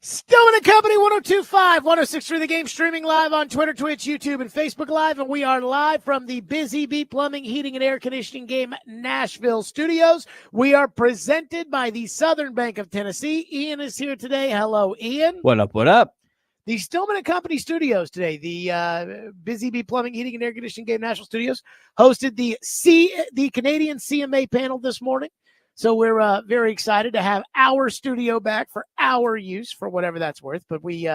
Stillman and Company, 102.5, 106.3 The Game, streaming live on Twitter, Twitch, YouTube, and Facebook Live. And we are live from the Busy Bee Plumbing, Heating, and Air Conditioning Game Nashville studios. We are presented by the Southern Bank of Tennessee. Ian is here today. Hello, Ian. What up, what up? The Stillman and Company studios today, the Busy Bee Plumbing, Heating, and Air Conditioning Game Nashville studios, hosted the Canadian CMA panel this morning. So we're very excited to have our studio back for our use, for whatever that's worth. But we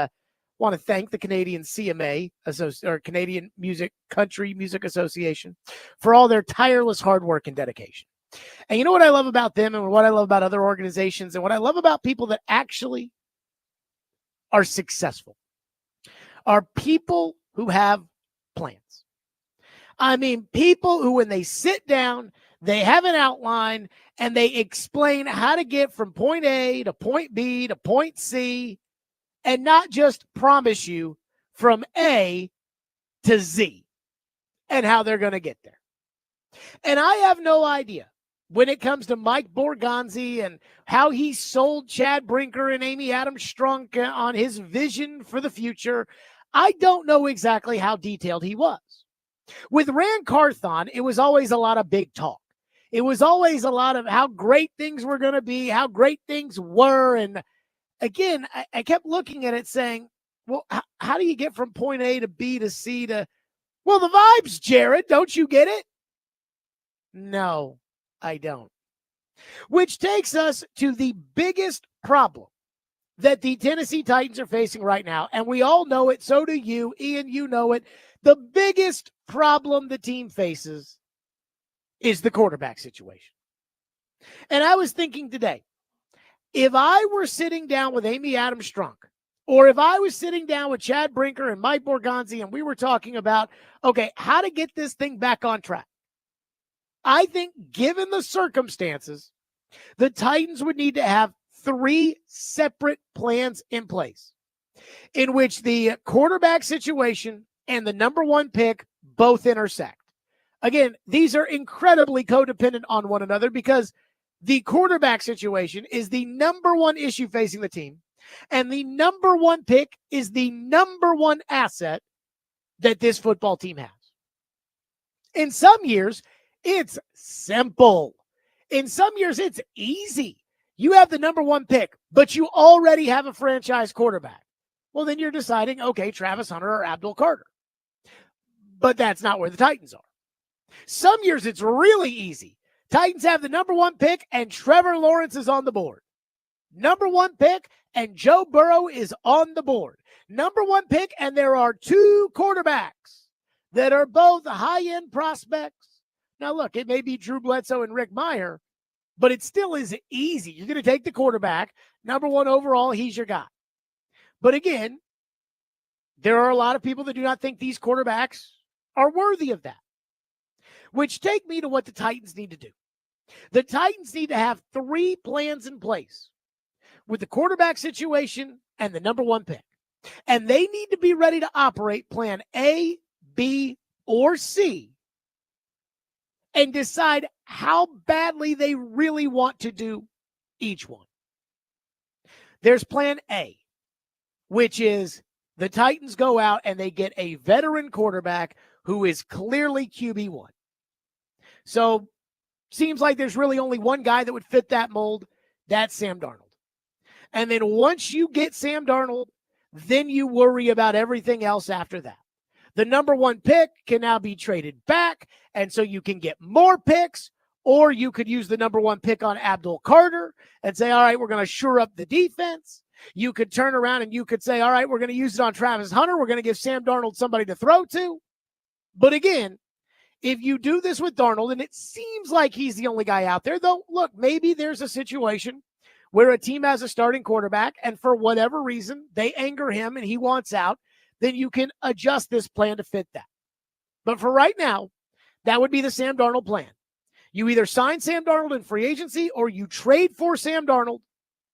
want to thank the Canadian CMA, or Canadian Country Music Association, for all their tireless hard work and dedication. And you know what I love about them, and what I love about other organizations, and what I love about people that actually are successful, are people who have plans. I mean, people who, when they sit down, they have an outline and they explain how to get from point A to point B to point C, and not just promise you from A to Z and how they're going to get there. And I have no idea when it comes to Mike Borgonzi and how he sold Chad Brinker and Amy Adams Strunk on his vision for the future. I don't know exactly how detailed he was. With Rand Carthon, it was always a lot of big talk. It was always a lot of how great things were going to be, how great things were. And again, I kept looking at it saying, well, how do you get from point A to B to C to, well, the vibes, Jared, don't you get it? No, I don't. Which takes us to the biggest problem that the Tennessee Titans are facing right now. And we all know it. So do you. Ian, you know it. The biggest problem the team faces is the quarterback situation. And I was thinking today, if I were sitting down with Amy Adams Strunk, or if I was sitting down with Chad Brinker and Mike Borgonzi, and we were talking about, okay, how to get this thing back on track, I think given the circumstances, the Titans would need to have 3 separate plans in place in which the quarterback situation and the number 1 pick both intersect. Again, these are incredibly codependent on one another because the quarterback situation is the number 1 issue facing the team, and the number 1 pick is the number 1 asset that this football team has. In some years, it's simple. In some years, it's easy. You have the number 1 pick, but you already have a franchise quarterback. Well, then you're deciding, okay, Travis Hunter or Abdul Carter. But that's not where the Titans are. Some years it's really easy. Titans have the number 1 pick and Trevor Lawrence is on the board. Number 1 pick and Joe Burrow is on the board. Number 1 pick and there are 2 quarterbacks that are both high-end prospects. Now look, it may be Drew Bledsoe and Rick Meyer, but it still is easy. You're going to take the quarterback, number 1 overall, he's your guy. But again, there are a lot of people that do not think these quarterbacks are worthy of that. Which take me to what the Titans need to do. The Titans need to have 3 plans in place with the quarterback situation and the number 1 pick. And they need to be ready to operate plan A, B, or C and decide how badly they really want to do each one. There's plan A, which is the Titans go out and they get a veteran quarterback who is clearly QB1. So, seems like there's really only one guy that would fit that mold. That's Sam Darnold. And then once you get Sam Darnold, then you worry about everything else after that. The number 1 pick can now be traded back, and so you can get more picks, or you could use the number 1 pick on Abdul Carter and say, all right, we're going to shore up the defense. You could turn around and you could say, all right, we're going to use it on Travis Hunter. We're going to give Sam Darnold somebody to throw to. But again, if you do this with Darnold, and it seems like he's the only guy out there, though, look, maybe there's a situation where a team has a starting quarterback, and for whatever reason, they anger him and he wants out, then you can adjust this plan to fit that. But for right now, that would be the Sam Darnold plan. You either sign Sam Darnold in free agency or you trade for Sam Darnold,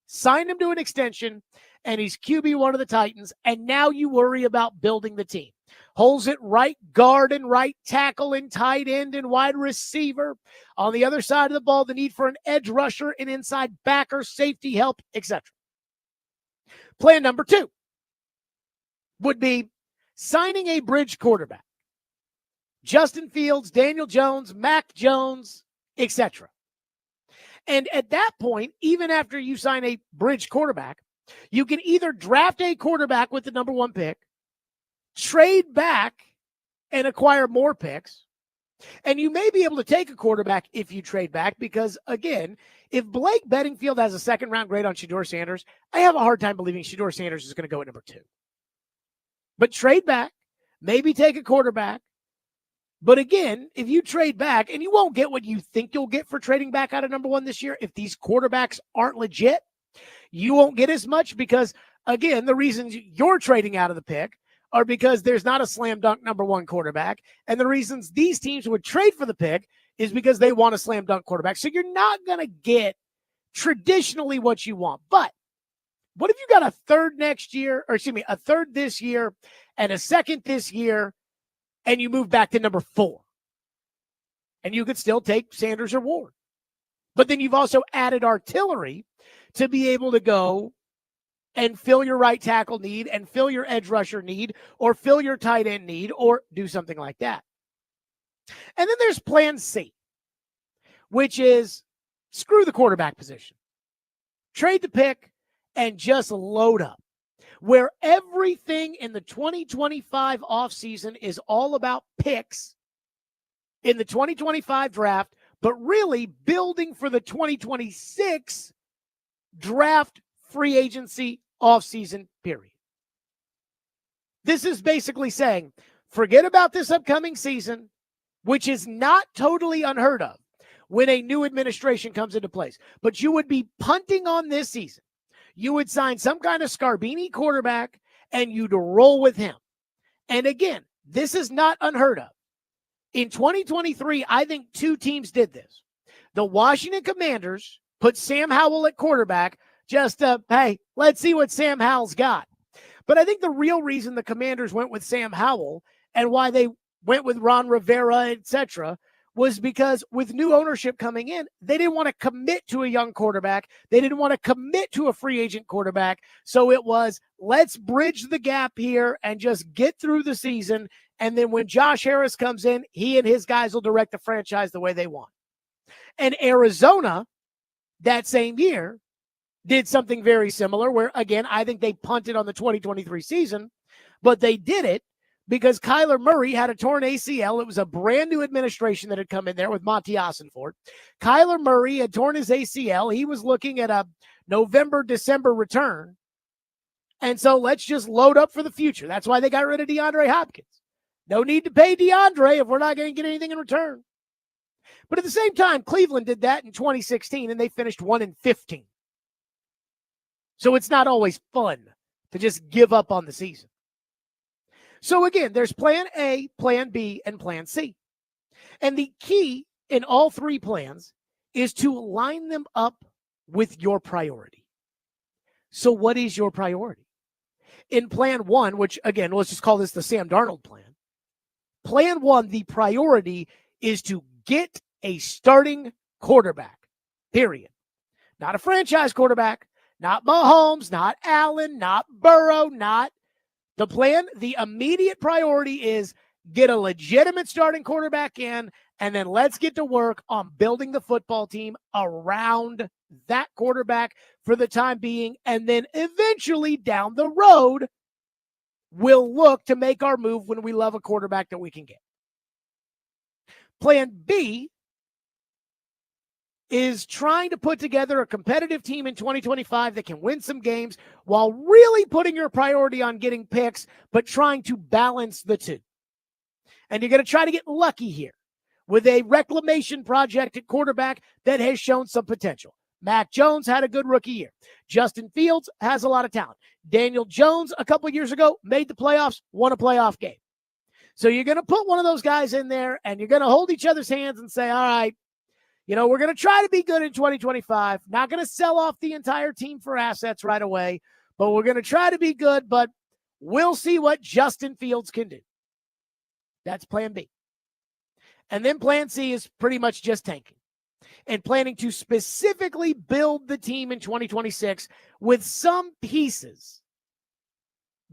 sign him to an extension, and he's QB1 of the Titans, and now you worry about building the team. Holes at right guard and right tackle and tight end and wide receiver. On the other side of the ball, the need for an edge rusher, an inside backer, safety help, etc. Plan number 2 would be signing a bridge quarterback. Justin Fields, Daniel Jones, Mac Jones, etc. And at that point, even after you sign a bridge quarterback, you can either draft a quarterback with the number 1 pick, trade back and acquire more picks, and you may be able to take a quarterback if you trade back because, again, if Blake Bedingfield has a second-round grade on Shedeur Sanders, I have a hard time believing Shedeur Sanders is going to go at number 2. But trade back, maybe take a quarterback. But again, if you trade back, and you won't get what you think you'll get for trading back out of number 1 this year, if these quarterbacks aren't legit, you won't get as much because, again, the reasons you're trading out of the pick are because there's not a slam dunk number 1 quarterback. And the reasons these teams would trade for the pick is because they want a slam dunk quarterback. So you're not going to get traditionally what you want. But what if you got a third next year, or excuse me, a third this year and a second this year, and you move back to number 4? And you could still take Sanders or Ward. But then you've also added artillery to be able to go and fill your right tackle need and fill your edge rusher need or fill your tight end need or do something like that. And then there's plan C, which is screw the quarterback position. Trade the pick and just load up. Where everything in the 2025 offseason is all about picks in the 2025 draft, but really building for the 2026 draft free agency offseason period. This is basically saying, forget about this upcoming season, which is not totally unheard of when a new administration comes into place. But you would be punting on this season. You would sign some kind of Scarbini quarterback, and you'd roll with him. And again, this is not unheard of. In 2023, I think 2 teams did this. The Washington Commanders put Sam Howell at quarterback, just, hey, let's see what Sam Howell's got. But I think the real reason the Commanders went with Sam Howell and why they went with Ron Rivera, etc., was because with new ownership coming in, they didn't want to commit to a young quarterback. They didn't want to commit to a free agent quarterback. So it was, let's bridge the gap here and just get through the season. And then when Josh Harris comes in, he and his guys will direct the franchise the way they want. And Arizona, that same year, did something very similar where, again, I think they punted on the 2023 season, but they did it because Kyler Murray had a torn ACL. It was a brand new administration that had come in there with Monty Ossenfort. Kyler Murray had torn his ACL. He was looking at a November, December return. And so let's just load up for the future. That's why they got rid of DeAndre Hopkins. No need to pay DeAndre if we're not going to get anything in return. But at the same time, Cleveland did that in 2016, and they finished 1-15. So it's not always fun to just give up on the season. So again, there's plan A, plan B, and plan C. And the key in all 3 plans is to line them up with your priority. So what is your priority? In plan 1, which again, let's just call this the Sam Darnold plan. Plan 1, the priority is to get a starting quarterback, period. Not a franchise quarterback, not Mahomes, not Allen, not Burrow, not the plan. The immediate priority is get a legitimate starting quarterback in, and then let's get to work on building the football team around that quarterback for the time being. And then eventually down the road, we'll look to make our move when we love a quarterback that we can get. Plan B is trying to put together a competitive team in 2025 that can win some games while really putting your priority on getting picks, but trying to balance the two. And you're going to try to get lucky here with a reclamation project at quarterback that has shown some potential. Mac Jones had a good rookie year. Justin Fields has a lot of talent. Daniel Jones, a couple of years ago, made the playoffs, won a playoff game. So you're going to put one of those guys in there, and you're going to hold each other's hands and say, all right, we're going to try to be good in 2025. Not going to sell off the entire team for assets right away, but we're going to try to be good, but we'll see what Justin Fields can do. That's plan B. And then plan C is pretty much just tanking and planning to specifically build the team in 2026 with some pieces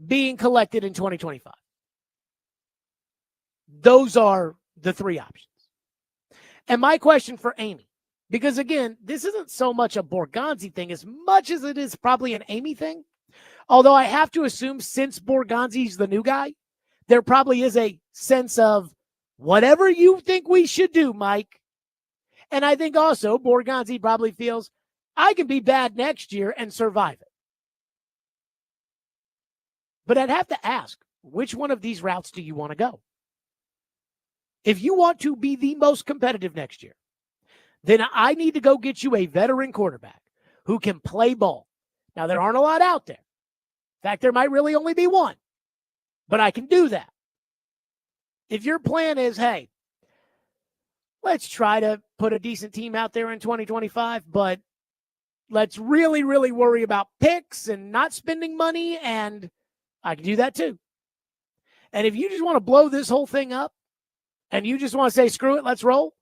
being collected in 2025. Those are the three options. And my question for Amy, because again, this isn't so much a Borgonzi thing as much as it is probably an Amy thing. Although I have to assume since Borgonzi's the new guy, there probably is a sense of whatever you think we should do, Mike. And I think also Borgonzi probably feels I can be bad next year and survive it. But I'd have to ask, which one of these routes do you want to go? If you want to be the most competitive next year, then I need to go get you a veteran quarterback who can play ball. Now, there aren't a lot out there. In fact, there might really only be one, but I can do that. If your plan is, hey, let's try to put a decent team out there in 2025, but let's really, really worry about picks and not spending money, and I can do that too. And if you just want to blow this whole thing up and you just want to say, screw it, let's roll,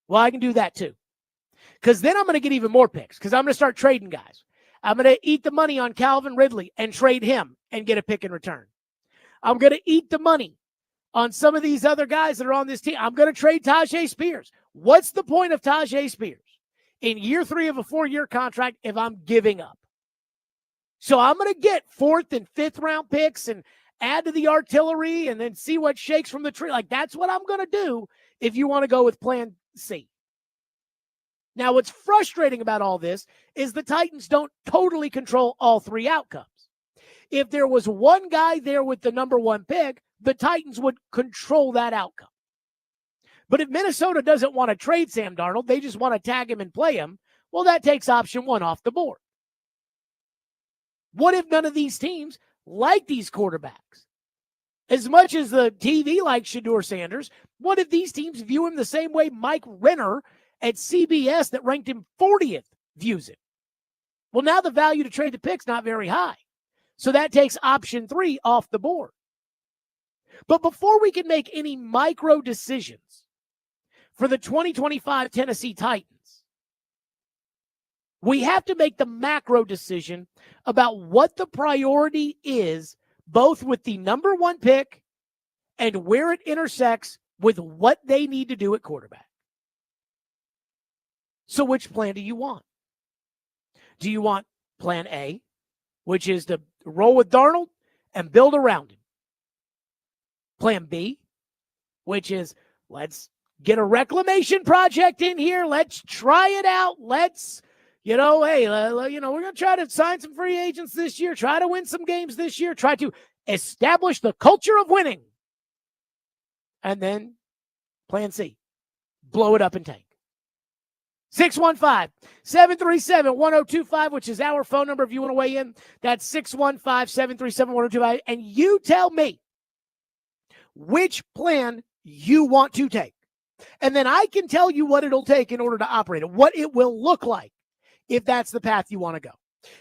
well, I can do that too. Because then I'm going to get even more picks because I'm going to start trading guys. I'm going to eat the money on Calvin Ridley and trade him and get a pick in return. I'm going to eat the money on some of these other guys that are on this team. I'm going to trade Tajay Spears. What's the point of Tajay Spears in year 3 of a 4-year contract if I'm giving up? So I'm going to get 4th and 5th round picks and add to the artillery and then see what shakes from the tree. Like, that's what I'm going to do if you want to go with plan C. Now, what's frustrating about all this is the Titans don't totally control all 3 outcomes. If there was one guy there with the number 1 pick, the Titans would control that outcome. But if Minnesota doesn't want to trade Sam Darnold, they just want to tag him and play him, well, that takes option 1 off the board. What if none of these teams like these quarterbacks? As much as the TV likes Shedeur Sanders, what if these teams view him the same way Mike Renner at CBS that ranked him 40th views it? Well, now the value to trade the pick's not very high. So that takes option 3 off the board. But before we can make any micro decisions for the 2025 Tennessee Titans, we have to make the macro decision about what the priority is, both with the number 1 pick and where it intersects with what they need to do at quarterback. So which plan do you want? Do you want plan A, which is to roll with Darnold and build around him? Plan B, which is let's get a reclamation project in here. Let's try it out. Let's, hey, we're going to try to sign some free agents this year, try to win some games this year, try to establish the culture of winning. And then plan C, blow it up and tank. 615-737-1025, which is our phone number if you want to weigh in. That's 615-737-1025. And you tell me which plan you want to take. And then I can tell you what it'll take in order to operate it, what it will look like if that's the path you want to go.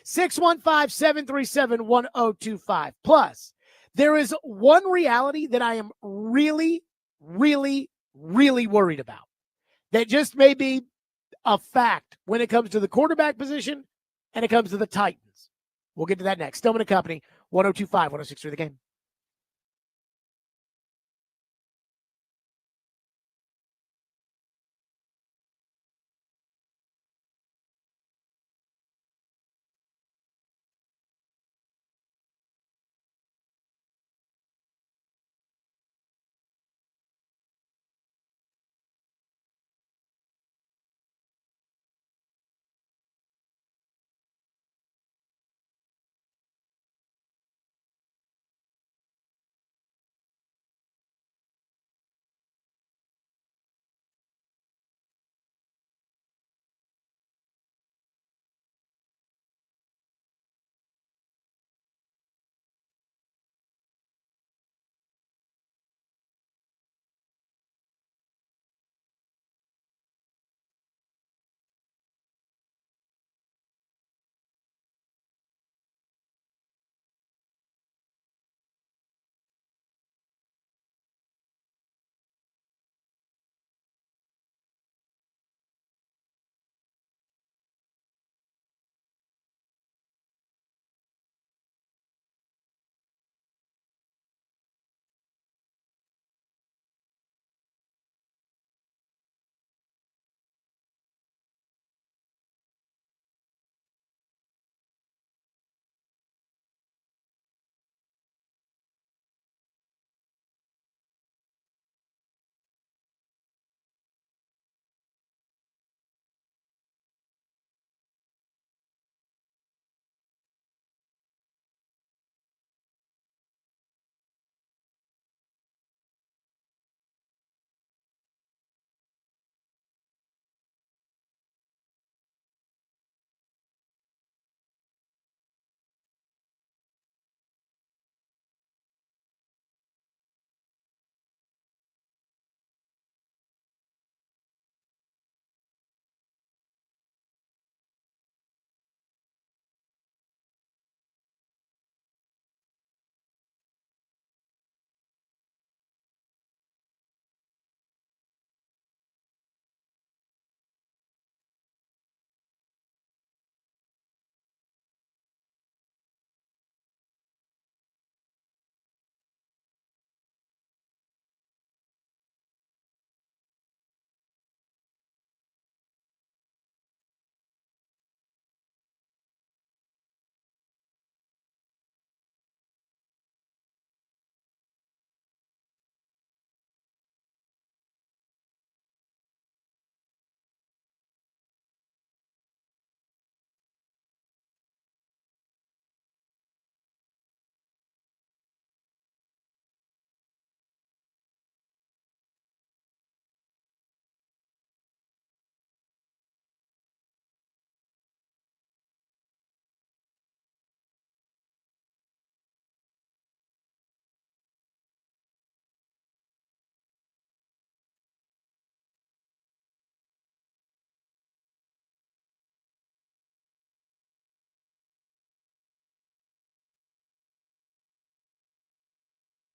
615-737-1025. Plus, there is one reality that I am really, really, really worried about that just may be a fact when it comes to the quarterback position and it comes to the Titans. We'll get to that next. Stillman & Company, 102.5, 106.3 The Game.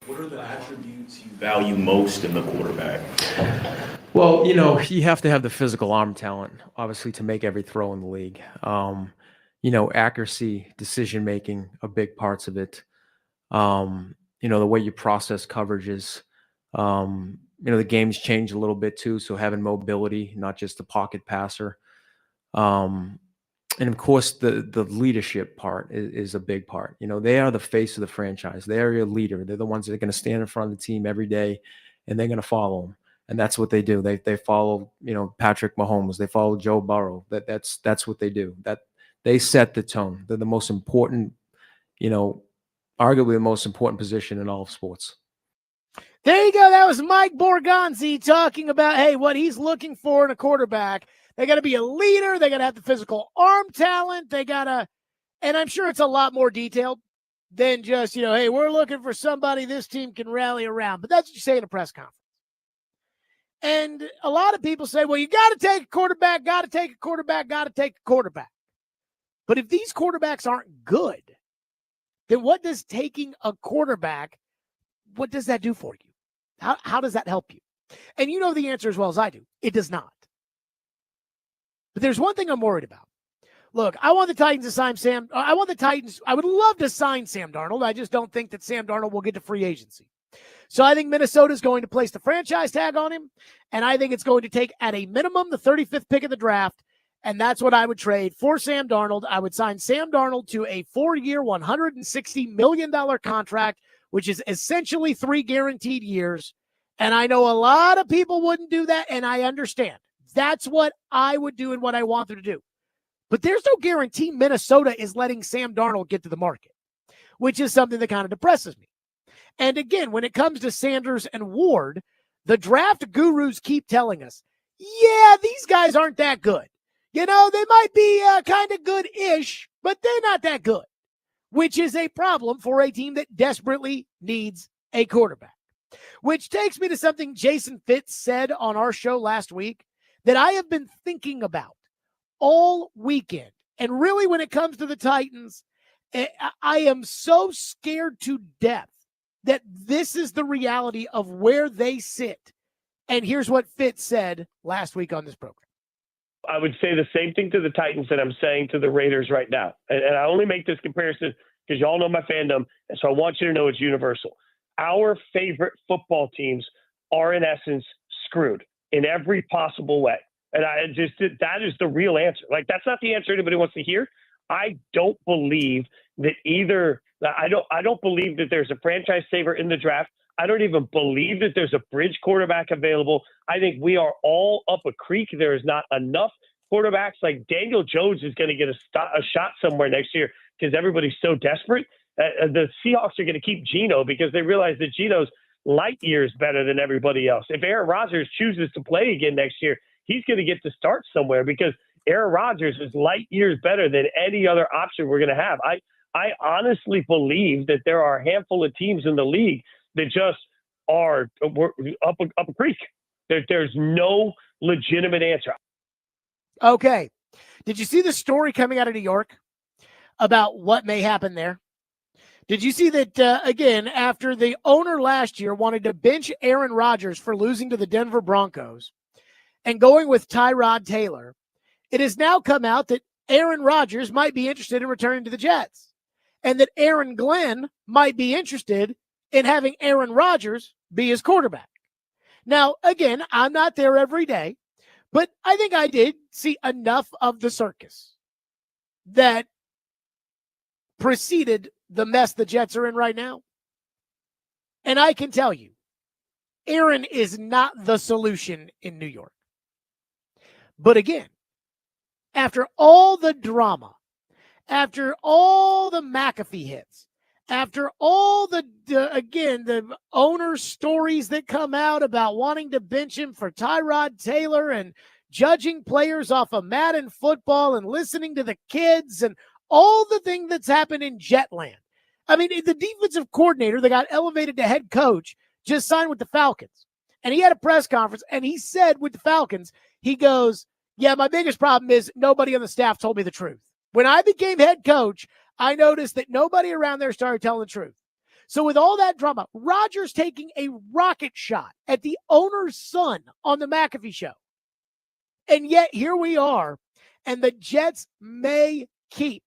What are the attributes you value most in the quarterback? Well, you have to have the physical arm talent, obviously, to make every throw in the league. Accuracy, decision making are big parts of it. The way you process coverages. The game's changed a little bit too, so having mobility, not just the pocket passer. And of course, the leadership part is a big part. They are the face of the franchise. They are your leader. They're the ones that are going to stand in front of the team every day, and they're going to follow them. And that's what they do. They follow, Patrick Mahomes. They follow Joe Burrow. That's what they do. That they set the tone. They're the most important, arguably the most important position in all of sports. There you go. That was Mike Borgonzi talking about, hey, what he's looking for in a quarterback. They got to be a leader. They got to have the physical arm talent. They got to, and I'm sure it's a lot more detailed than just, hey, we're looking for somebody this team can rally around. But that's what you say in a press conference. And a lot of people say, well, you got to take a quarterback, got to take a quarterback, got to take a quarterback. But if these quarterbacks aren't good, then what does taking a quarterback, what does that do for you? How does that help you? And you know the answer as well as I do. It does not. But there's one thing I'm worried about. Look, I want the Titans to sign Sam. I would love to sign Sam Darnold. I just don't think that Sam Darnold will get to free agency. So I think Minnesota is going to place the franchise tag on him, and I think it's going to take at a minimum the 35th pick of the draft, and that's what I would trade for Sam Darnold. I would sign Sam Darnold to a 4-year, $160 million contract, which is essentially 3 guaranteed years. And I know a lot of people wouldn't do that, and I understand. That's what I would do and what I want them to do. But there's no guarantee Minnesota is letting Sam Darnold get to the market, which is something that kind of depresses me. And again, when it comes to Sanders and Ward, the draft gurus keep telling us, yeah, these guys aren't that good. They might be kind of good-ish, but they're not that good, which is a problem for a team that desperately needs a quarterback. Which takes me to something Jason Fitz said on our show last week that I have been thinking about all weekend. And really, when it comes to the Titans, I am so scared to death that this is the reality of where they sit. And here's what Fitz said last week on this program. I would say the same thing to the Titans that I'm saying to the Raiders right now. And I only make this comparison because y'all know my fandom, and so I want you to know it's universal. Our favorite football teams are, in essence, screwed in every possible way. And that is the real answer. Like, that's not the answer anybody wants to hear. I don't believe that I don't believe that there's a franchise saver in the draft. I don't even believe that there's a bridge quarterback available. I think we are all up a creek. There is not enough quarterbacks. Like, Daniel Jones is going to get a shot somewhere next year because everybody's so desperate. The Seahawks are going to keep Geno because they realize that Geno's light years better than everybody else. If Aaron Rodgers chooses to play again next year, he's going to get to start somewhere because Aaron Rodgers is light years better than any other option we're going to have. I honestly believe that there are a handful of teams in the league that just are up a creek. There's no legitimate answer. Okay. Did you see the story coming out of New York about what may happen there? Did you see that, again, after the owner last year wanted to bench Aaron Rodgers for losing to the Denver Broncos and going with Tyrod Taylor, it has now come out that Aaron Rodgers might be interested in returning to the Jets and that Aaron Glenn might be interested in having Aaron Rodgers be his quarterback. Now, again, I'm not there every day, but I think I did see enough of the circus that preceded the mess the Jets are in right now. And I can tell you, Aaron is not the solution in New York. But again, after all the drama, after all the McAfee hits, after all the owner's stories that come out about wanting to bench him for Tyrod Taylor and judging players off of Madden football and listening to the kids and all the thing that's happened in Jetland. I mean, the defensive coordinator that got elevated to head coach just signed with the Falcons. And he had a press conference, and he said with the Falcons, he goes, yeah, my biggest problem is nobody on the staff told me the truth. When I became head coach, I noticed that nobody around there started telling the truth. So with all that drama, Rodgers taking a rocket shot at the owner's son on the McAfee show. And yet here we are, and the Jets may keep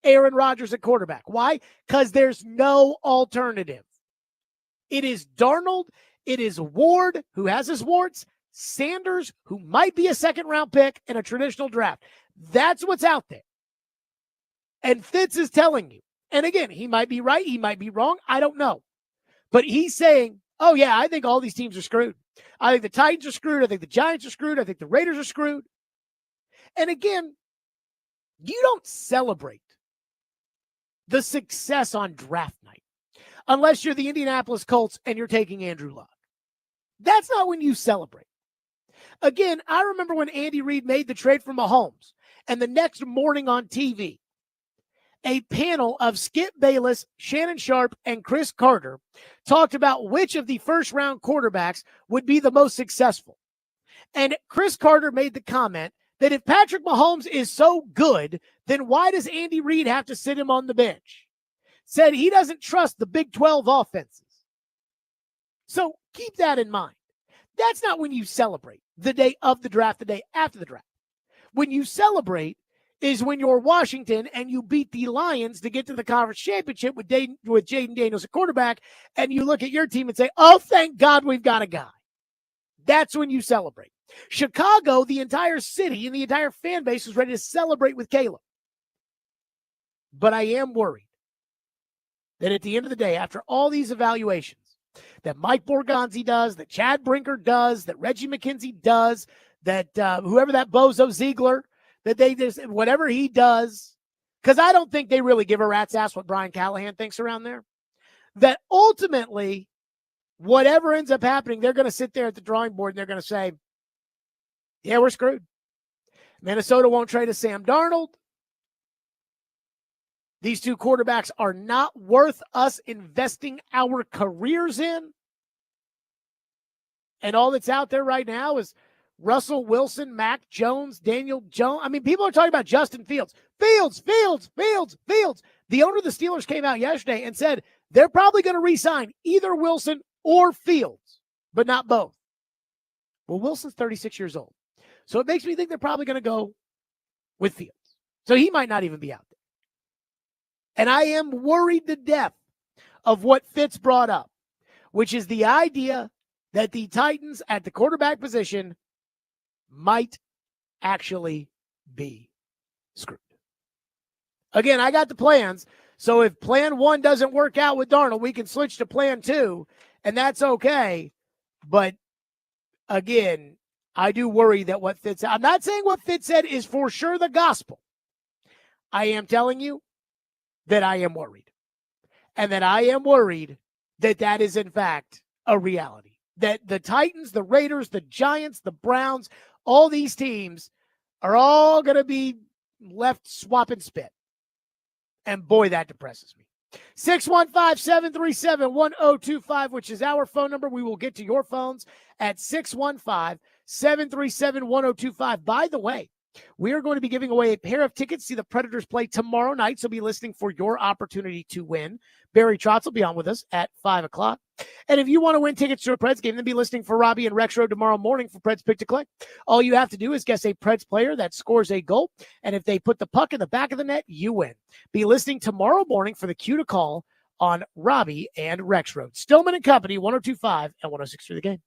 Aaron Rodgers at quarterback. Why? Because there's no alternative. It is Darnold. It is Ward, who has his warts. Sanders, who might be a second-round pick in a traditional draft. That's what's out there. And Fitz is telling you. And again, he might be right. He might be wrong. I don't know. But he's saying, oh, yeah, I think all these teams are screwed. I think the Titans are screwed. I think the Giants are screwed. I think the Raiders are screwed. And again, you don't celebrate the success on draft night unless you're the Indianapolis Colts and you're taking Andrew Luck. That's not when you celebrate. Again, I remember when Andy Reid made the trade for Mahomes, and the next morning on TV, a panel of Skip Bayless, Shannon Sharp, and Chris Carter talked about which of the first-round quarterbacks would be the most successful. And Chris Carter made the comment that if Patrick Mahomes is so good, then why does Andy Reid have to sit him on the bench? Said he doesn't trust the Big 12 offenses. So keep that in mind. That's not when you celebrate the day of the draft, the day after the draft. When you celebrate is when you're Washington and you beat the Lions to get to the conference championship with Jaden Daniels at quarterback, and you look at your team and say, oh, thank God we've got a guy. That's when you celebrate. Chicago, the entire city and the entire fan base was ready to celebrate with Caleb. But I am worried that at the end of the day, after all these evaluations that Mike Borgonzi does, that Chad Brinker does, that Reggie McKenzie does, that whoever that Bozo Ziegler, that they just, whatever he does, because I don't think they really give a rat's ass what Brian Callahan thinks around there, that ultimately, whatever ends up happening, they're going to sit there at the drawing board and they're going to say, yeah, we're screwed. Minnesota won't trade us Sam Darnold. These two quarterbacks are not worth us investing our careers in. And all that's out there right now is Russell Wilson, Mac Jones, Daniel Jones. I mean, people are talking about Justin Fields. Fields. The owner of the Steelers came out yesterday and said they're probably going to re-sign either Wilson or Fields, but not both. Well, Wilson's 36 years old. So it makes me think they're probably going to go with Fields. So he might not even be out there. And I am worried to death of what Fitz brought up, which is the idea that the Titans at the quarterback position might actually be screwed. Again, I got the plans. So if plan 1 doesn't work out with Darnold, we can switch to plan 2, and that's okay. But again, I do worry that what Fitz, I'm not saying what Fitz said is for sure the gospel. I am telling you that I am worried. And that I am worried that that is, in fact, a reality. That the Titans, the Raiders, the Giants, the Browns, all these teams are all going to be left swapping spit. And boy, that depresses me. 615-737-1025, which is our phone number. We will get to your phones at 615-737-1025. By the way, we are going to be giving away a pair of tickets to see the Predators play tomorrow night, so be listening for your opportunity to win. Barry Trotz will be on with us at 5 o'clock. And if you want to win tickets to a Preds game, then be listening for Robbie and Rexroad tomorrow morning for Preds Pick to Click. All you have to do is guess a Preds player that scores a goal, and if they put the puck in the back of the net, you win. Be listening tomorrow morning for the cue to call on Robbie and Rexroad. Stillman and Company, 102.5 and 106.3 The Game.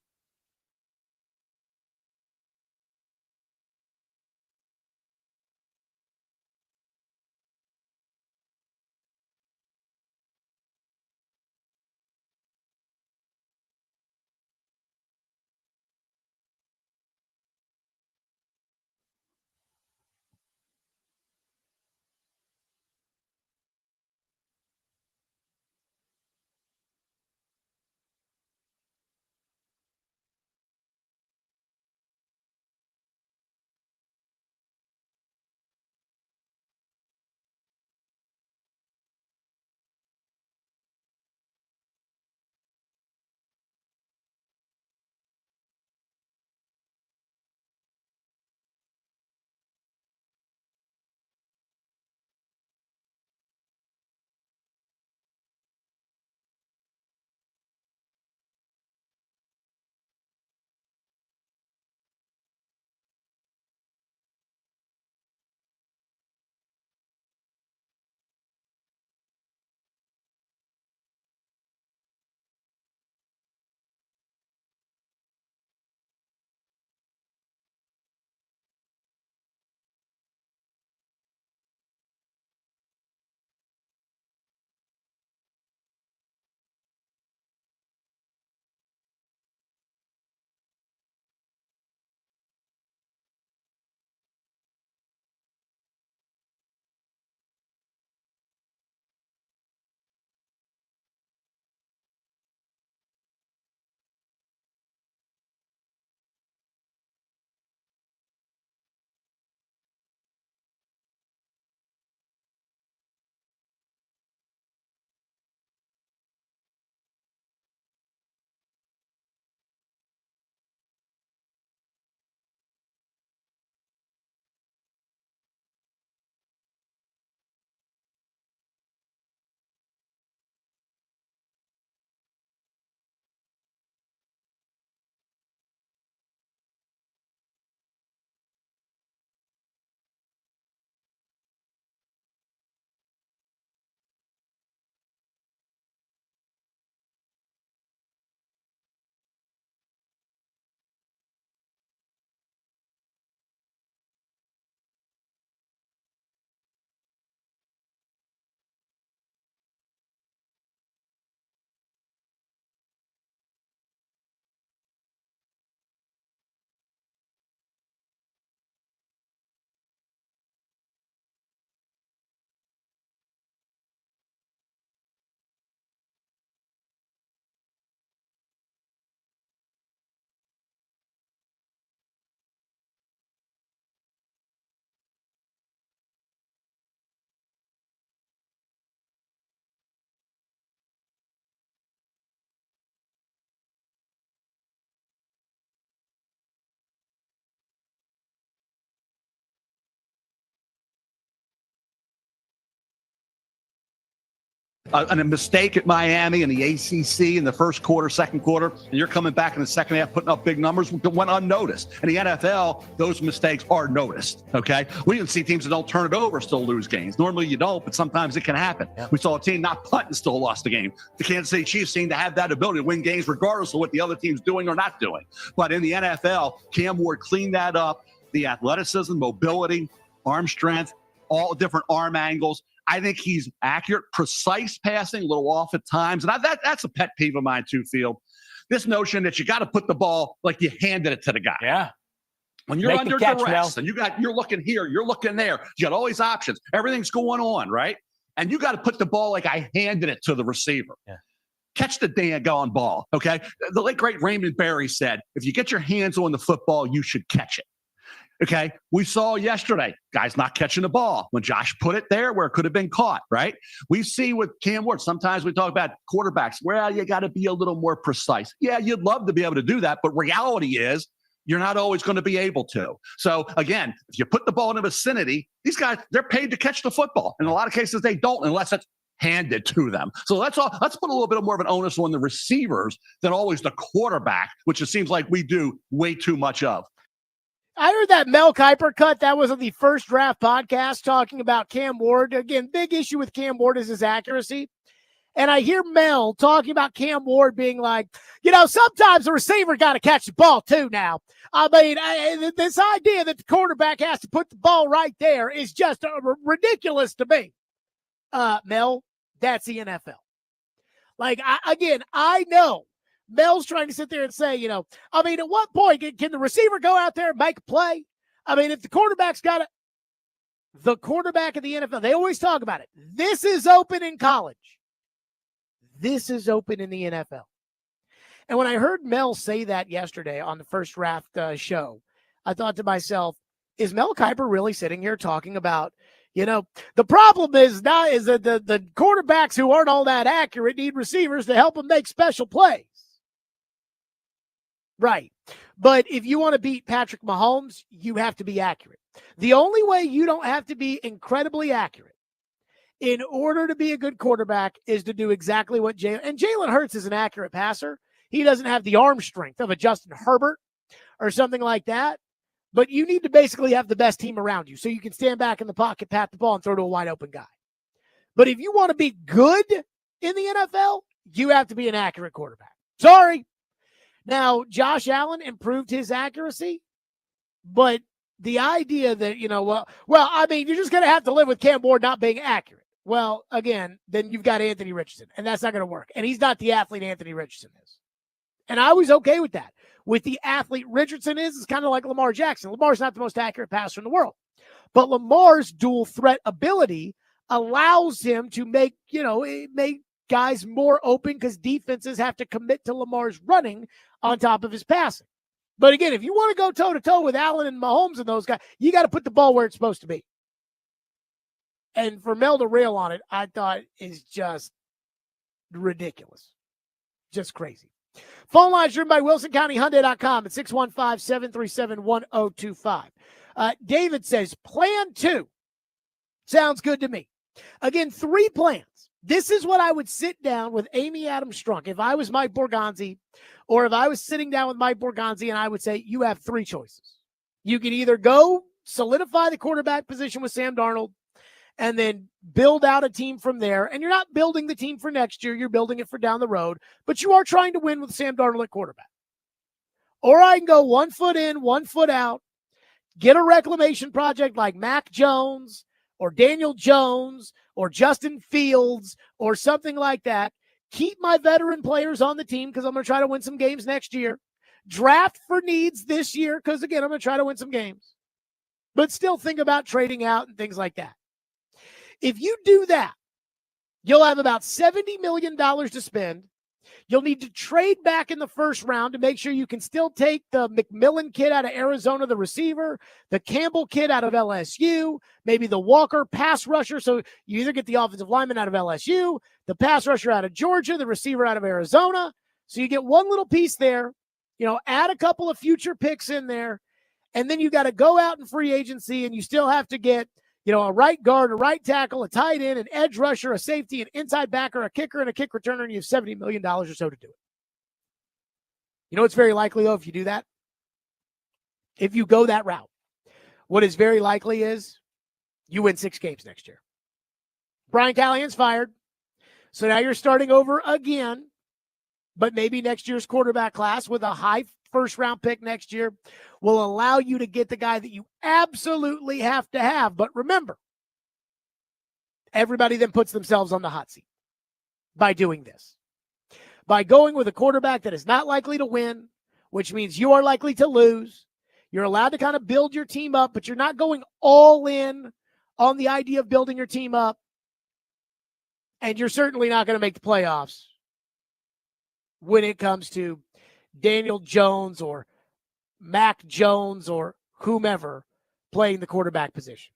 a mistake at Miami in the ACC in the first quarter, second quarter, and you're coming back in the second half putting up big numbers, went unnoticed. In the NFL, those mistakes are noticed, okay? We can see teams that don't turn it over still lose games. Normally you don't, but sometimes it can happen. Yeah. We saw a team not punt and still lost the game. The Kansas City Chiefs seem to have that ability to win games regardless of what the other team's doing or not doing. But in the NFL, Cam Ward cleaned that up. The athleticism, mobility, arm strength, all different arm angles. I think he's accurate, precise passing, a little off at times. And that's a pet peeve of mine too, Field. This notion that you got to put the ball like you handed it to the guy. Yeah. When you're under duress and you're looking here, you're looking there, you got all these options. Everything's going on, right? And you got to put the ball like I handed it to the receiver. Yeah. Catch the daggone ball, okay? The late, great Raymond Berry said, if you get your hands on the football, you should catch it. Okay, we saw yesterday, guys not catching the ball when Josh put it there where it could have been caught, right? We see with Cam Ward, sometimes we talk about quarterbacks, well, you got to be a little more precise. Yeah, you'd love to be able to do that, but reality is you're not always going to be able to. So again, if you put the ball in the vicinity, these guys, they're paid to catch the football. In a lot of cases, they don't unless it's handed to them. So let's put a little bit more of an onus on the receivers than always the quarterback, which it seems like we do way too much of. I heard that Mel Kiper cut. That was on the First Draft podcast talking about Cam Ward. Again, big issue with Cam Ward is his accuracy. And I hear Mel talking about Cam Ward being like, sometimes the receiver got to catch the ball too now. I mean, this idea that the quarterback has to put the ball right there is just ridiculous to me. Mel, that's the NFL. I know Mel's trying to sit there and say, at what point can the receiver go out there and make a play? I mean, if the quarterback's got the quarterback of the NFL, they always talk about it. This is open in college. This is open in the NFL. And when I heard Mel say that yesterday on the First Draft show, I thought to myself, is Mel Kiper really sitting here talking about, the problem is that the quarterbacks who aren't all that accurate need receivers to help them make special plays. Right. But if you want to beat Patrick Mahomes, you have to be accurate. The only way you don't have to be incredibly accurate in order to be a good quarterback is to do exactly what Jalen Hurts is an accurate passer. He doesn't have the arm strength of a Justin Herbert or something like that. But you need to basically have the best team around you so you can stand back in the pocket, pat the ball, and throw to a wide open guy. But if you want to be good in the NFL, you have to be an accurate quarterback. Sorry. Now, Josh Allen improved his accuracy, but the idea that, you're just going to have to live with Cam Ward not being accurate. Well, again, then you've got Anthony Richardson, and that's not going to work. And he's not the athlete Anthony Richardson is. And I was okay with that. With the athlete Richardson is, it's kind of like Lamar Jackson. Lamar's not the most accurate passer in the world. But Lamar's dual threat ability allows him to make guys more open because defenses have to commit to Lamar's running on top of his passing. But again, if you want to go toe-to-toe with Allen and Mahomes and those guys, you got to put the ball where it's supposed to be. And for Mel to rail on it, I thought is just ridiculous. Just crazy. Phone lines driven by WilsonCountyHyundai.com at 615-737-1025. David says, plan 2. Sounds good to me. Again, 3 plans. This is what I would sit down with Amy Adams Strunk if I was Mike Borgonzi, or if I was sitting down with Mike Borgonzi, and I would say, you have 3 choices. You can either go solidify the quarterback position with Sam Darnold and then build out a team from there. And you're not building the team for next year. You're building it for down the road, but you are trying to win with Sam Darnold at quarterback. Or I can go 1 foot in, 1 foot out, get a reclamation project like Mac Jones or Daniel Jones or Justin Fields or something like that. Keep my veteran players on the team because I'm going to try to win some games next year. Draft for needs this year because, again, I'm going to try to win some games. But still think about trading out and things like that. If you do that, you'll have about $70 million to spend. You'll need to trade back in the first round to make sure you can still take the McMillan kid out of Arizona, the receiver, the Campbell kid out of LSU, maybe the Walker pass rusher. So you either get the offensive lineman out of LSU, the pass rusher out of Georgia, the receiver out of Arizona. So you get one little piece there, add a couple of future picks in there, and then you got to go out in free agency and you still have to get, a right guard, a right tackle, a tight end, an edge rusher, a safety, an inside backer, a kicker, and a kick returner, and you have $70 million or so to do it. You know what's very likely, though, if you do that? If you go that route, what is very likely is you win 6 games next year. Brian Callahan's fired. So now you're starting over again, but maybe next year's quarterback class with a high first-round pick next year will allow you to get the guy that you absolutely have to have. But remember, everybody then puts themselves on the hot seat by doing this. By going with a quarterback that is not likely to win, which means you are likely to lose. You're allowed to kind of build your team up, but you're not going all in on the idea of building your team up. And you're certainly not going to make the playoffs when it comes to Daniel Jones or Mac Jones or whomever playing the quarterback position.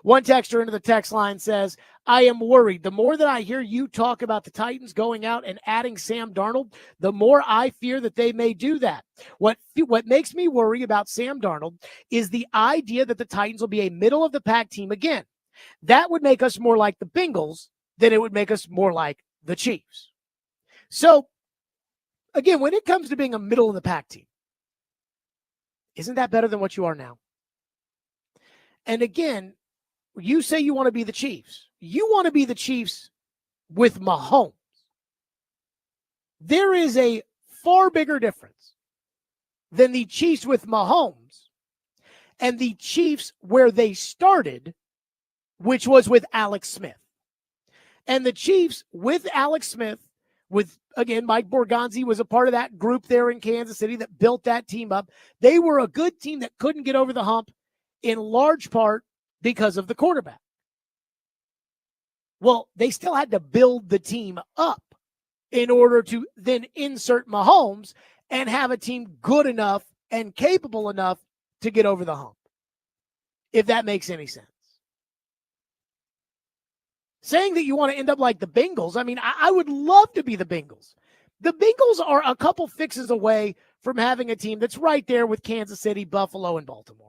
One texter into the text line says, I am worried. The more that I hear you talk about the Titans going out and adding Sam Darnold, the more I fear that they may do that. What makes me worry about Sam Darnold is the idea that the Titans will be a middle-of-the-pack team again. That would make us more like the Bengals than it would make us more like the Chiefs. So, again, when it comes to being a middle-of-the-pack team, isn't that better than what you are now? And again, you say you want to be the Chiefs. You want to be the Chiefs with Mahomes. There is a far bigger difference than the Chiefs with Mahomes and the Chiefs where they started, which was with Alex Smith. And the Chiefs with Alex Smith, with, again, Mike Borgonzi was a part of that group there in Kansas City that built that team up. They were a good team that couldn't get over the hump in large part because of the quarterback. Well, they still had to build the team up in order to then insert Mahomes and have a team good enough and capable enough to get over the hump, if that makes any sense. Saying that you want to end up like the Bengals, I mean, I would love to be the Bengals. The Bengals are a couple fixes away from having a team that's right there with Kansas City, Buffalo, and Baltimore.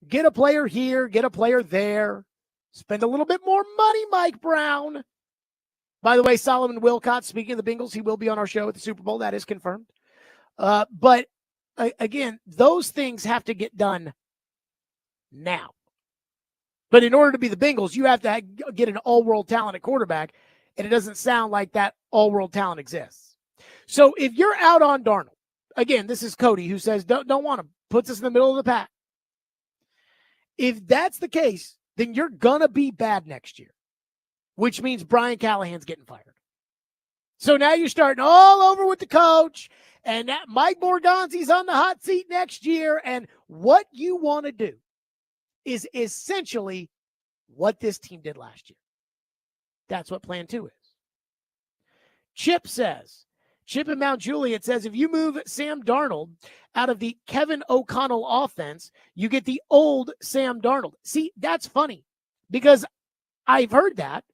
Get a player here, get a player there. Spend a little bit more money, Mike Brown. By the way, Solomon Wilcott, speaking of the Bengals, he will be on our show at the Super Bowl. That is confirmed. But again, those things have to get done now. But in order to be the Bengals, you have to get an all-world talent at quarterback, and it doesn't sound like that all-world talent exists. So if you're out on Darnold, again, this is Cody who says, don't want him, puts us in the middle of the pack. If that's the case, then you're going to be bad next year, which means Brian Callahan's getting fired. So now you're starting all over with the coach, and that Mike Borgonzi's on the hot seat next year, and what you want to do is essentially what this team did last year. That's what plan 2 is. Chip in Mount Juliet says, if you move Sam Darnold out of the Kevin O'Connell offense, you get the old Sam Darnold. See, that's funny because I've heard that,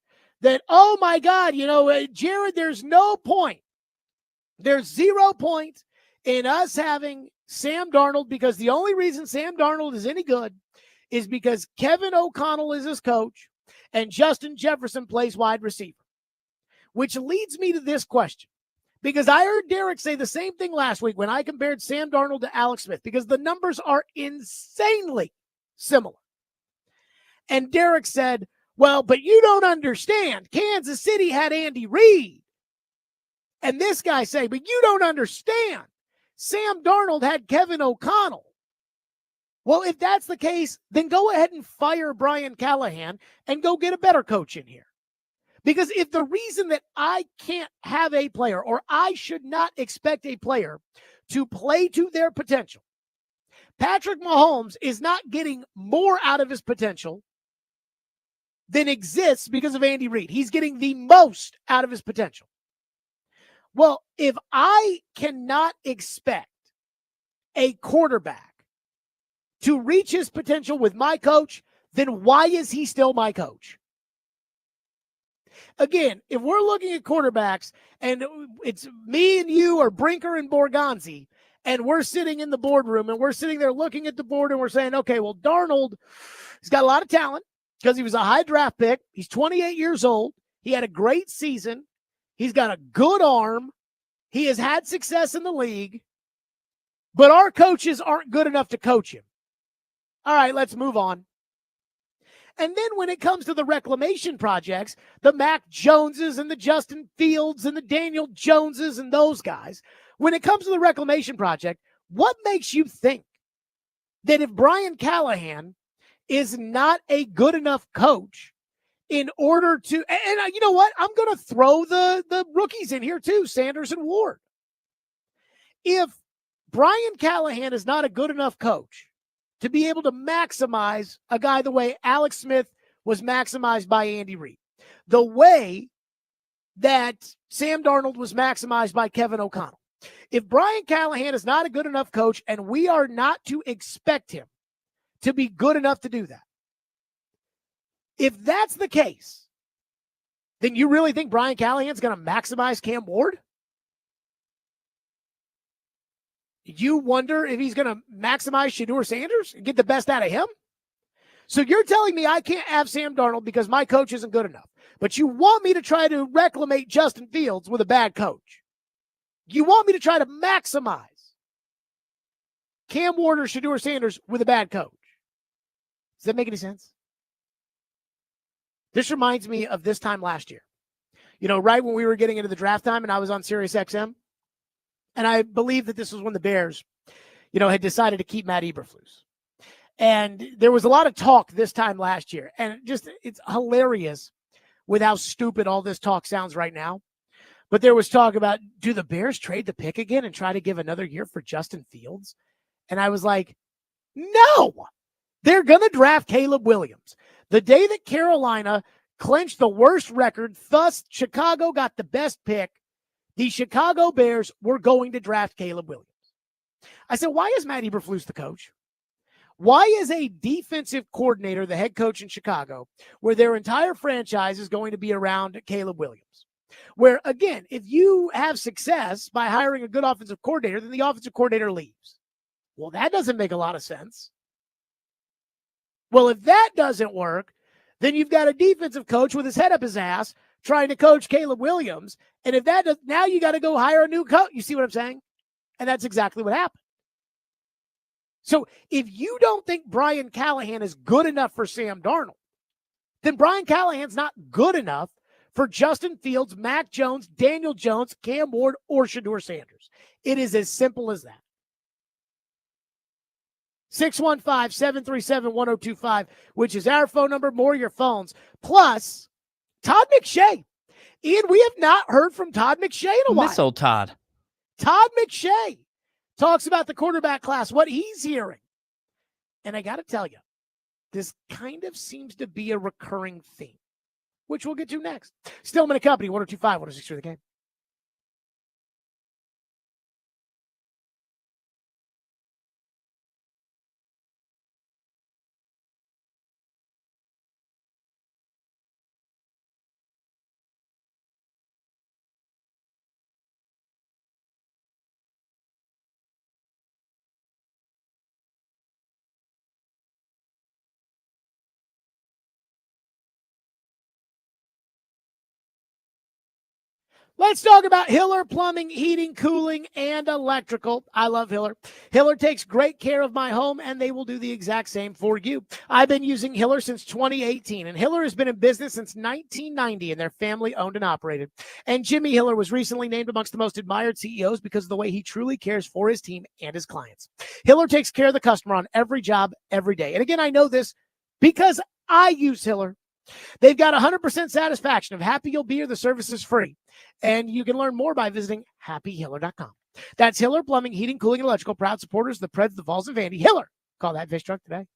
oh my God, Jared, there's no point. There's 0 point in us having Sam Darnold because the only reason Sam Darnold is any good is because Kevin O'Connell is his coach and Justin Jefferson plays wide receiver. Which leads me to this question. Because I heard Derek say the same thing last week when I compared Sam Darnold to Alex Smith because the numbers are insanely similar. And Derek said, well, but you don't understand. Kansas City had Andy Reid. And this guy say, but you don't understand. Sam Darnold had Kevin O'Connell. Well, if that's the case, then go ahead and fire Brian Callahan and go get a better coach in here. Because if the reason that I can't have a player or I should not expect a player to play to their potential, Patrick Mahomes is not getting more out of his potential than exists because of Andy Reid. He's getting the most out of his potential. Well, if I cannot expect a quarterback to reach his potential with my coach, then why is he still my coach? Again, if we're looking at quarterbacks and it's me and you or Brinker and Borgonzi, And we're sitting in the boardroom and we're sitting there looking at the board and we're saying, okay, well, Darnold, he's got a lot of talent because he was a high draft pick. He's 28 years old. He had a great season. He's got a good arm. He has had success in the league, but our coaches aren't good enough to coach him. All right, let's move on. And then when it comes to the reclamation projects, the Mac Joneses and the Justin Fields and the Daniel Joneses and those guys, when it comes to the reclamation project, what makes you think that if Brian Callahan is not a good enough coach in order to, and you know what? I'm going to throw the rookies in here too, Sanders and Ward. If Brian Callahan is not a good enough coach to be able to maximize a guy the way Alex Smith was maximized by Andy Reid, the way that Sam Darnold was maximized by Kevin O'Connell. If Brian Callahan is not a good enough coach and we are not to expect him to be good enough to do that, if that's the case, then you really think Brian Callahan's going to maximize Cam Ward? You wonder if he's going to maximize Shedeur Sanders and get the best out of him? So you're telling me I can't have Sam Darnold because my coach isn't good enough, but you want me to try to reclamate Justin Fields with a bad coach. You want me to try to maximize Cam Ward or Shedeur Sanders with a bad coach. Does that make any sense? This reminds me of this time last year. You know, right when we were getting into the draft time and I was on Sirius XM, and I believe that this was when the Bears, you know, had decided to keep Matt Eberflus. And there was a lot of talk this time last year. And just, it's hilarious with how stupid all this talk sounds right now. But there was talk about, do the Bears trade the pick again and try to give another year for Justin Fields? And I was like, no, they're going to draft Caleb Williams. The day that Carolina clinched the worst record, thus Chicago got the best pick, the Chicago Bears were going to draft Caleb Williams. I said, why is Matt Eberflus the coach? Why is a defensive coordinator the head coach in Chicago where their entire franchise is going to be around Caleb Williams? Where, again, if you have success by hiring a good offensive coordinator, then the offensive coordinator leaves. Well, that doesn't make a lot of sense. Well, if that doesn't work, then you've got a defensive coach with his head up his ass trying to coach Caleb Williams. And if that does, now you got to go hire a new coach. You see what I'm saying? And that's exactly what happened. So if you don't think Brian Callahan is good enough for Sam Darnold, then Brian Callahan's not good enough for Justin Fields, Mac Jones, Daniel Jones, Cam Ward, or Shedeur Sanders. It is as simple as that. 615-737-1025, which is our phone number, more your phones. Plus, Todd McShay. Ian, we have not heard from Todd McShay in a while. Miss old Todd. Todd McShay talks about the quarterback class, what he's hearing. And I got to tell you, this kind of seems to be a recurring theme, which we'll get to next. Stillman and Company, 1025, 106 The Game. Let's talk about Hiller Plumbing, Heating, Cooling, and Electrical. I love Hiller. Hiller takes great care of my home, and they will do the exact same for you. I've been using Hiller since 2018, and Hiller has been in business since 1990, and they're family-owned and operated. And Jimmy Hiller was recently named amongst the most admired CEOs because of the way he truly cares for his team and his clients. Hiller takes care of the customer on every job, every day. And again, I know this because I use Hiller. They've got 100% satisfaction. If happy you'll be or the service is free. And you can learn more by visiting happyhiller.com. That's Hiller Plumbing, Heating, Cooling, and Electrical. Proud supporters of the Preds, the Vols, and Vandy. Hiller. Call that fish truck today.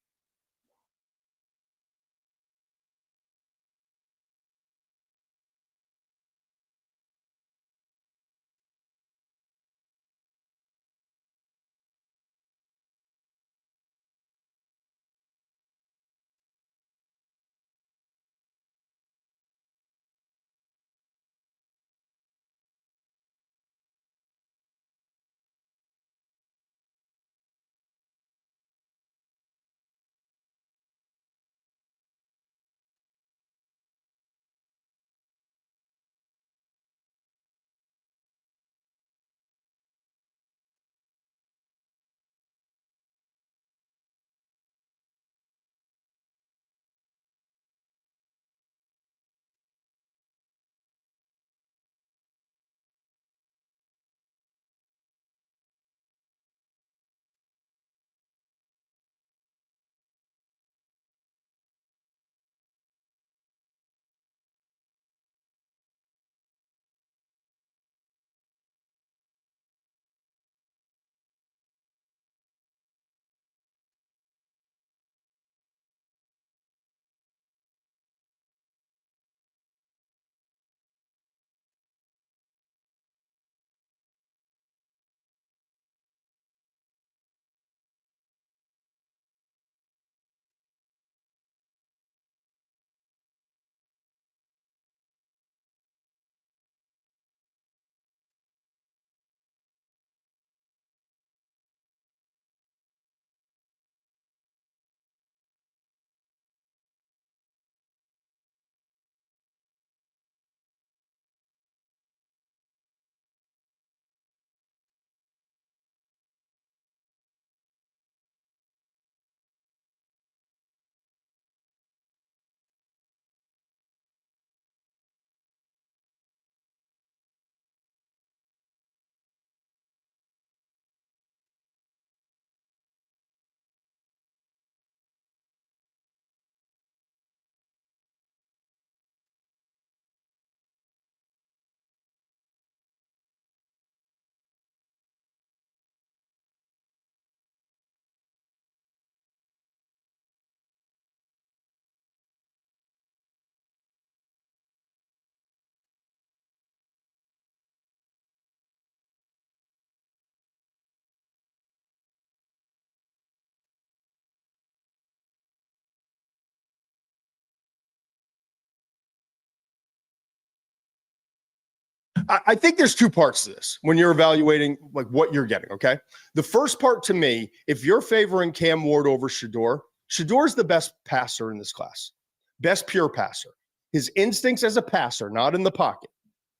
I think there's two parts to this when you're evaluating like what you're getting. Okay. The first part to me, if you're favoring Cam Ward over Shador's the best passer in this class, best pure passer. His instincts as a passer, not in the pocket.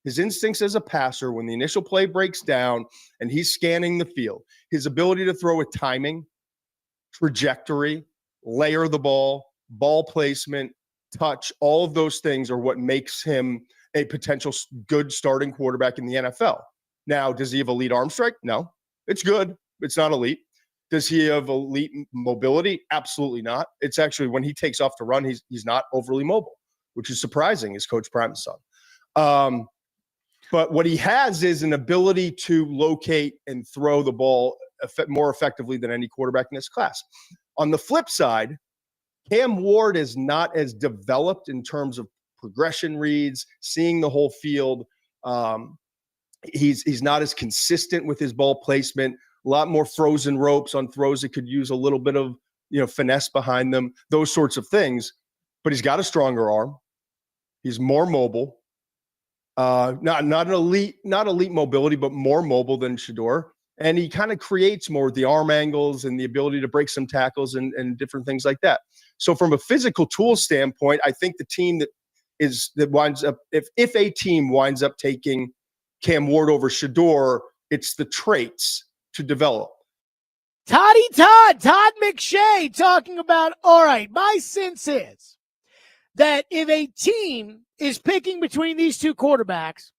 His instincts as a passer, when the initial play breaks down and he's scanning the field, his ability to throw with timing, trajectory, layer the ball placement, touch, all of those things are what makes him a potential good starting quarterback in the NFL. Now, does he have elite arm strength? No, it's good. It's not elite. Does he have elite mobility? Absolutely not. It's actually when he takes off to run, he's not overly mobile, which is surprising as Coach Prime's son. But what he has is an ability to locate and throw the ball more effectively than any quarterback in this class. On the flip side, Cam Ward is not as developed in terms of progression reads, seeing the whole field. He's not as consistent with his ball placement. A lot more frozen ropes on throws that could use a little bit of finesse behind them, those sorts of things. But he's got a stronger arm. He's more mobile. Not elite mobility, but more mobile than Shador. And he kind of creates more with the arm angles and the ability to break some tackles and different things like that. So from a physical tool standpoint, I think the team that winds up, if a team winds up taking Cam Ward over Shador, it's the traits to develop. Todd McShay talking about, all right, my sense is that if a team is picking between these two quarterbacks,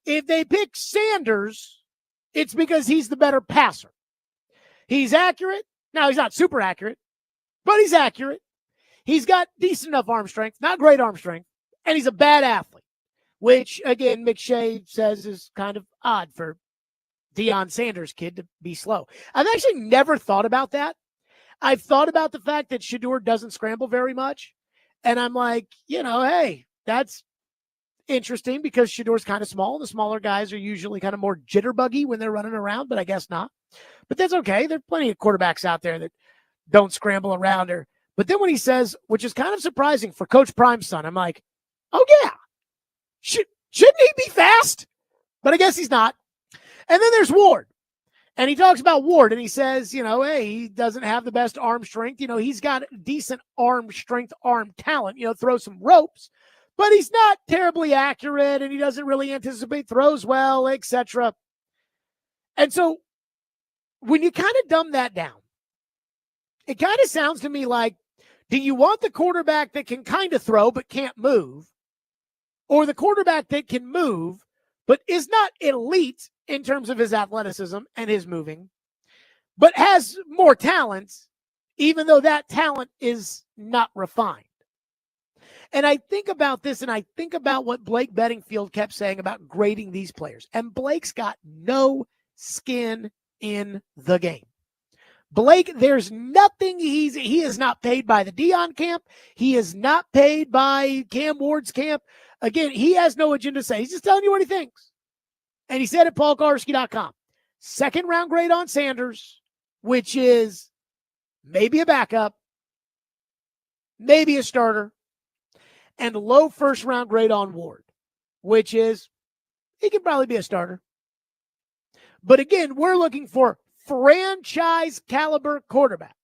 if they pick Sanders, it's because he's the better passer. He's accurate. Now, he's not super accurate, but he's accurate. He's got decent enough arm strength, not great arm strength, and he's a bad athlete, which, again, McShay says is kind of odd for Deion Sanders' kid to be slow. I've actually never thought about that. I've thought about the fact that Shador doesn't scramble very much, and I'm like, hey, that's interesting because Shador's kind of small. The smaller guys are usually kind of more jitterbuggy when they're running around, but I guess not. But that's okay. There are plenty of quarterbacks out there that don't scramble around her. But then when he says, which is kind of surprising for Coach Prime's son, I'm like, oh, yeah. Shouldn't he be fast? But I guess he's not. And then there's Ward. And he talks about Ward, and he says, hey, he doesn't have the best arm strength. He's got decent arm strength, arm talent, throw some ropes. But he's not terribly accurate, and he doesn't really anticipate throws well, etc. And so when you kind of dumb that down, it kind of sounds to me like, do you want the quarterback that can kind of throw but can't move, or the quarterback that can move but is not elite in terms of his athleticism and his moving, but has more talent, even though that talent is not refined? And I think about this, and I think about what Blake Bedingfield kept saying about grading these players. And Blake's got no skin in the game. Blake, there's nothing he is not paid by the Deion camp. He is not paid by Cam Ward's camp. Again, he has no agenda to say. He's just telling you what he thinks. And he said at paulkarsky.com, second round grade on Sanders, which is maybe a backup, maybe a starter, and low first round grade on Ward, which is he could probably be a starter. But again, we're looking for franchise caliber quarterback.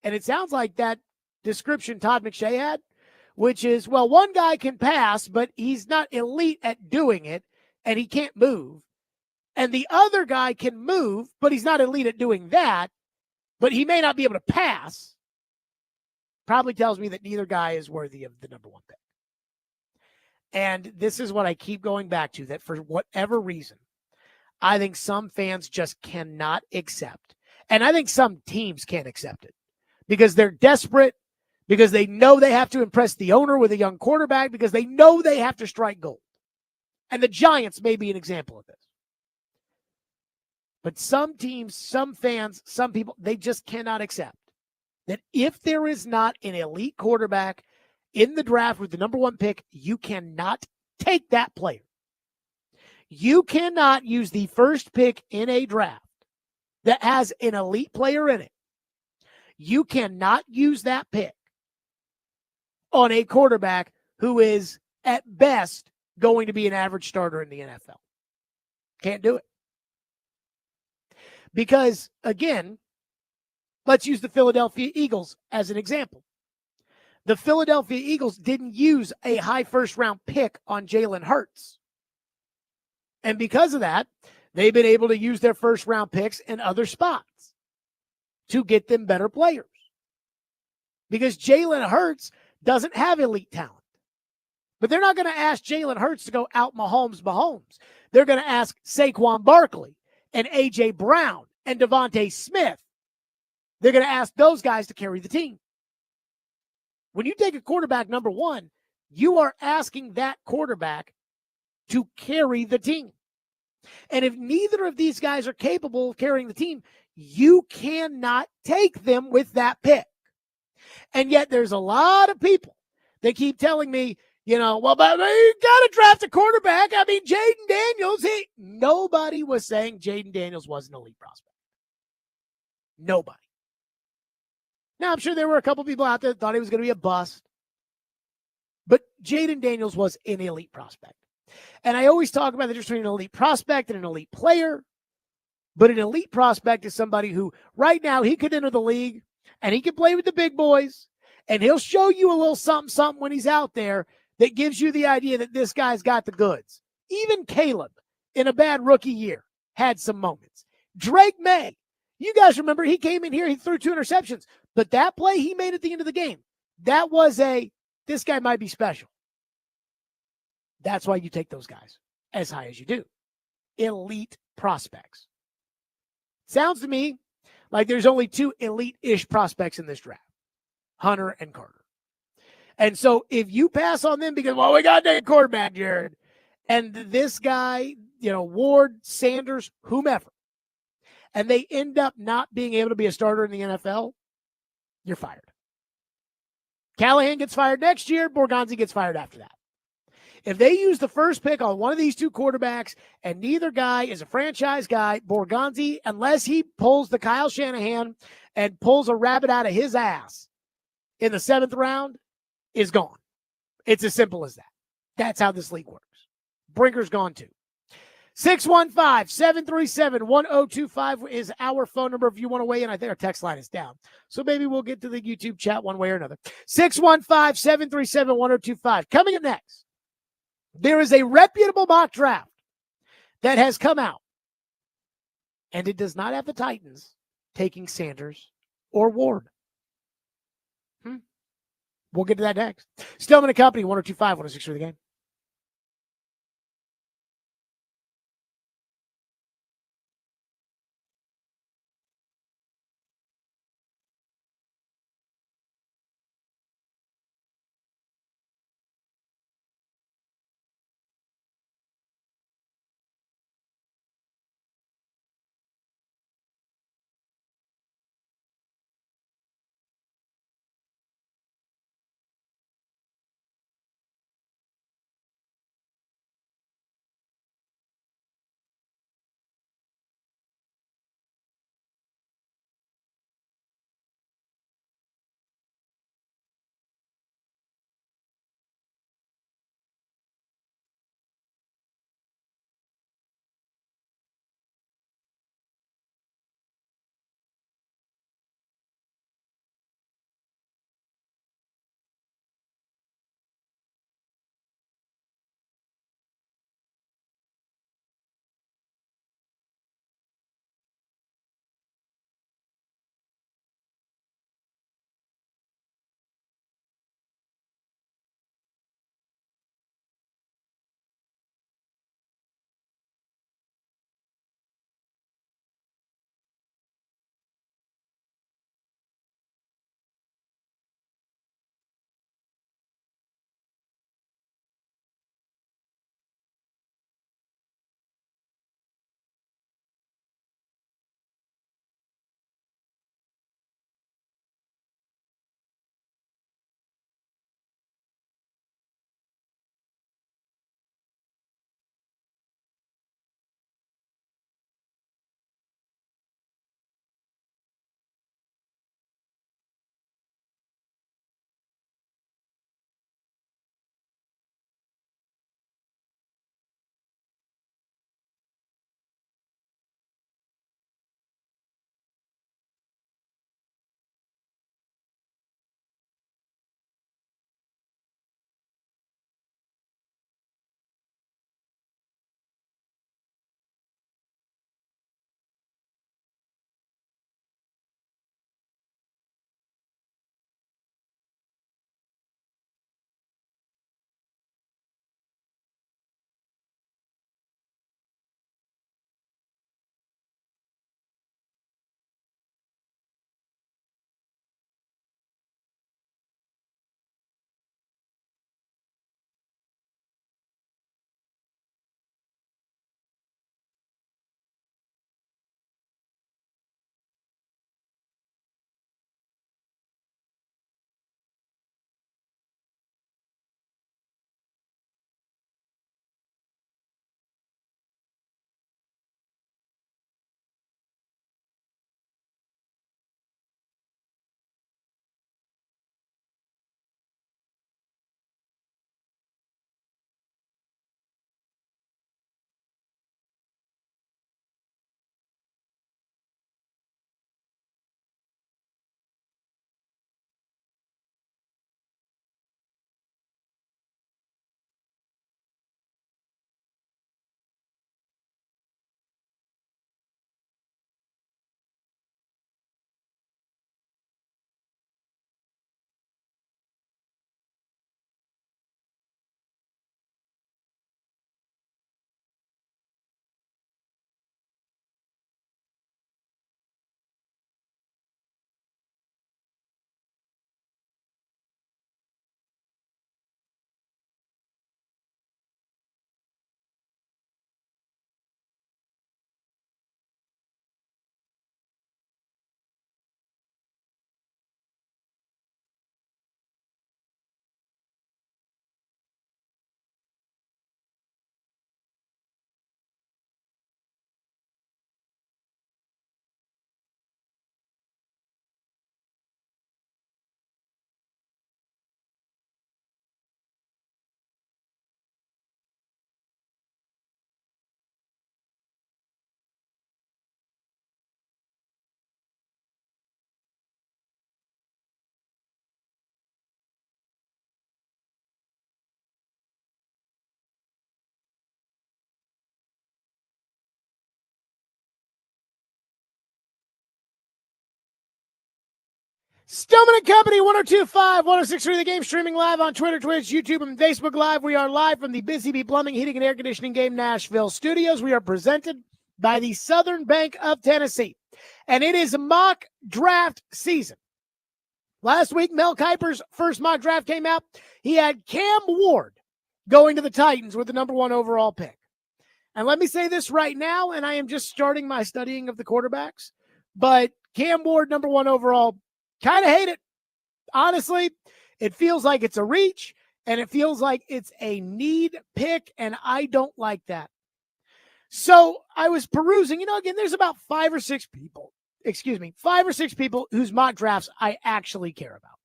And it sounds like that description Todd McShay had, which is, well, one guy can pass, but he's not elite at doing it, and he can't move. And the other guy can move, but he's not elite at doing that, but he may not be able to pass. Probably tells me that neither guy is worthy of the number one pick. And this is what I keep going back to, that for whatever reason, I think some fans just cannot accept. And I think some teams can't accept it because they're desperate, because they know they have to impress the owner with a young quarterback, because they know they have to strike gold. And the Giants may be an example of this. But some teams, some fans, some people, they just cannot accept that if there is not an elite quarterback in the draft with the number one pick, you cannot take that player. You cannot use the first pick in a draft that has an elite player in it. You cannot use that pick on a quarterback who is at best going to be an average starter in the NFL. Can't do it. Because, again, let's use the Philadelphia Eagles as an example. The Philadelphia Eagles didn't use a high first-round pick on Jalen Hurts. And because of that, they've been able to use their first-round picks in other spots to get them better players. Because Jalen Hurts doesn't have elite talent. But they're not going to ask Jalen Hurts to go out Mahomes. They're going to ask Saquon Barkley and A.J. Brown and Devontae Smith. They're going to ask those guys to carry the team. When you take a quarterback number one, you are asking that quarterback to carry the team. And if neither of these guys are capable of carrying the team, you cannot take them with that pick. And yet there's a lot of people that keep telling me, well, but you got to draft a quarterback. I mean, Jaden Daniels, nobody was saying Jaden Daniels was an elite prospect. Nobody. Now, I'm sure there were a couple people out there that thought he was going to be a bust. But Jaden Daniels was an elite prospect. And I always talk about the difference between an elite prospect and an elite player. But an elite prospect is somebody who right now he could enter the league and he can play with the big boys. And he'll show you a little something when he's out there that gives you the idea that this guy's got the goods. Even Caleb, in a bad rookie year, had some moments. Drake May, you guys remember he came in here, he threw 2 interceptions. But that play he made at the end of the game, that was this guy might be special. That's why you take those guys as high as you do. Elite prospects. Sounds to me like there's only 2 elite-ish prospects in this draft. Hunter and Carter. And so if you pass on them because, we got that quarterback, Jared, and this guy, Ward, Sanders, whomever, and they end up not being able to be a starter in the NFL, you're fired. Callahan gets fired next year. Borgonzi gets fired after that. If they use the first pick on one of these 2 quarterbacks and neither guy is a franchise guy, Borgonzi, unless he pulls the Kyle Shanahan and pulls a rabbit out of his ass in the 7th round, is gone. It's as simple as that. That's how this league works. Brinker's gone too. 615-737-1025 is our phone number if you want to weigh in. I think our text line is down. So maybe we'll get to the YouTube chat one way or another. 615-737-1025. Coming up next, there is a reputable mock draft that has come out. And it does not have the Titans taking Sanders or Ward. We'll get to that next. Stillman & Company, 102.5, 106 for the game. Stillman and Company, 102.5, 106.3 The Game, streaming live on Twitter, Twitch, YouTube, and Facebook Live. We are live from the Busy Bee Plumbing, Heating, and Air Conditioning Game Nashville studios. We are presented by the Southern Bank of Tennessee, and it is mock draft season. Last week, Mel Kiper's first mock draft came out. He had Cam Ward going to the Titans with the number 1 overall pick. And let me say this right now, and I am just starting my studying of the quarterbacks, but Cam Ward, number 1 overall, kind of hate it. Honestly, it feels like it's a reach, and it feels like it's a need pick, and I don't like that. So I was perusing, again, there's about 5 or 6 people whose mock drafts I actually care about.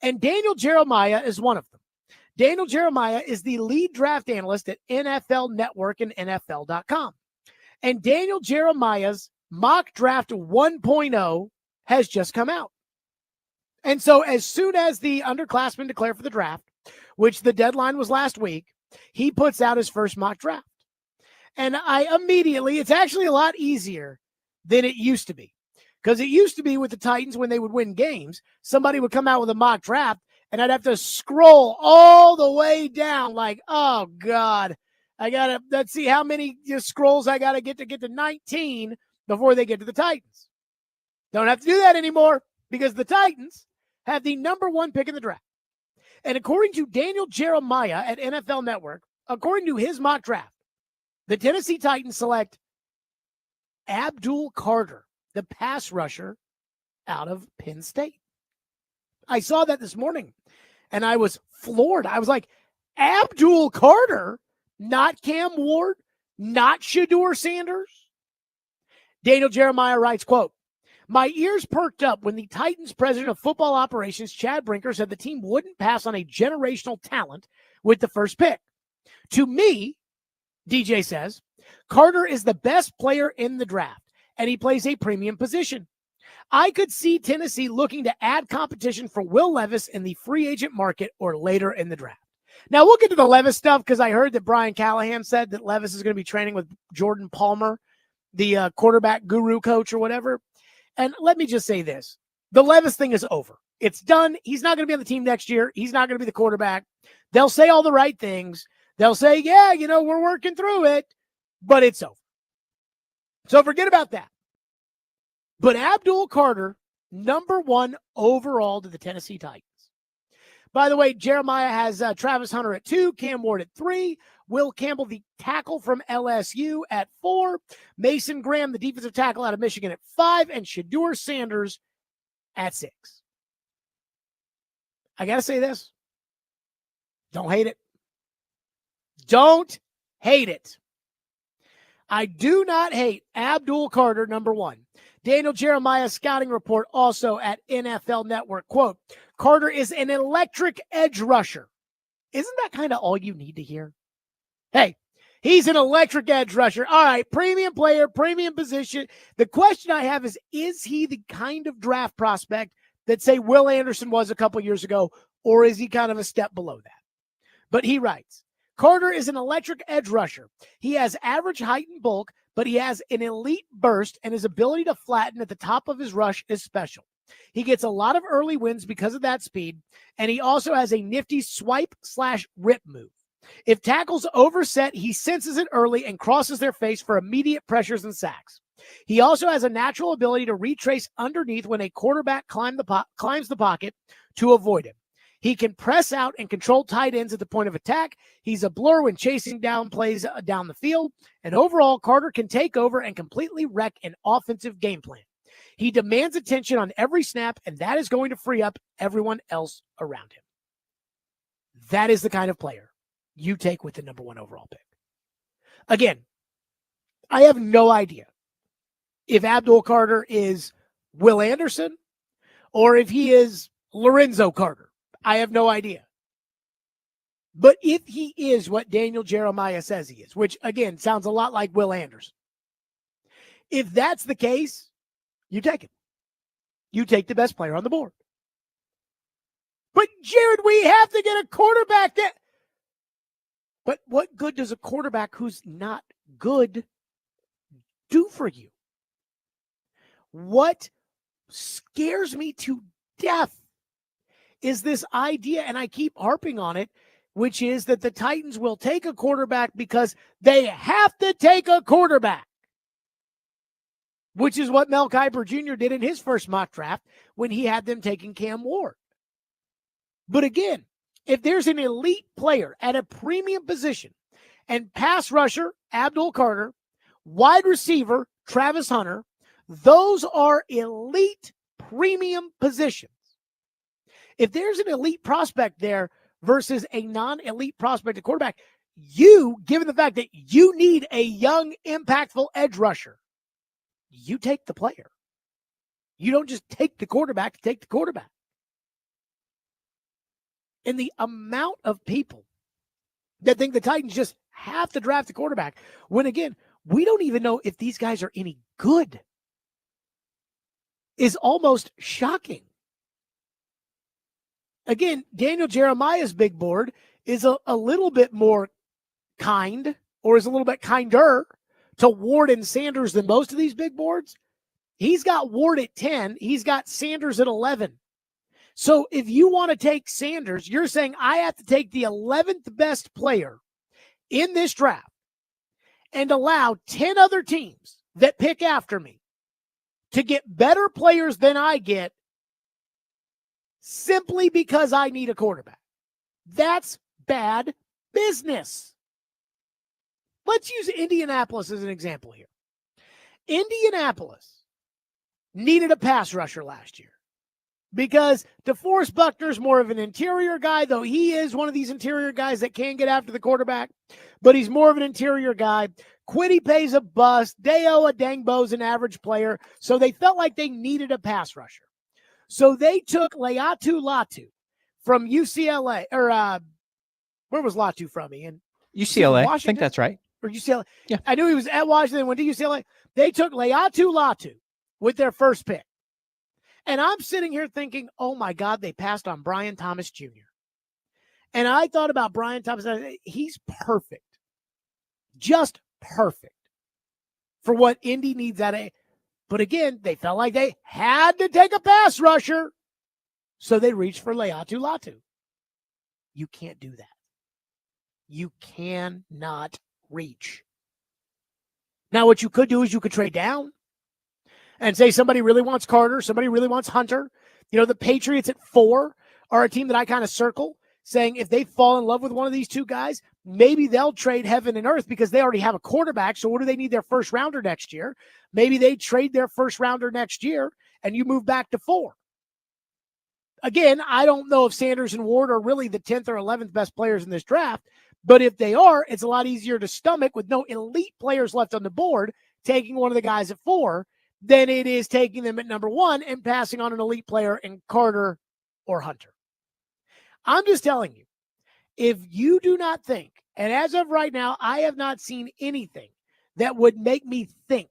And Daniel Jeremiah is one of them. Daniel Jeremiah is the lead draft analyst at NFL Network and NFL.com. And Daniel Jeremiah's mock draft 1.0 has just come out. And so as soon as the underclassmen declare for the draft, which the deadline was last week, he puts out his first mock draft. And it's actually a lot easier than it used to be. Because it used to be with the Titans when they would win games, somebody would come out with a mock draft and I'd have to scroll all the way down like, oh God, let's see how many scrolls I got to get to 19 before they get to the Titans. Don't have to do that anymore because the Titans have the number 1 pick in the draft. And according to Daniel Jeremiah at NFL Network, according to his mock draft, the Tennessee Titans select Abdul Carter, the pass rusher out of Penn State. I saw that this morning, and I was floored. I was like, Abdul Carter, not Cam Ward, not Shedeur Sanders? Daniel Jeremiah writes, quote, "My ears perked up when the Titans president of football operations, Chad Brinker, said the team wouldn't pass on a generational talent with the first pick. To me," DJ says, "Carter is the best player in the draft, and he plays a premium position. I could see Tennessee looking to add competition for Will Levis in the free agent market or later in the draft." Now, we'll get to the Levis stuff because I heard that Brian Callahan said that Levis is going to be training with Jordan Palmer, the quarterback guru coach or whatever. And let me just say this. The Levis thing is over. It's done. He's not going to be on the team next year. He's not going to be the quarterback. They'll say all the right things. They'll say, yeah, we're working through it, but it's over. So forget about that. But Abdul Carter, number 1 overall to the Tennessee Titans. By the way, Jeremiah has Travis Hunter at 2, Cam Ward at 3, Will Campbell, the tackle from LSU, at 4, Mason Graham, the defensive tackle out of Michigan, at 5, and Shedeur Sanders at 6. I got to say this. Don't hate it. Don't hate it. I do not hate Abdul Carter, number 1. Daniel Jeremiah's scouting report also at NFL Network, quote, "Carter is an electric edge rusher." Isn't that kind of all you need to hear? Hey, he's an electric edge rusher. All right, premium player, premium position. The question I have is he the kind of draft prospect that, say, Will Anderson was a couple years ago, or is he kind of a step below that? But he writes, "Carter is an electric edge rusher. He has average height and bulk, but he has an elite burst, and his ability to flatten at the top of his rush is special. He gets a lot of early wins because of that speed, and he also has a nifty swipe/rip move. If tackles overset, he senses it early and crosses their face for immediate pressures and sacks. He also has a natural ability to retrace underneath when a quarterback climbs the pocket to avoid him. He can press out and control tight ends at the point of attack. He's a blur when chasing down plays down the field. And overall, Carter can take over and completely wreck an offensive game plan. He demands attention on every snap, and that is going to free up everyone else around him." That is the kind of player you take with the number 1 overall pick. Again, I have no idea if Abdul Carter is Will Anderson or if he is Lorenzo Carter. I have no idea. But if he is what Daniel Jeremiah says he is, which, again, sounds a lot like Will Anderson, if that's the case, you take it. You take the best player on the board. But, Jared, we have to get a quarterback that... But what good does a quarterback who's not good do for you? What scares me to death is this idea, and I keep harping on it, which is that the Titans will take a quarterback because they have to take a quarterback, which is what Mel Kiper Jr. did in his first mock draft when he had them taking Cam Ward. But again, if there's an elite player at a premium position, and pass rusher, Abdul Carter, wide receiver, Travis Hunter, those are elite premium positions. If there's an elite prospect there versus a non-elite prospect at quarterback, you, given the fact that you need a young, impactful edge rusher, you take the player. You don't just take the quarterback to take the quarterback. And the amount of people that think the Titans just have to draft a quarterback, when again, we don't even know if these guys are any good, is almost shocking. Again, Daniel Jeremiah's big board is a little bit more kind, or is a little bit kinder to Ward and Sanders than most of these big boards. He's got Ward at 10. He's got Sanders at 11. So if you want to take Sanders, you're saying I have to take the 11th best player in this draft and allow 10 other teams that pick after me to get better players than I get simply because I need a quarterback. That's bad business. Let's use Indianapolis as an example here. Indianapolis needed a pass rusher last year because DeForest Buckner's more of an interior guy, though he is one of these interior guys that can get after the quarterback, but he's more of an interior guy. Quiddy pays a bust. Deo Adangbo's an average player, so they felt like they needed a pass rusher. So they took Leatu Latu from UCLA, or where was Latu from, Ian? UCLA, Washington? I think that's right. Or UCLA. Yeah. I knew he was at Washington, went to UCLA. They took Leatu Latu with their first pick. And I'm sitting here thinking, oh my God, they passed on Brian Thomas Jr. And I thought about Brian Thomas. He's perfect. Just perfect for what Indy needs out of. But again, they felt like they had to take a pass rusher. So they reached for Leatu Latu. You can't do that. You cannot reach. Now, what you could do is you could trade down and say somebody really wants Carter, somebody really wants Hunter. You know, the Patriots at 4 are a team that I kind of circle, saying if they fall in love with one of these two guys, maybe they'll trade heaven and earth because they already have a quarterback. So what do they need their first rounder next year? Maybe they trade their first rounder next year and you move back to 4. Again, I don't know if Sanders and Ward are really the 10th or 11th best players in this draft, but if they are, it's a lot easier to stomach with no elite players left on the board, taking one of the guys at 4, than it is taking them at number 1 and passing on an elite player in Carter or Hunter. I'm just telling you, if you do not think, and as of right now, I have not seen anything that would make me think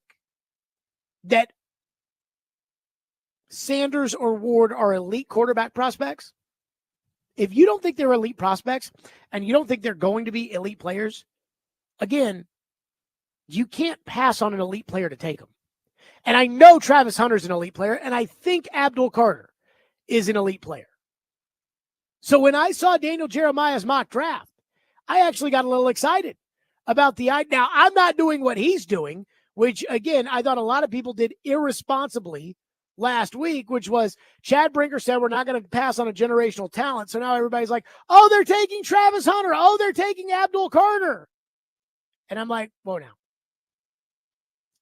that Sanders or Ward are elite quarterback prospects. If you don't think they're elite prospects and you don't think they're going to be elite players, again, you can't pass on an elite player to take them. And I know Travis Hunter's an elite player, and I think Abdul Carter is an elite player. So when I saw Daniel Jeremiah's mock draft, I actually got a little excited about the idea. Now, I'm not doing what he's doing, which, again, I thought a lot of people did irresponsibly last week, which was Chad Brinker said we're not going to pass on a generational talent. So now everybody's like, oh, they're taking Travis Hunter. Oh, they're taking Abdul Carter. And I'm like, whoa, now.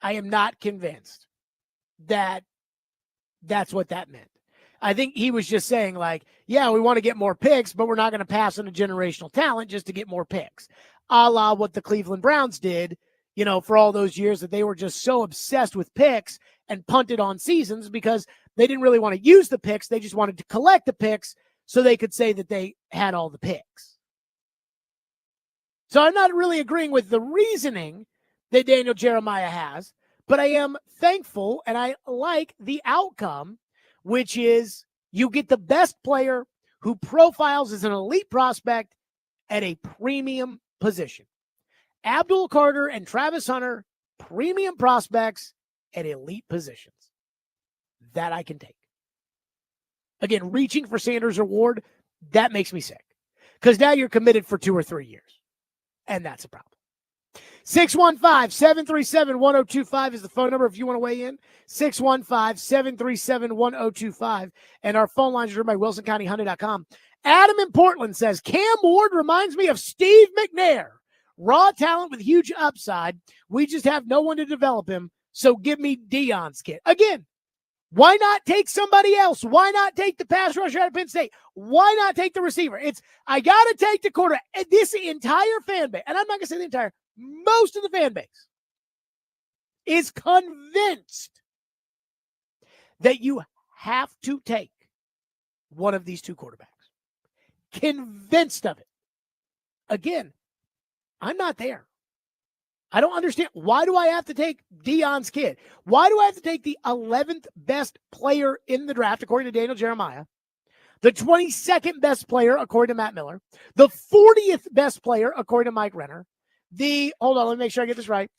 I am not convinced that that's what that meant. I think he was just saying, like, yeah, we want to get more picks, but we're not going to pass on a generational talent just to get more picks. A la what the Cleveland Browns did, you know, for all those years that they were just so obsessed with picks and punted on seasons because they didn't really want to use the picks. They just wanted to collect the picks so they could say that they had all the picks. So I'm not really agreeing with the reasoning that Daniel Jeremiah has, but I am thankful and I like the outcome, which is you get the best player who profiles as an elite prospect at a premium position. Abdul Carter and Travis Hunter, premium prospects at elite positions. That I can take. Again, reaching for Sanders or Ward, that makes me sick. Because now you're committed for 2 or 3 years. And that's a problem. 615-737-1025 is the phone number if you want to weigh in. 615-737-1025. And our phone lines are by WilsonCountyHunting.com. Adam in Portland says, Cam Ward reminds me of Steve McNair. Raw talent with huge upside. We just have no one to develop him. So give me Deion's kid. Again, why not take somebody else? Why not take the pass rusher out of Penn State? Why not take the receiver? I got to take the quarterback. This entire fan base, and I'm not going to say the entire, most of the fan base is convinced that you have to take one of these 2 quarterbacks. Convinced of it. Again, I'm not there. I don't understand. Why do I have to take Deion's kid? Why do I have to take the 11th best player in the draft, according to Daniel Jeremiah, the 22nd best player, according to Matt Miller, the 40th best player, according to Mike Renner, hold on, let me make sure I get this right,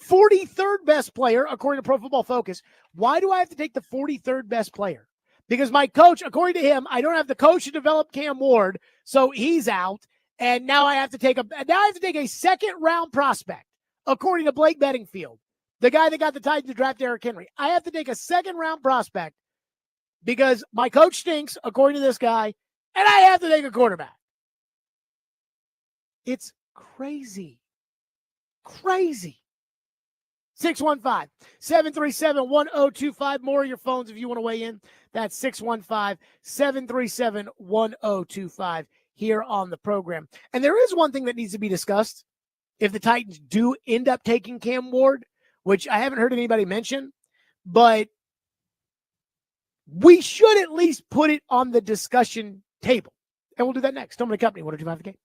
43rd best player, according to Pro Football Focus? Why do I have to take the 43rd best player? Because my coach, according to him, I don't have the coach to develop Cam Ward, so he's out. And now I have to take a 2nd-round prospect, according to Blake Bedingfield, the guy that got the Titans to draft Derrick Henry. I have to take a 2nd-round prospect because my coach stinks, according to this guy, and I have to take a quarterback. It's crazy. Crazy. 615-737-1025. More of your phones if you want to weigh in. That's 615-737-1025 here on the program. And there is one thing that needs to be discussed. If the Titans do end up taking Cam Ward, which I haven't heard anybody mention, but we should at least put it on the discussion table. And we'll do that next. Stillman & Company, 102.5 The Game.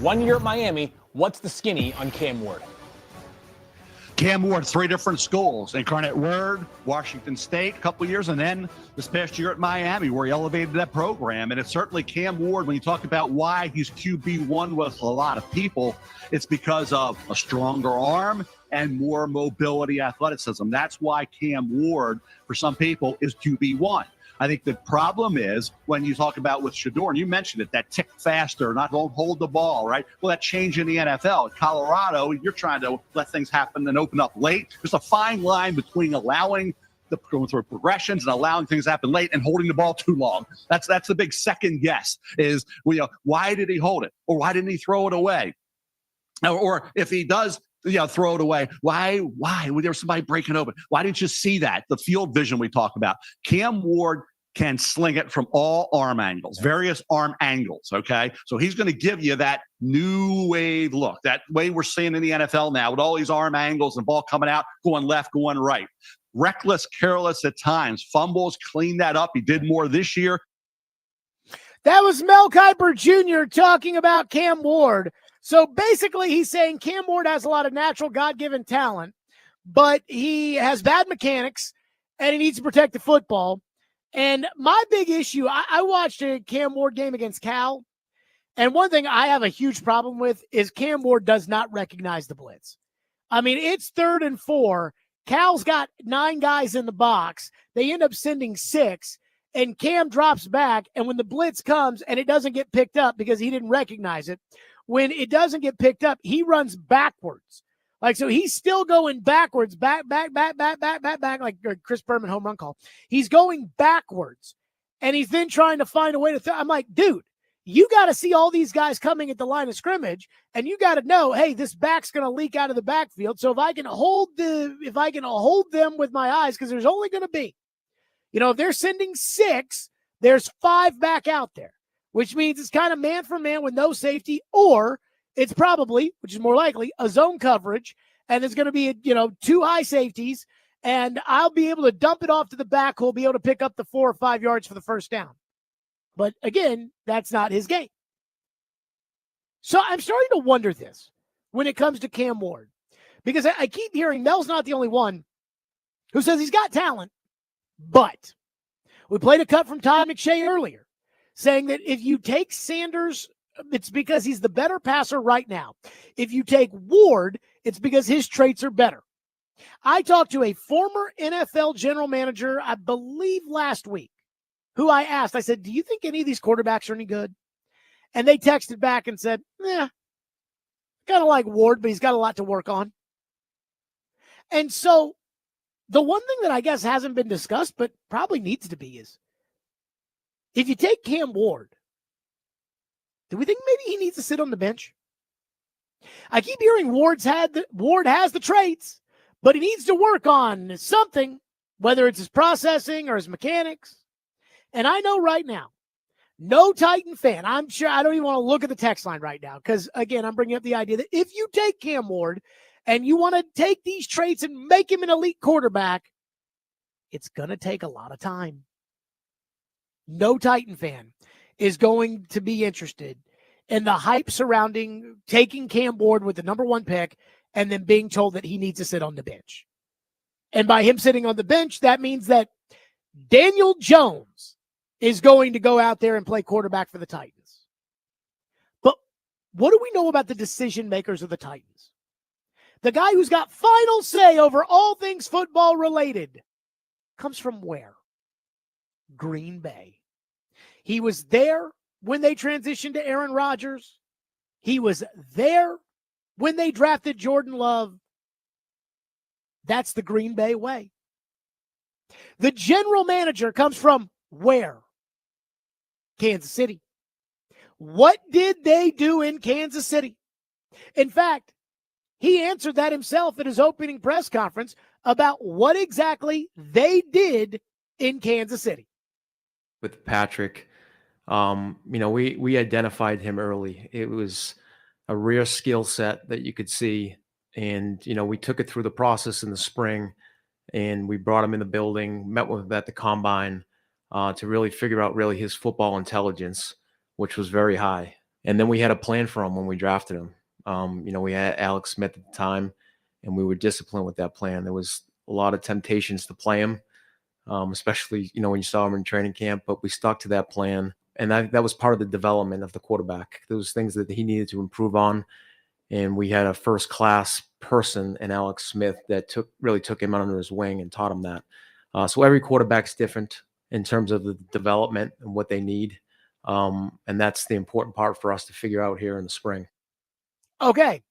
1 year at Miami. What's the skinny on Cam Ward? Cam Ward, 3 different schools, Incarnate Word, Washington State, a couple years, and then this past year at Miami, where he elevated that program. And it's certainly Cam Ward, when you talk about why he's QB1 with a lot of people, it's because of a stronger arm and more mobility athleticism. That's why Cam Ward, for some people, is QB1. I think the problem is when you talk about with Shador, and you mentioned it, that tick faster, don't hold the ball, right? Well, that changed in the NFL. In Colorado, you're trying to let things happen and open up late. There's a fine line between allowing going through progressions and allowing things to happen late and holding the ball too long. That's the big second guess is, why did he hold it? Or why didn't he throw it away? Or if he does, throw it away. Why? Was there somebody breaking open? Why didn't you see that? The field vision we talk about. Cam Ward can sling it from all arm angles, various arm angles, okay? So he's going to give you that new wave look, that way we're seeing in the NFL now with all these arm angles and ball coming out, going left, going right. Reckless, careless at times. Fumbles, clean that up. He did more this year. That was Mel Kiper Jr. talking about Cam Ward. So basically he's saying Cam Ward has a lot of natural God-given talent, but he has bad mechanics and he needs to protect the football. And my big issue, I watched a Cam Ward game against Cal, and one thing I have a huge problem with is Cam Ward does not recognize the blitz. I mean, it's 3rd and 4. Cal's got 9 guys in the box. They end up sending 6, and Cam drops back, and when the blitz comes and it doesn't get picked up because he didn't recognize it, when it doesn't get picked up, he runs backwards. So he's still going backwards, back, like Chris Berman home run call. He's going backwards, and he's then trying to find a way to I'm like, dude, you got to see all these guys coming at the line of scrimmage, and you got to know, hey, this back's going to leak out of the backfield. So if I can hold them with my eyes, because there's only going to be, if they're sending 6, there's 5 back out there, which means it's kind of man for man with no safety, or it's probably, which is more likely, a zone coverage, and there's going to be, 2 high safeties, and I'll be able to dump it off to the back who'll be able to pick up the 4 or 5 yards for the first down. But again, that's not his game. So I'm starting to wonder this when it comes to Cam Ward, because I keep hearing Mel's not the only one who says he's got talent, but we played a cut from Todd McShay earlier saying that if you take Sanders, it's because he's the better passer right now. If you take Ward, it's because his traits are better. I talked to a former NFL general manager, I believe last week, who I asked, I said, do you think any of these quarterbacks are any good? And they texted back and said, kind of like Ward, but he's got a lot to work on. And so the one thing that I guess hasn't been discussed, but probably needs to be, is if you take Cam Ward, do we think maybe he needs to sit on the bench? I keep hearing Ward has the traits, but he needs to work on something, whether it's his processing or his mechanics. And I know right now, no Titan fan, I'm sure I don't even want to look at the text line right now, because, again, I'm bringing up the idea that if you take Cam Ward and you want to take these traits and make him an elite quarterback, it's going to take a lot of time. No Titan fan is going to be interested in the hype surrounding taking Cam Ward with the number 1 pick and then being told that he needs to sit on the bench. And by him sitting on the bench, that means that Daniel Jones is going to go out there and play quarterback for the Titans. But what do we know about the decision makers of the Titans? The guy who's got final say over all things football related comes from where? Green Bay. He was there when they transitioned to Aaron Rodgers. He was there when they drafted Jordan Love. That's the Green Bay way. The general manager comes from where? Kansas City. What did they do in Kansas City? In fact, he answered that himself at his opening press conference about what exactly they did in Kansas City. With Patrick, we identified him early. It was a rare skill set that you could see. And, we took it through the process in the spring, and we brought him in the building, met with him at the combine to really figure out his football intelligence, which was very high. And then we had a plan for him when we drafted him. We had Alex Smith at the time, and we were disciplined with that plan. There was a lot of temptations to play him, especially, when you saw him in training camp, but we stuck to that plan. And that was part of the development of the quarterback. There was things that he needed to improve on. And we had a first-class person in Alex Smith that really took him under his wing and taught him that. So every quarterback's different in terms of the development and what they need. And that's the important part for us to figure out here in the spring. Okay.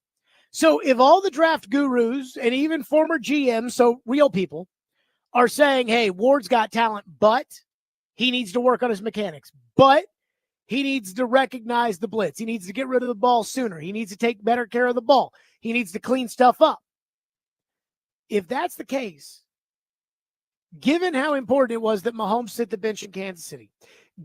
So if all the draft gurus and even former GMs, so real people, are saying, hey, Ward's got talent, but he needs to work on his mechanics, but he needs to recognize the blitz. He needs to get rid of the ball sooner. He needs to take better care of the ball. He needs to clean stuff up. If that's the case, given how important it was that Mahomes sit the bench in Kansas City,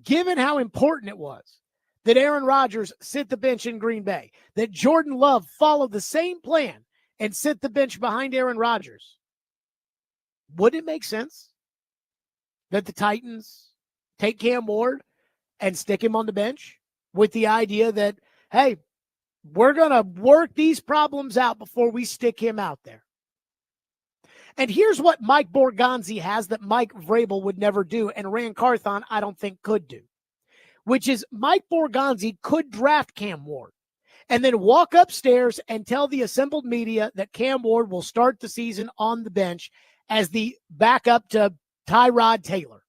given how important it was that Aaron Rodgers sit the bench in Green Bay, that Jordan Love followed the same plan and sit the bench behind Aaron Rodgers, would it make sense that the Titans take Cam Ward and stick him on the bench with the idea that, hey, we're going to work these problems out before we stick him out there? And here's what Mike Borgonzi has that Mike Vrabel would never do, and Rand Carthon I don't think could do, which is Mike Borgonzi could draft Cam Ward and then walk upstairs and tell the assembled media that Cam Ward will start the season on the bench as the backup to Tyrod Taylor,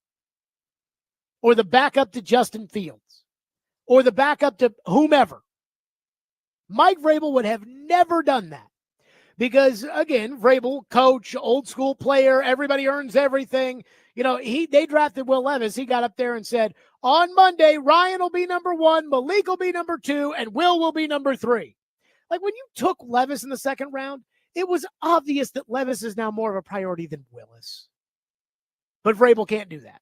or the backup to Justin Fields, or the backup to whomever. Mike Vrabel would have never done that because, again, Vrabel, coach, old school player, everybody earns everything. They drafted Will Levis. He got up there and said, on Monday, Ryan will be number 1, Malik will be number 2, and Will be number 3. Like, when you took Levis in the second round, it was obvious that Levis is now more of a priority than Willis. But Vrabel can't do that.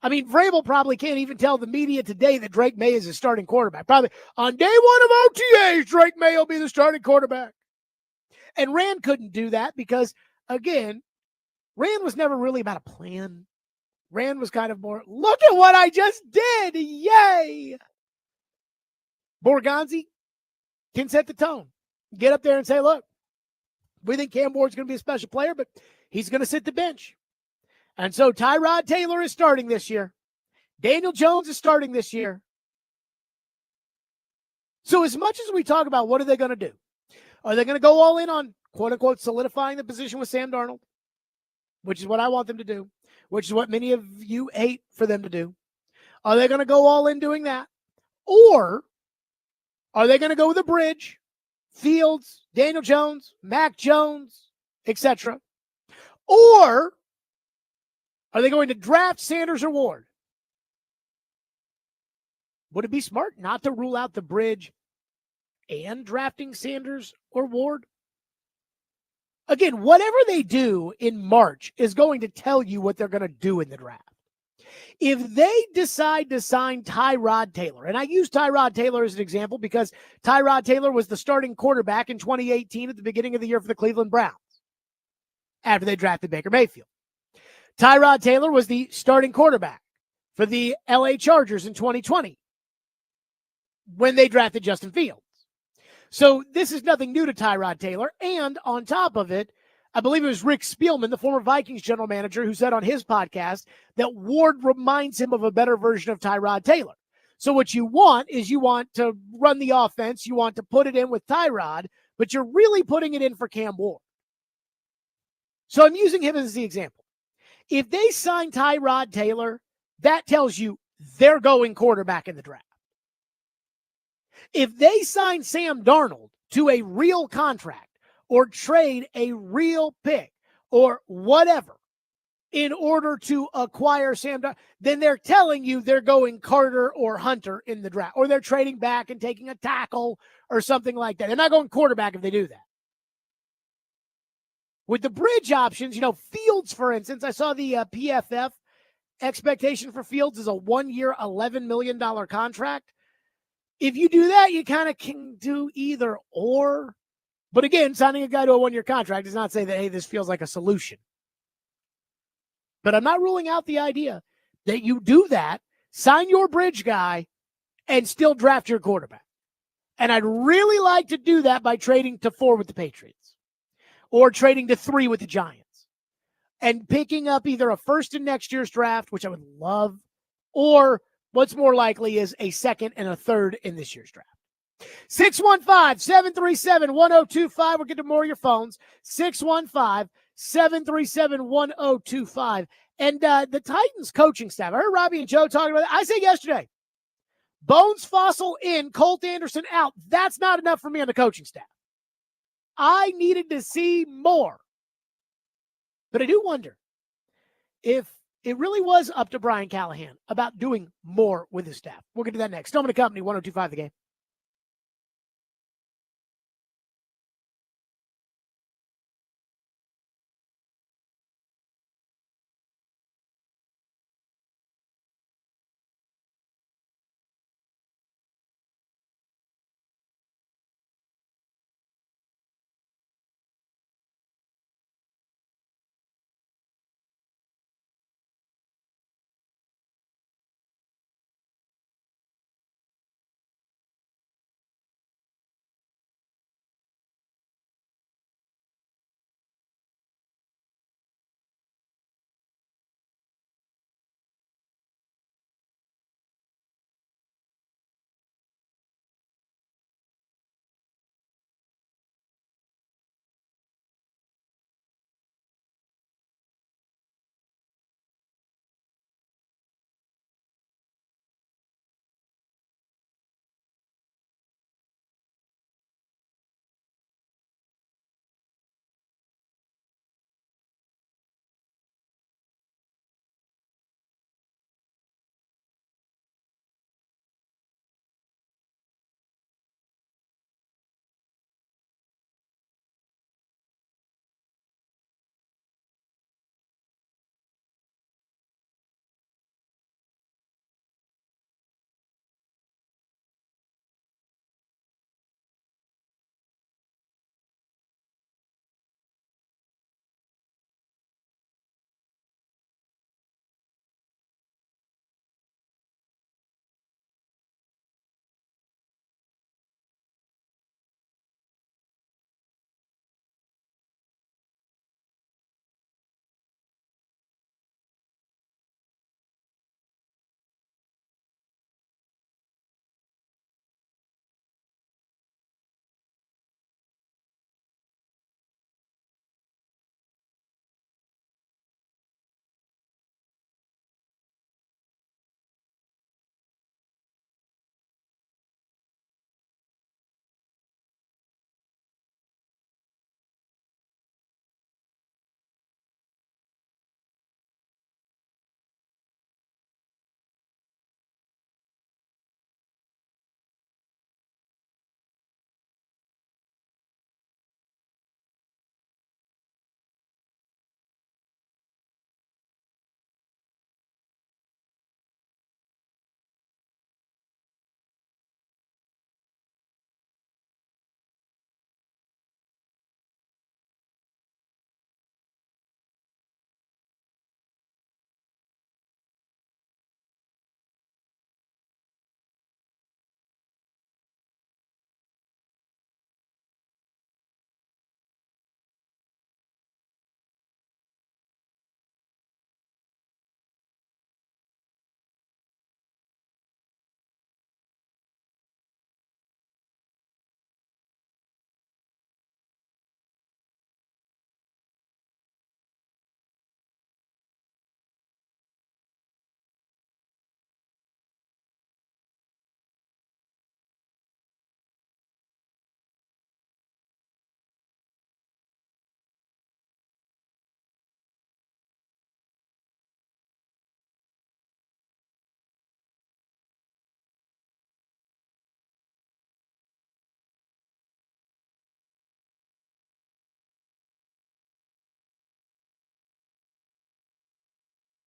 I mean, Vrabel probably can't even tell the media today that Drake May is his starting quarterback. Probably on day 1 of OTAs, Drake May will be the starting quarterback. And Rand couldn't do that because, again, Rand was never really about a plan. Rand was kind of more, look at what I just did. Yay. Borgonzi can set the tone. Get up there and say, look, we think Cam Ward's going to be a special player, but he's going to sit the bench. And so Tyrod Taylor is starting this year. Daniel Jones is starting this year. So as much as we talk about what are they going to do, are they going to go all in on, quote unquote, solidifying the position with Sam Darnold, which is what I want them to do, which is what many of you hate for them to do? Are they going to go all in doing that? Or are they going to go with a bridge, Fields, Daniel Jones, Mac Jones, etc.? Or are they going to draft Sanders or Ward? Would it be smart not to rule out the bridge and drafting Sanders or Ward? Again, whatever they do in March is going to tell you what they're going to do in the draft. If they decide to sign Tyrod Taylor, and I use Tyrod Taylor as an example because Tyrod Taylor was the starting quarterback in 2018 at the beginning of the year for the Cleveland Browns after they drafted Baker Mayfield. Tyrod Taylor was the starting quarterback for the LA Chargers in 2020 when they drafted Justin Fields. So this is nothing new to Tyrod Taylor. And on top of it, I believe it was Rick Spielman, the former Vikings general manager, who said on his podcast that Ward reminds him of a better version of Tyrod Taylor. So what you want is you want to run the offense, you want to put it in with Tyrod, but you're really putting it in for Cam Ward. So I'm using him as the example. If they sign Tyrod Taylor, that tells you they're going quarterback in the draft. If they sign Sam Darnold to a real contract or trade a real pick or whatever in order to acquire Sam Darnold, then they're telling you they're going Carter or Hunter in the draft, or they're trading back and taking a tackle or something like that. They're not going quarterback if they do that. With the bridge options, Fields, for instance, I saw the PFF expectation for Fields is a 1-year, $11 million contract. If you do that, you kind of can do either or. But again, signing a guy to a 1-year contract does not say that, hey, this feels like a solution. But I'm not ruling out the idea that you do that, sign your bridge guy, and still draft your quarterback. And I'd really like to do that by trading to 4 with the Patriots or trading to 3 with the Giants and picking up either a first in next year's draft, which I would love, or what's more likely is a second and a third in this year's draft. 615-737-1025. We'll get to more of your phones. 615-737-1025. And the Titans coaching staff, I heard Robbie and Joe talking about it. I said yesterday, Bones Fossil in, Colt Anderson out. That's not enough for me on the coaching staff. I needed to see more. But I do wonder if it really was up to Brian Callahan about doing more with his staff. We'll get to that next. Stillman & Company, 102.5 The Game.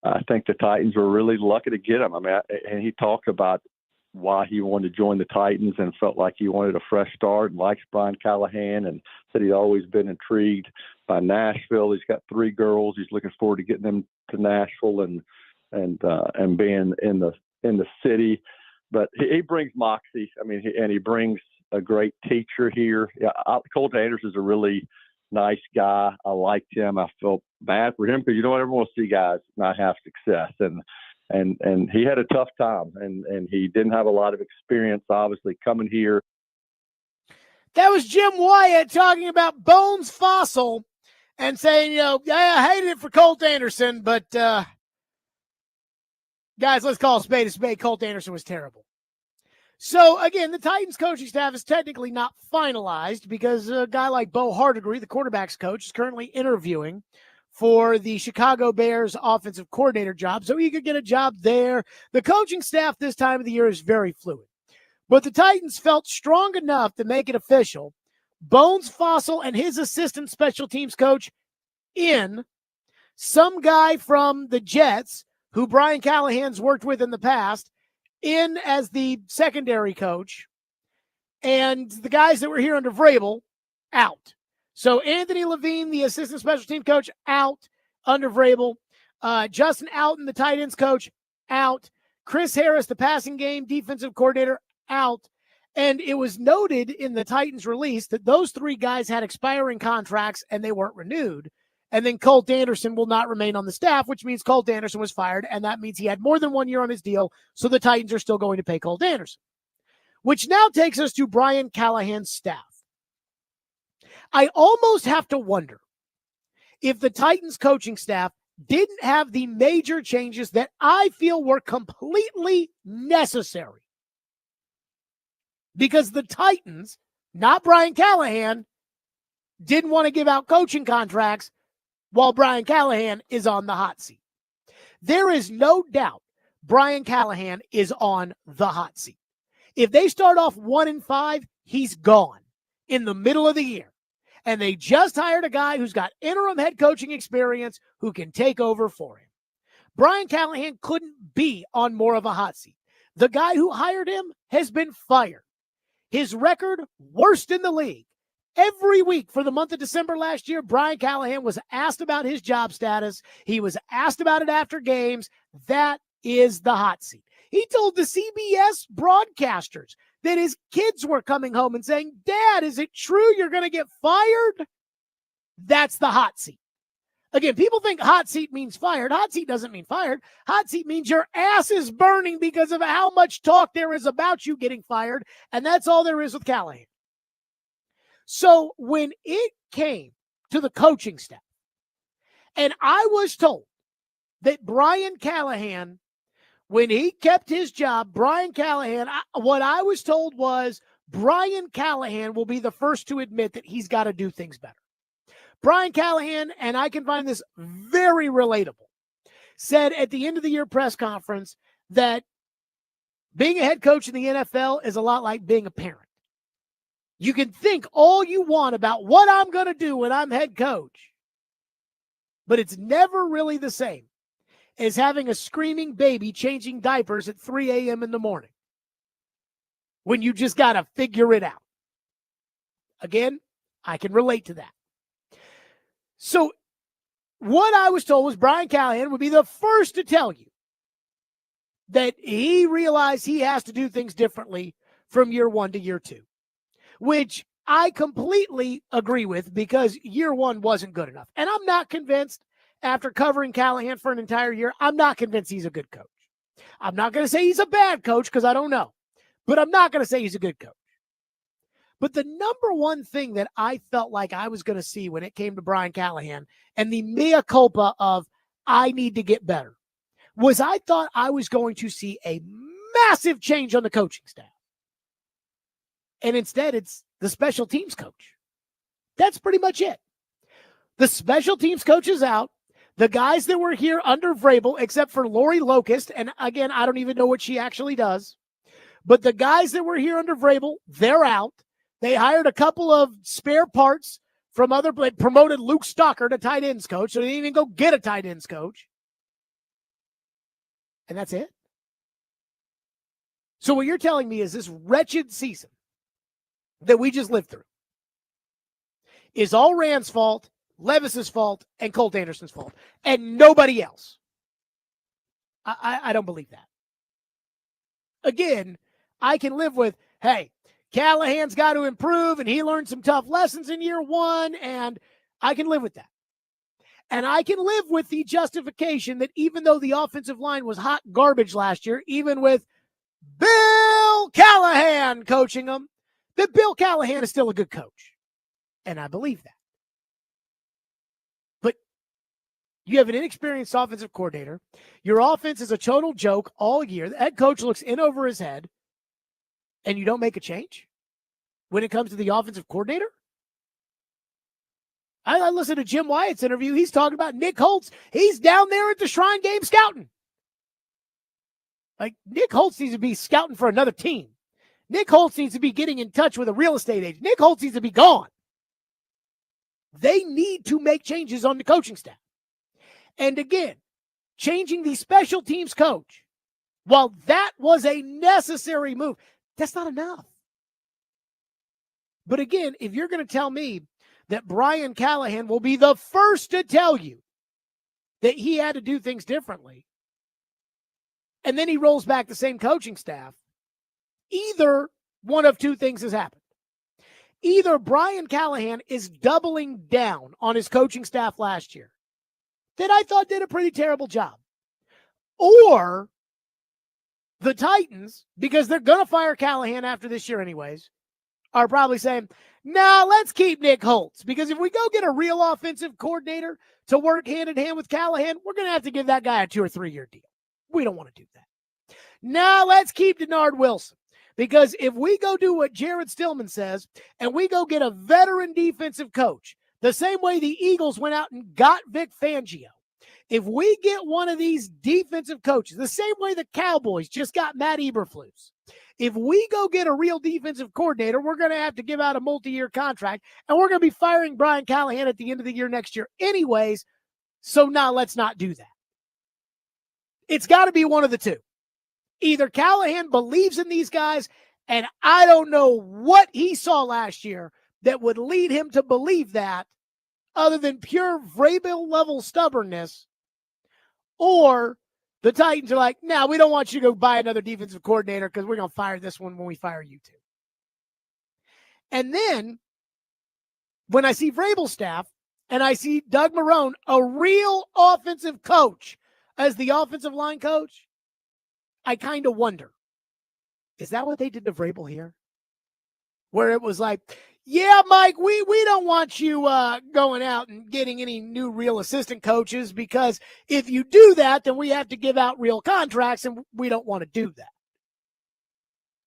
I think the Titans were really lucky to get him. I mean, and he talked about why he wanted to join the Titans and felt like he wanted a fresh start and likes Brian Callahan and said he'd always been intrigued by Nashville. He's got 3 girls. He's looking forward to getting them to Nashville and being in the city. But he brings moxie. I mean, he brings a great teacher here. Yeah, Colt Anderson's a really nice guy. I liked him. I felt bad for him because you don't ever want to see guys not have success, and he had a tough time, and he didn't have a lot of experience, obviously, coming here. That was Jim Wyatt talking about Bones Fossil and saying, yeah, I hated it for Colt Anderson, but guys, let's call a spade a spade. Colt Anderson was terrible. So, again, the Titans coaching staff is technically not finalized because a guy like Bo Hardigree, the quarterback's coach, is currently interviewing for the Chicago Bears offensive coordinator job, so he could get a job there. The coaching staff this time of the year is very fluid. But the Titans felt strong enough to make it official. Bones Fossil and his assistant special teams coach in, some guy from the Jets who Brian Callahan's worked with in the past, in as the secondary coach, and the guys that were here under Vrabel, out. So Anthony Levine, the assistant special team coach, out under Vrabel. Justin Outen, the tight ends coach, out. Chris Harris, the passing game defensive coordinator, out. And it was noted in the Titans release that those three guys had expiring contracts and they weren't renewed. And then Colt Anderson will not remain on the staff, which means Colt Anderson was fired, and that means he had more than 1 year on his deal, so the Titans are still going to pay Colt Anderson. Which now takes us to Brian Callahan's staff. I almost have to wonder if the Titans coaching staff didn't have the major changes that I feel were completely necessary. Because the Titans, not Brian Callahan, didn't want to give out coaching contracts while Brian Callahan is on the hot seat. There is no doubt Brian Callahan is on the hot seat. If they start off 1-5, he's gone in the middle of the year. And they just hired a guy who's got interim head coaching experience who can take over for him. Brian Callahan couldn't be on more of a hot seat. The guy who hired him has been fired. His record, worst in the league. Every week for the month of December last year, Brian Callahan was asked about his job status. He was asked about it after games. That is the hot seat. He told the CBS broadcasters that his kids were coming home and saying, Dad, is it true you're going to get fired? That's the hot seat. Again, people think hot seat means fired. Hot seat doesn't mean fired. Hot seat means your ass is burning because of how much talk there is about you getting fired, and that's all there is with Callahan. So when it came to the coaching staff, and I was told that Brian Callahan, when he kept his job, Brian Callahan, what I was told was Brian Callahan will be the first to admit that he's got to do things better. Brian Callahan, and I can find this very relatable, said at the end of the year press conference that being a head coach in the NFL is a lot like being a parent. You can think all you want about what I'm going to do when I'm head coach, but it's never really the same as having a screaming baby changing diapers at 3 a.m. in the morning when you just got to figure it out. Again, I can relate to that. So what I was told was Brian Callahan would be the first to tell you that he realized he has to do things differently from year one to year two, which I completely agree with because year one wasn't good enough. And I'm not convinced, after covering Callahan for an entire year, I'm not convinced he's a good coach. I'm not going to say he's a bad coach because I don't know, but I'm not going to say he's a good coach. But the number one thing that I felt like I was going to see when it came to Brian Callahan and the mea culpa of I need to get better was I thought I was going to see a massive change on the coaching staff. And instead, it's the special teams coach. That's pretty much it. The special teams coach is out. The guys that were here under Vrabel, except for Lori Locust, and again, I don't even know what she actually does, but the guys that were here under Vrabel, they're out. They hired a couple of spare parts from other, promoted Luke Stalker to tight ends coach, so they didn't even go get a tight ends coach. And that's it. So what you're telling me is this wretched season that we just lived through is all Rand's fault, Levis's fault, and Colt Anderson's fault, and nobody else. I don't believe that. Again, I can live with, hey, Callahan's got to improve, and he learned some tough lessons in year one, and I can live with that. And I can live with the justification that even though the offensive line was hot garbage last year, even with Bill Callahan coaching them, that Bill Callahan is still a good coach. And I believe that. But you have an inexperienced offensive coordinator. Your offense is a total joke all year. The head coach looks in over his head, and you don't make a change when it comes to the offensive coordinator? I listened to Jim Wyatt's interview. He's talking about Nick Holtz. He's down there at the Shrine Game scouting. Like, Nick Holtz needs to be scouting for another team. Nick Holtz needs to be getting in touch with a real estate agent. Nick Holtz needs to be gone. They need to make changes on the coaching staff. And again, changing the special teams coach, while that was a necessary move, that's not enough. But again, if you're going to tell me that Brian Callahan will be the first to tell you that he had to do things differently, and then he rolls back the same coaching staff, either one of two things has happened. Either Brian Callahan is doubling down on his coaching staff last year that I thought did a pretty terrible job, or the Titans, because they're going to fire Callahan after this year anyways, are probably saying, nah, let's keep Nick Holtz, because if we go get a real offensive coordinator to work hand in hand with Callahan, we're going to have to give that guy a 2 or 3 year deal. We don't want to do that. Now let's keep Denard Wilson, because if we go do what Jared Stillman says and we go get a veteran defensive coach, the same way the Eagles went out and got Vic Fangio, if we get one of these defensive coaches, the same way the Cowboys just got Matt Eberflus, if we go get a real defensive coordinator, we're going to have to give out a multi-year contract, and we're going to be firing Brian Callahan at the end of the year next year anyways, so now let's not do that. It's got to be one of the two. Either Callahan believes in these guys, and I don't know what he saw last year that would lead him to believe that other than pure Vrabel-level stubbornness, or the Titans are like, no, we don't want you to go buy another defensive coordinator because we're going to fire this one when we fire you two. And then when I see Vrabel's staff and I see Doug Marrone, a real offensive coach, as the offensive line coach, I kind of wonder, is that what they did to Vrabel here? Where it was like, yeah, Mike, we don't want you going out and getting any new real assistant coaches, because if you do that, then we have to give out real contracts, and we don't want to do that.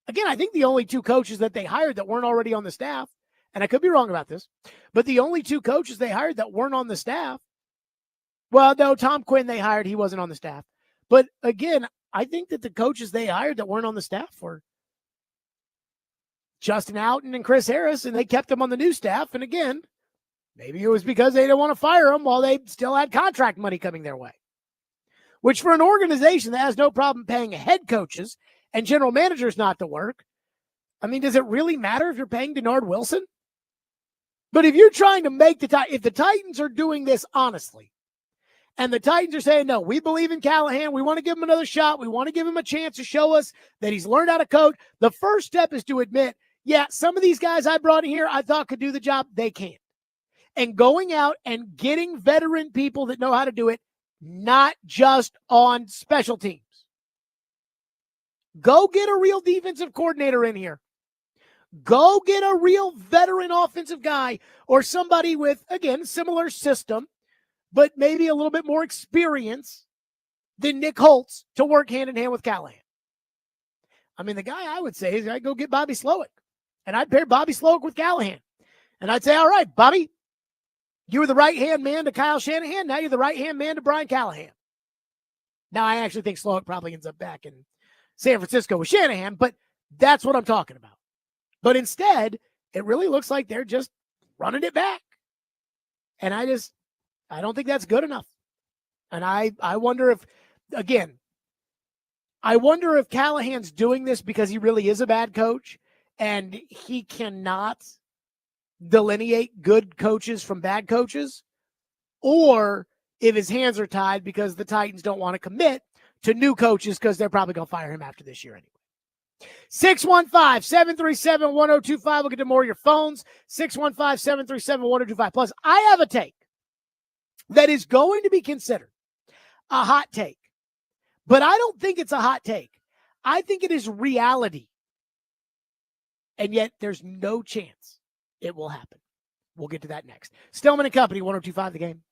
Again, I think the only two coaches that they hired that weren't already on the staff, and I could be wrong about this, but the only two coaches they hired that weren't on the staff, well, no, Tom Quinn they hired, he wasn't on the staff. But again, I think that the coaches they hired that weren't on the staff were Justin Houghton and Chris Harris, and they kept them on the new staff. And again, maybe it was because they didn't want to fire them while they still had contract money coming their way. Which, for an organization that has no problem paying head coaches and general managers not to work, I mean, does it really matter if you're paying Denard Wilson? But if you're trying to make if the Titans are doing this honestly, and the Titans are saying, no, we believe in Callahan. We want to give him another shot. We want to give him a chance to show us that he's learned how to coach. The first step is to admit, yeah, some of these guys I brought in here I thought could do the job. They can't. And going out and getting veteran people that know how to do it, not just on special teams. Go get a real defensive coordinator in here. Go get a real veteran offensive guy or somebody with, again, similar system, but maybe a little bit more experience than Nick Holtz to work hand in hand with Callahan. I mean, the guy I would say is I'd go get Bobby Slowick, and I'd pair Bobby Slowick with Callahan. And I'd say, all right, Bobby, you were the right-hand man to Kyle Shanahan. Now you're the right-hand man to Brian Callahan. Now, I actually think Slowick probably ends up back in San Francisco with Shanahan, but that's what I'm talking about. But instead, it really looks like they're just running it back. And I don't think that's good enough. And I wonder if, again, I wonder if Callahan's doing this because he really is a bad coach and he cannot delineate good coaches from bad coaches, or if his hands are tied because the Titans don't want to commit to new coaches because they're probably going to fire him after this year anyway. 615-737-1025. We'll get to more of your phones. 615-737-1025. Plus, I have a take that is going to be considered a hot take, but I don't think it's a hot take. I think it is reality. And yet there's no chance it will happen. We'll get to that next. Stillman and Company, 102.5 The Game.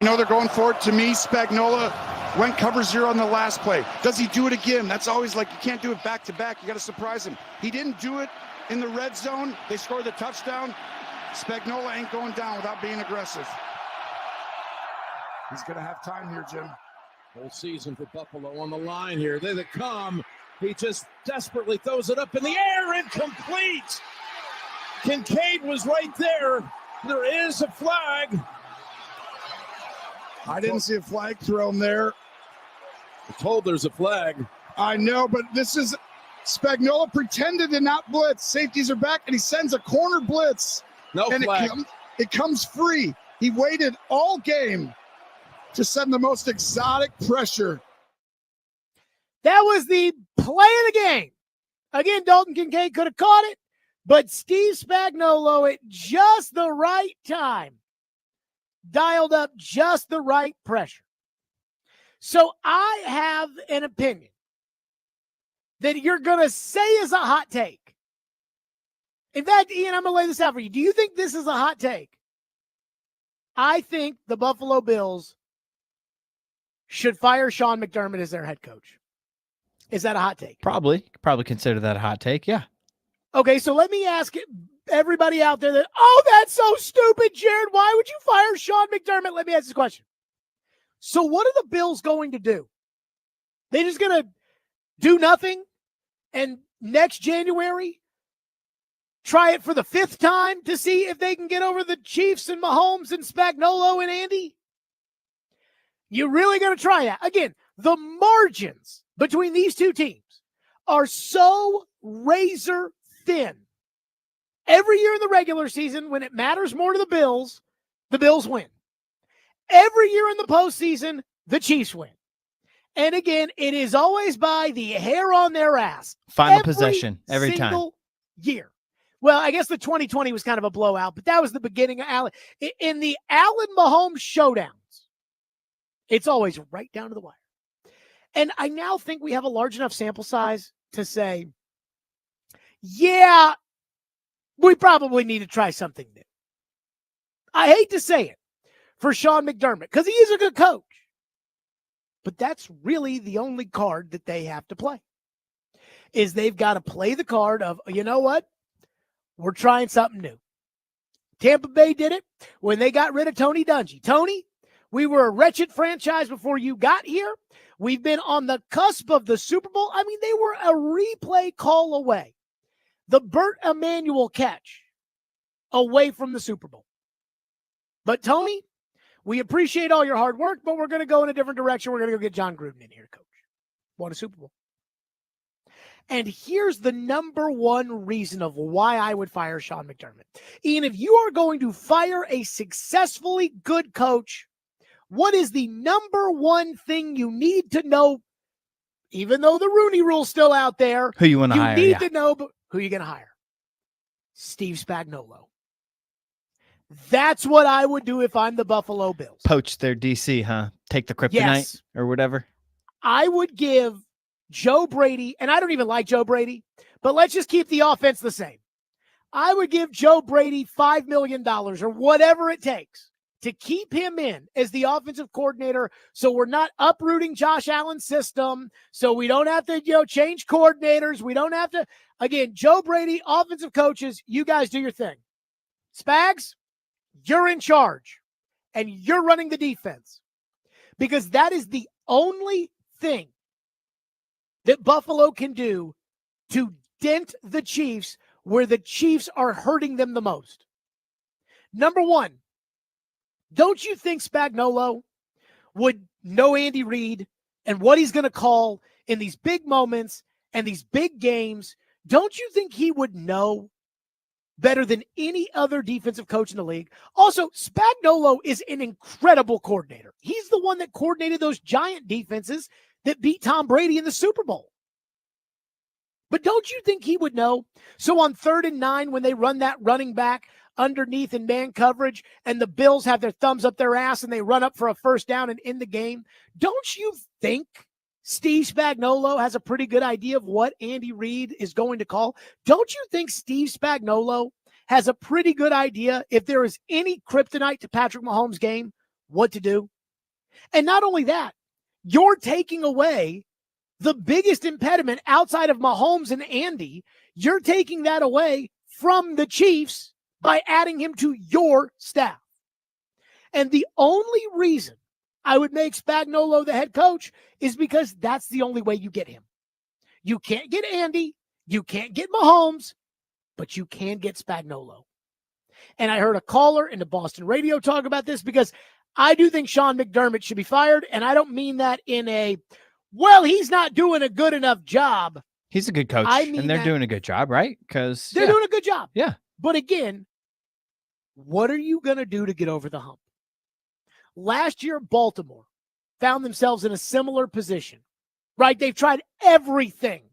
No, they're going for it. To me, Spagnuolo went cover zero on the last play. Does he do it again? That's always like, you can't do it back to back. You got to surprise him. He didn't do it in the red zone. They scored the touchdown. Spagnuolo ain't going down without being aggressive. He's going to have time here, Jim. Whole season for Buffalo on the line here. There they come. He just desperately throws it up in the air. Incomplete. Kincaid was right there. There is a flag. I didn't see a flag thrown there. I'm told there's a flag. I know, but this is Spagnuolo pretended to not blitz. Safeties are back, and he sends a corner blitz. No and flag. It comes free. He waited all game to send the most exotic pressure. That was the play of the game. Again, Dalton Kincaid could have caught it, but Steve Spagnuolo at just the right time dialed up just the right pressure. So I have an opinion that you're going to say is a hot take. In fact, Ian, I'm going to lay this out for you. Do you think this is a hot take? I think the Buffalo Bills should fire Sean McDermott as their head coach. Is that a hot take? Probably consider that a hot take. Yeah. Okay, so let me ask everybody out there oh, that's so stupid, Jared. Why would you fire Sean McDermott? Let me ask this question. So what are the Bills going to do? They just going to do nothing and next January try it for the 5th time to see if they can get over the Chiefs and Mahomes and Spagnuolo and Andy? You're really going to try that? Again, the margins between these two teams are so razor thin. Every year in the regular season, when it matters more to the Bills win. Every year in the postseason, the Chiefs win. And again, it is always by the hair on their ass. Final possession every time. Single year. Well, I guess the 2020 was kind of a blowout, but that was the beginning of Allen. In the Allen Mahomes showdowns, it's always right down to the wire. And I now think we have a large enough sample size to say, yeah, we probably need to try something new. I hate to say it for Sean McDermott because he is a good coach. But that's really the only card that they have to play, is they've got to play the card of, you know what? We're trying something new. Tampa Bay did it when they got rid of Tony Dungy. Tony, we were a wretched franchise before you got here. We've been on the cusp of the Super Bowl. I mean, they were a replay call away. The Burt Emanuel catch away from the Super Bowl. But Tony, we appreciate all your hard work, but we're going to go in a different direction. We're going to go get John Gruden in here to coach. Won a Super Bowl. And here's the number one reason of why I would fire Sean McDermott. Ian, if you are going to fire a successfully good coach, what is the number one thing you need to know, even though the Rooney Rule's still out there? Who you want to hire? You need to know who you're going to hire. Steve Spagnuolo. That's what I would do if I'm the Buffalo Bills. Poach their DC, huh? Take the kryptonite or whatever. I would give Joe Brady, and I don't even like Joe Brady, but let's just keep the offense the same. I would give Joe Brady $5 million or whatever it takes to keep him in as the offensive coordinator, so we're not uprooting Josh Allen's system, so we don't have to, change coordinators. We don't have to, again, Joe Brady, offensive coaches, you guys do your thing. Spags, you're in charge, and you're running the defense, because that is the only thing that Buffalo can do to dent the Chiefs where the Chiefs are hurting them the most. Number one, don't you think Spagnuolo would know Andy Reid and what he's going to call in these big moments and these big games? Don't you think he would know better than any other defensive coach in the league? Also, Spagnuolo is an incredible coordinator. He's the one that coordinated those giant defenses that beat Tom Brady in the Super Bowl. But don't you think he would know? So on 3rd and 9, when they run that running back underneath in man coverage and the Bills have their thumbs up their ass and they run up for a first down and end the game, don't you think Steve Spagnuolo has a pretty good idea of what Andy Reid is going to call? Don't you think Steve Spagnuolo has a pretty good idea, if there is any kryptonite to Patrick Mahomes' game, what to do? And not only that, you're taking away the biggest impediment outside of Mahomes and Andy. You're taking that away from the Chiefs by adding him to your staff. And the only reason I would make Spagnuolo the head coach is because that's the only way you get him. You can't get Andy, you can't get Mahomes, but you can get Spagnuolo. And I heard a caller in the Boston radio talk about this because I do think Sean McDermott should be fired, and I don't mean that in a, well, he's not doing a good enough job. He's a good coach, I mean and they're doing a good job, right? Because they're doing a good job. Yeah. But again, what are you going to do to get over the hump? Last year, Baltimore found themselves in a similar position, right? They've tried everything,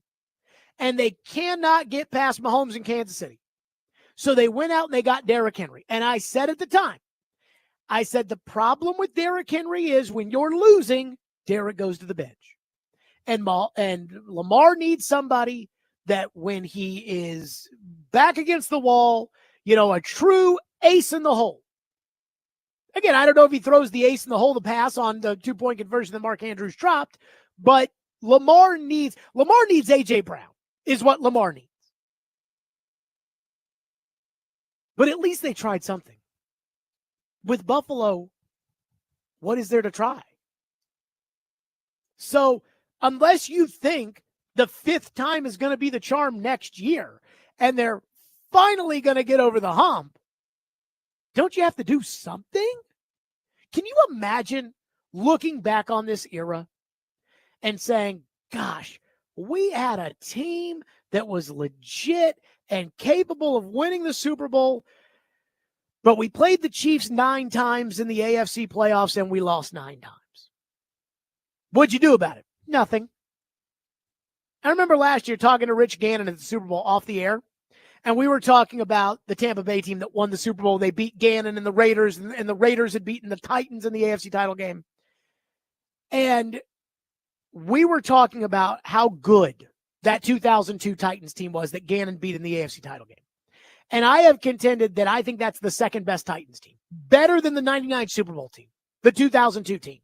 and they cannot get past Mahomes in Kansas City. So they went out and they got Derrick Henry. And I said at the time, I said the problem with Derrick Henry is when you're losing, Derrick goes to the bench. And Lamar needs somebody that when he is back against the wall, a true ace in the hole. Again, I don't know if he throws the ace in the hole to pass on the 2-point conversion that Mark Andrews dropped, but Lamar needs A.J. Brown is what Lamar needs. But at least they tried something. With Buffalo, what is there to try? So unless you think the fifth time is going to be the charm next year and they're finally going to get over the hump, don't you have to do something? Can you imagine looking back on this era and saying, gosh, we had a team that was legit and capable of winning the Super Bowl, but we played the Chiefs 9 times in the AFC playoffs and we lost 9 times. What'd you do about it? Nothing. I remember last year talking to Rich Gannon at the Super Bowl off the air, and we were talking about the Tampa Bay team that won the Super Bowl. They beat Gannon and the Raiders, and the Raiders had beaten the Titans in the AFC title game. And we were talking about how good that 2002 Titans team was that Gannon beat in the AFC title game. And I have contended that I think that's the second best Titans team, better than the 99 Super Bowl team, the 2002 team.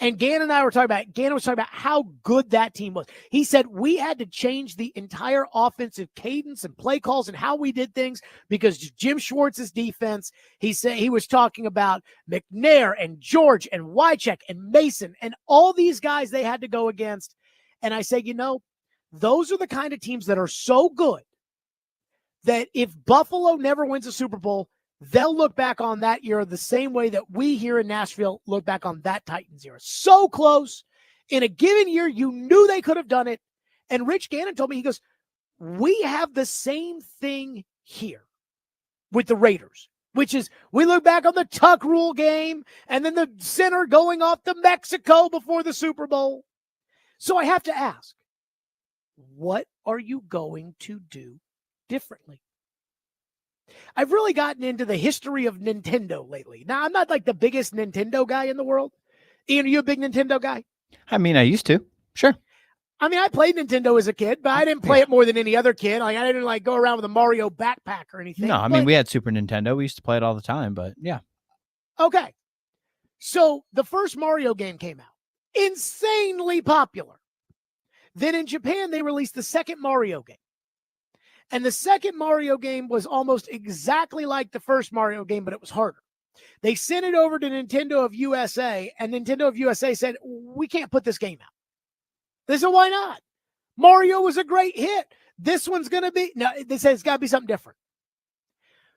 And Gannon was talking about how good that team was. He said we had to change the entire offensive cadence and play calls and how we did things because Jim Schwartz's defense, he said he was talking about McNair and George and Wycheck and Mason and all these guys they had to go against. And I said, those are the kind of teams that are so good that if Buffalo never wins a Super Bowl, they'll look back on that year the same way that we here in Nashville look back on that Titans era. So close. In a given year, you knew they could have done it. And Rich Gannon told me, he goes, we have the same thing here with the Raiders, which is we look back on the Tuck Rule game and then the center going off to Mexico before the Super Bowl. So I have to ask, what are you going to do differently? I've really gotten into the history of Nintendo lately. Now, I'm not like the biggest Nintendo guy in the world. Ian, are you a big Nintendo guy? I mean, I used to. Sure. I mean, I played Nintendo as a kid, but I didn't play it more than any other kid. Like, I didn't go around with a Mario backpack or anything. No, I mean, we had Super Nintendo. We used to play it all the time, but yeah. Okay. So the first Mario game came out. Insanely popular. Then in Japan, they released the second Mario game. And the second Mario game was almost exactly like the first Mario game, but it was harder. They sent it over to Nintendo of USA, and Nintendo of USA said, we can't put this game out. They said, why not? Mario was a great hit. This one's going to be, no, they said it's got to be something different.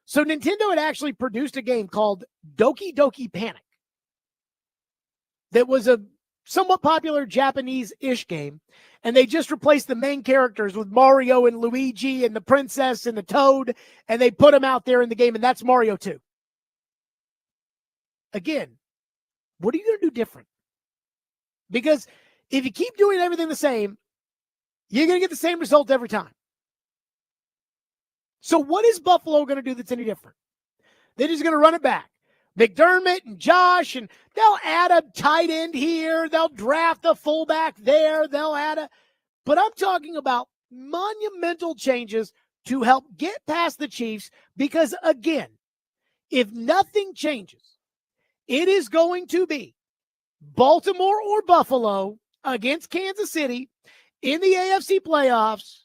So Nintendo had actually produced a game called Doki Doki Panic that was a somewhat popular Japanese-ish game, and they just replaced the main characters with Mario and Luigi and the princess and the Toad, and they put them out there in the game, and that's Mario 2. Again, what are you going to do different? Because if you keep doing everything the same, you're going to get the same result every time. So what is Buffalo going to do that's any different? They're just going to run it back. McDermott and Josh, and they'll add a tight end here. They'll draft a fullback there. They'll add but I'm talking about monumental changes to help get past the Chiefs because, again, if nothing changes, it is going to be Baltimore or Buffalo against Kansas City in the AFC playoffs,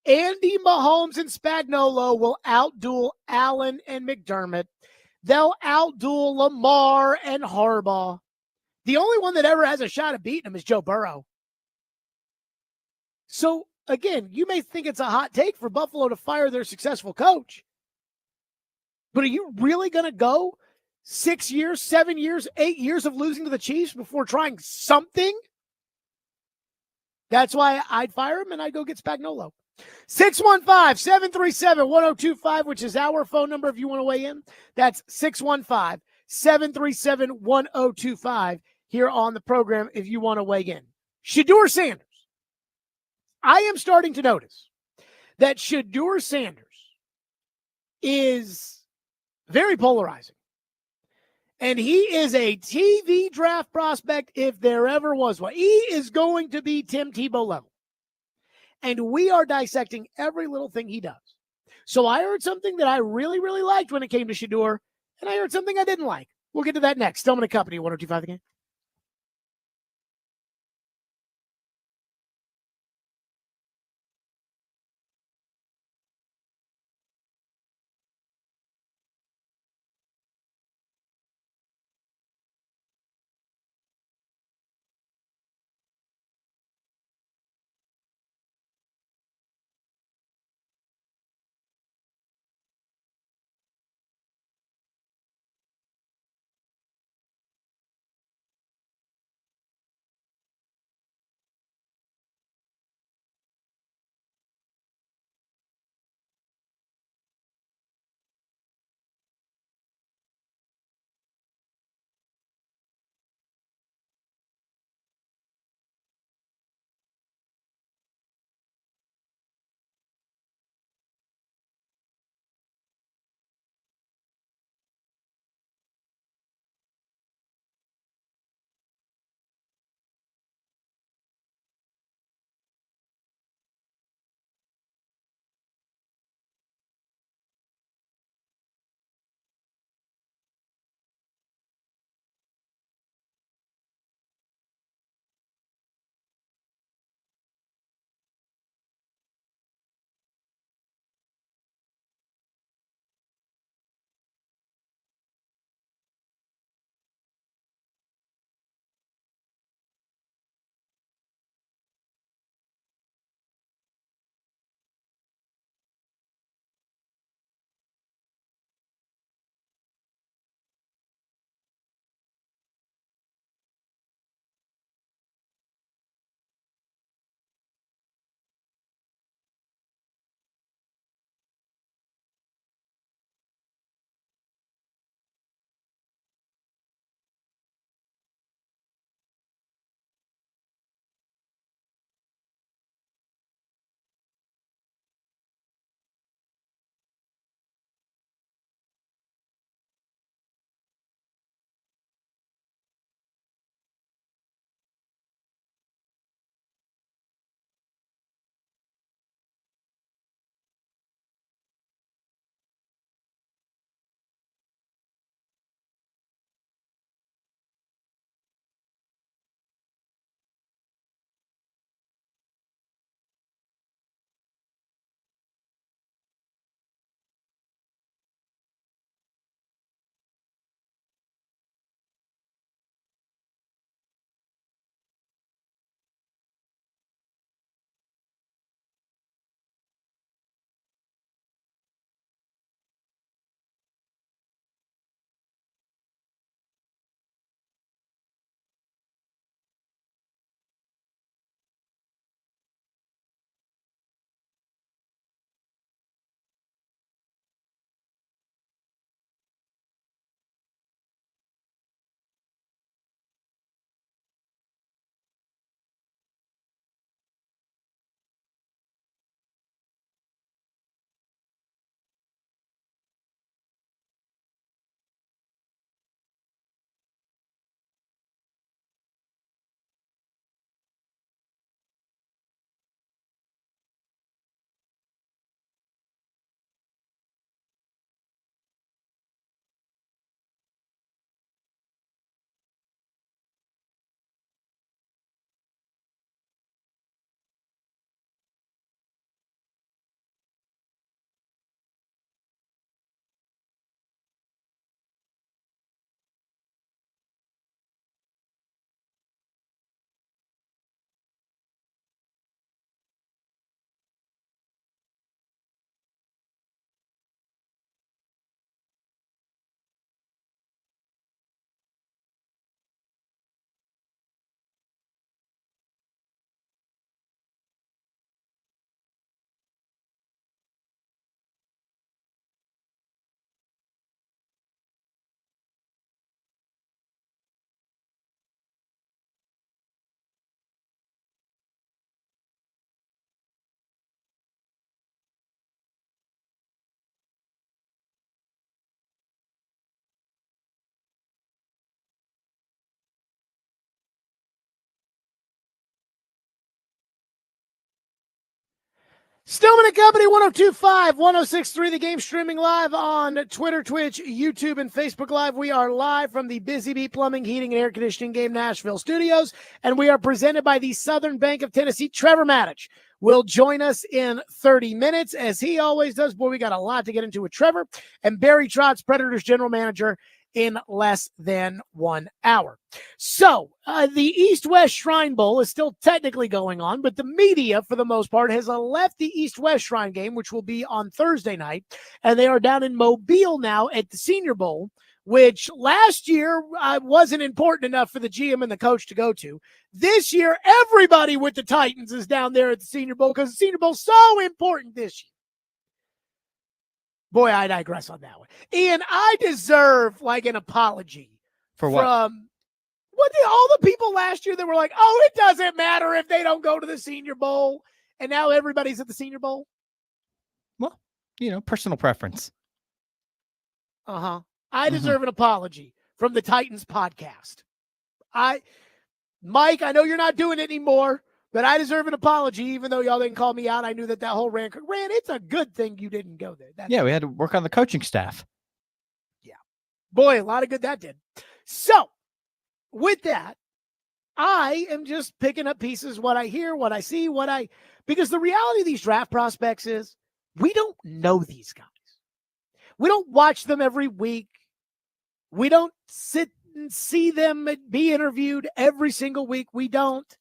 Andy Mahomes and Spagnuolo will outduel Allen and McDermott. They'll outduel Lamar and Harbaugh. The only one that ever has a shot at beating him is Joe Burrow. So, again, you may think it's a hot take for Buffalo to fire their successful coach. But are you really going to go 6 years, 7 years, 8 years of losing to the Chiefs before trying something? That's why I'd fire him and I'd go get Spagnuolo. 615-737-1025, which is our phone number if you want to weigh in. That's 615-737-1025 here on the program if you want to weigh in. Shedeur Sanders. I am starting to notice that Shedeur Sanders is very polarizing. And he is a TV draft prospect if there ever was one. He is going to be Tim Tebow level. And we are dissecting every little thing he does. So I heard something that I really, really liked when it came to Shedeur, and I heard something I didn't like. We'll get to that next. Stillman and Company, 102.5 The Game. Stillman and Company, 102.5, 106.3, The Game, streaming live on Twitter, Twitch, YouTube, and Facebook Live. We are live from the Busy Bee Plumbing, Heating, and Air Conditioning Game Nashville studios, and we are presented by the Southern Bank of Tennessee. Trevor Maddich will join us in 30 minutes, as he always does. Boy, we got a lot to get into with Trevor. And Barry Trotz, Predators General Manager, in less than 1 hour. So the East-West Shrine Bowl is still technically going on, but the media, for the most part, has left the East-West Shrine game, which will be on Thursday night, and they are down in Mobile now at the Senior Bowl, which last year wasn't important enough for the GM and the coach to go to. This year, everybody with the Titans is down there at the Senior Bowl because the Senior Bowl is so important this year. Boy, I digress on that one. Ian, I deserve like an apology. For what? From all the people last year that were like, oh, it doesn't matter if they don't go to the Senior Bowl. And now everybody's at the Senior Bowl. Well, personal preference. Uh-huh. I deserve an apology from the Titans podcast. Mike, I know you're not doing it anymore, but I deserve an apology, even though y'all didn't call me out. I knew that whole ran. It's a good thing you didn't go there. We had to work on the coaching staff. Yeah. Boy, a lot of good that did. So, with that, I am just picking up pieces, what I hear, what I see, because the reality of these draft prospects is we don't know these guys. We don't watch them every week. We don't sit and see them be interviewed every single week. We don't.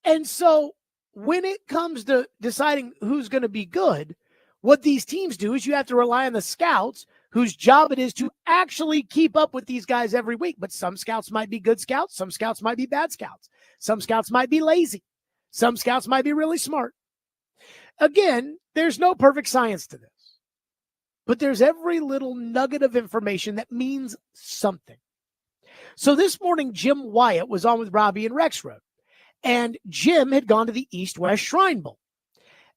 And so when it comes to deciding who's going to be good, what these teams do is you have to rely on the scouts whose job it is to actually keep up with these guys every week. But some scouts might be good scouts. Some scouts might be bad scouts. Some scouts might be lazy. Some scouts might be really smart. Again, there's no perfect science to this, but there's every little nugget of information that means something. So this morning, Jim Wyatt was on with Robbie and Rexroad. And Jim had gone to the East-West Shrine Bowl.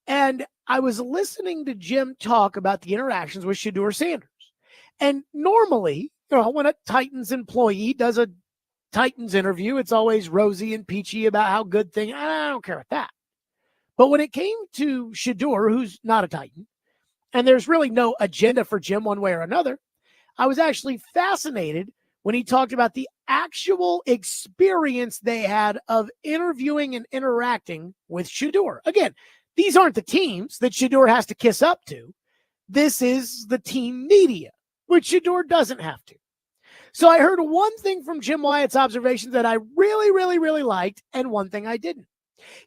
And I was listening to Jim talk about the interactions with Shedeur Sanders. And normally, when a Titans employee does a Titans interview, it's always rosy and peachy about how good things. I don't care about that. But when it came to Shedeur, who's not a Titan, and there's really no agenda for Jim one way or another, I was actually fascinated when he talked about the actual experience they had of interviewing and interacting with Shedeur. Again, these aren't the teams that Shedeur has to kiss up to. This is the team media, which Shedeur doesn't have to. So I heard one thing from Jim Wyatt's observations that I really, really, really liked, and one thing I didn't.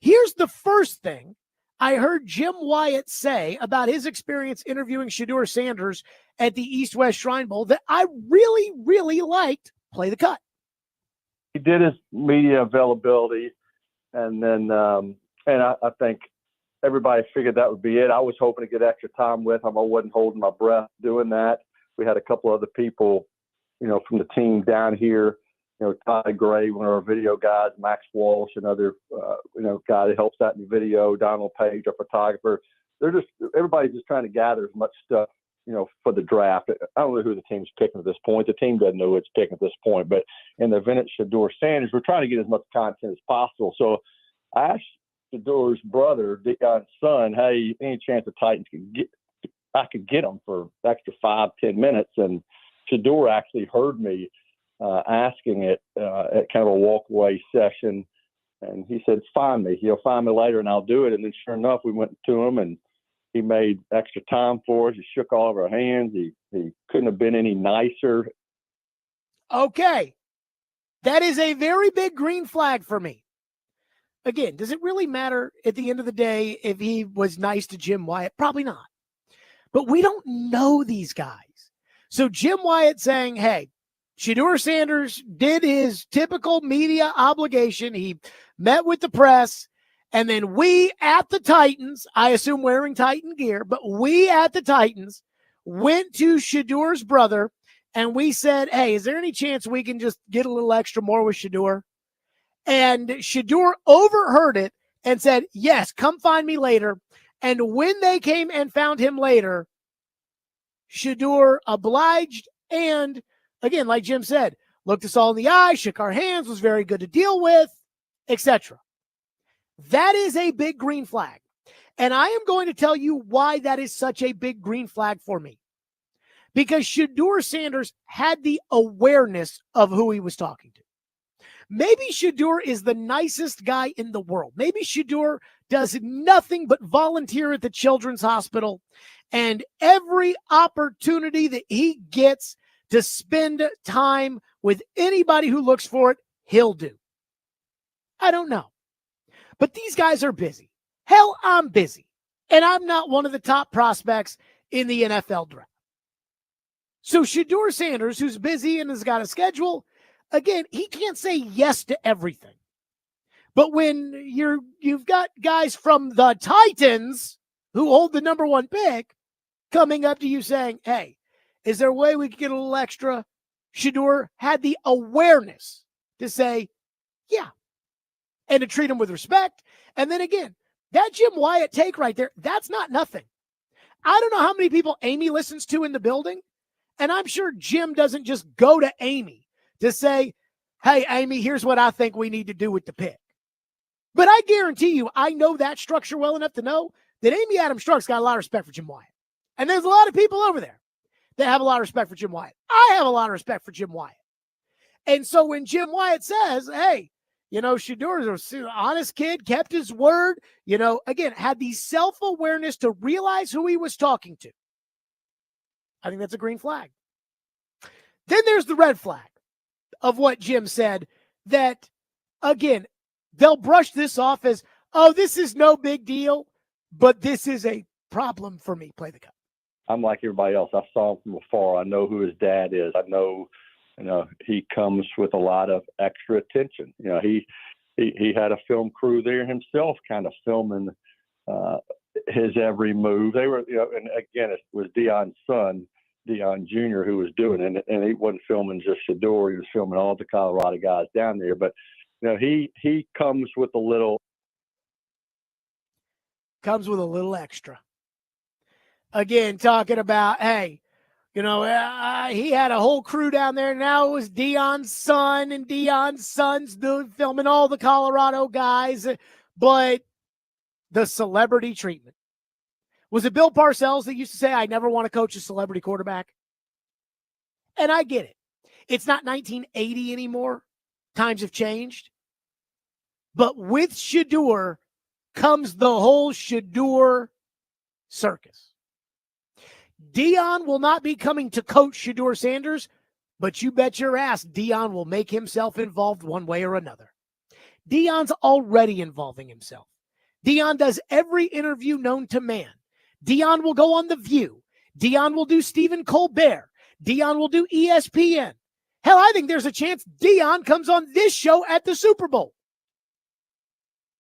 Here's the first thing I heard Jim Wyatt say about his experience interviewing Shedeur Sanders at the East-West Shrine Bowl that I really, really liked. Play the cut. He did his media availability, and then I think everybody figured that would be it. I was hoping to get extra time with him. I wasn't holding my breath doing that. We had a couple other people, from the team down here. Todd Gray, one of our video guys, Max Walsh, another, guy that helps out in the video, Donald Page, our photographer. Everybody's just trying to gather as much stuff, for the draft. I don't know who the team's picking at this point. The team doesn't know who it's picking at this point, but in the event it's Shedeur Sanders, we're trying to get as much content as possible. So I asked Shedeur's brother, Dion's son, hey, any chance the Titans I could get them for extra 5-10 minutes? And Shedeur actually heard me asking it at kind of a walkaway session. And he said, find me. He'll find me later and I'll do it. And then sure enough, we went to him and he made extra time for us. He shook all of our hands. He couldn't have been any nicer. Okay. That is a very big green flag for me. Again, does it really matter at the end of the day if he was nice to Jim Wyatt? Probably not. But we don't know these guys. So Jim Wyatt saying, hey, Shedeur Sanders did his typical media obligation. He met with the press, and then we at the Titans, I assume wearing Titan gear, but we at the Titans went to Shedeur's brother, and we said, hey, is there any chance we can just get a little extra more with Shedeur? And Shedeur overheard it and said, yes, come find me later. And when they came and found him later, Shedeur obliged and, again, like Jim said, looked us all in the eye, shook our hands, was very good to deal with, etc. That is a big green flag. And I am going to tell you why that is such a big green flag for me. Because Shedeur Sanders had the awareness of who he was talking to. Maybe Shedeur is the nicest guy in the world. Maybe Shedeur does nothing but volunteer at the Children's Hospital, and every opportunity that he gets to spend time with anybody who looks for it, he'll do. I don't know. But these guys are busy. Hell, I'm busy. And I'm not one of the top prospects in the NFL draft. So Shedeur Sanders, who's busy and has got a schedule, again, he can't say yes to everything. But when you've got guys from the Titans who hold the number 1 pick coming up to you saying, hey, is there a way we could get a little extra? Shedeur had the awareness to say, yeah, and to treat him with respect. And then again, that Jim Wyatt take right there, that's not nothing. I don't know how many people Amy listens to in the building, and I'm sure Jim doesn't just go to Amy to say, hey, Amy, here's what I think we need to do with the pick. But I guarantee you, I know that structure well enough to know that Amy Adams Struck's got a lot of respect for Jim Wyatt. And there's a lot of people over there that have a lot of respect for Jim Wyatt. I have a lot of respect for Jim Wyatt. And so when Jim Wyatt says, hey, Shedeur is an honest kid, kept his word, again, had the self-awareness to realize who he was talking to. I think that's a green flag. Then there's the red flag of what Jim said that, again, they'll brush this off as, oh, this is no big deal, but this is a problem for me. Play the cut. I'm like everybody else. I saw him from afar. I know who his dad is. I know, he comes with a lot of extra attention. He had a film crew there himself kind of filming his every move. They were, and again, it was Deion's son, Deion Jr., who was doing it. And he wasn't filming just Shedeur. He was filming all the Colorado guys down there. But, he comes with a little. Comes with a little extra. Again, talking about, hey, he had a whole crew down there. Now it was Deion's son, and Deion's son's filming all the Colorado guys. But the celebrity treatment. Was it Bill Parcells that used to say, I never want to coach a celebrity quarterback? And I get it. It's not 1980 anymore. Times have changed. But with Shedeur comes the whole Shedeur circus. Deion will not be coming to coach Shedeur Sanders, but you bet your ass Deion will make himself involved one way or another. Deion's already involving himself. Deion does every interview known to man. Deion will go on The View. Deion will do Stephen Colbert. Deion will do ESPN. Hell, I think there's a chance Deion comes on this show at the Super Bowl.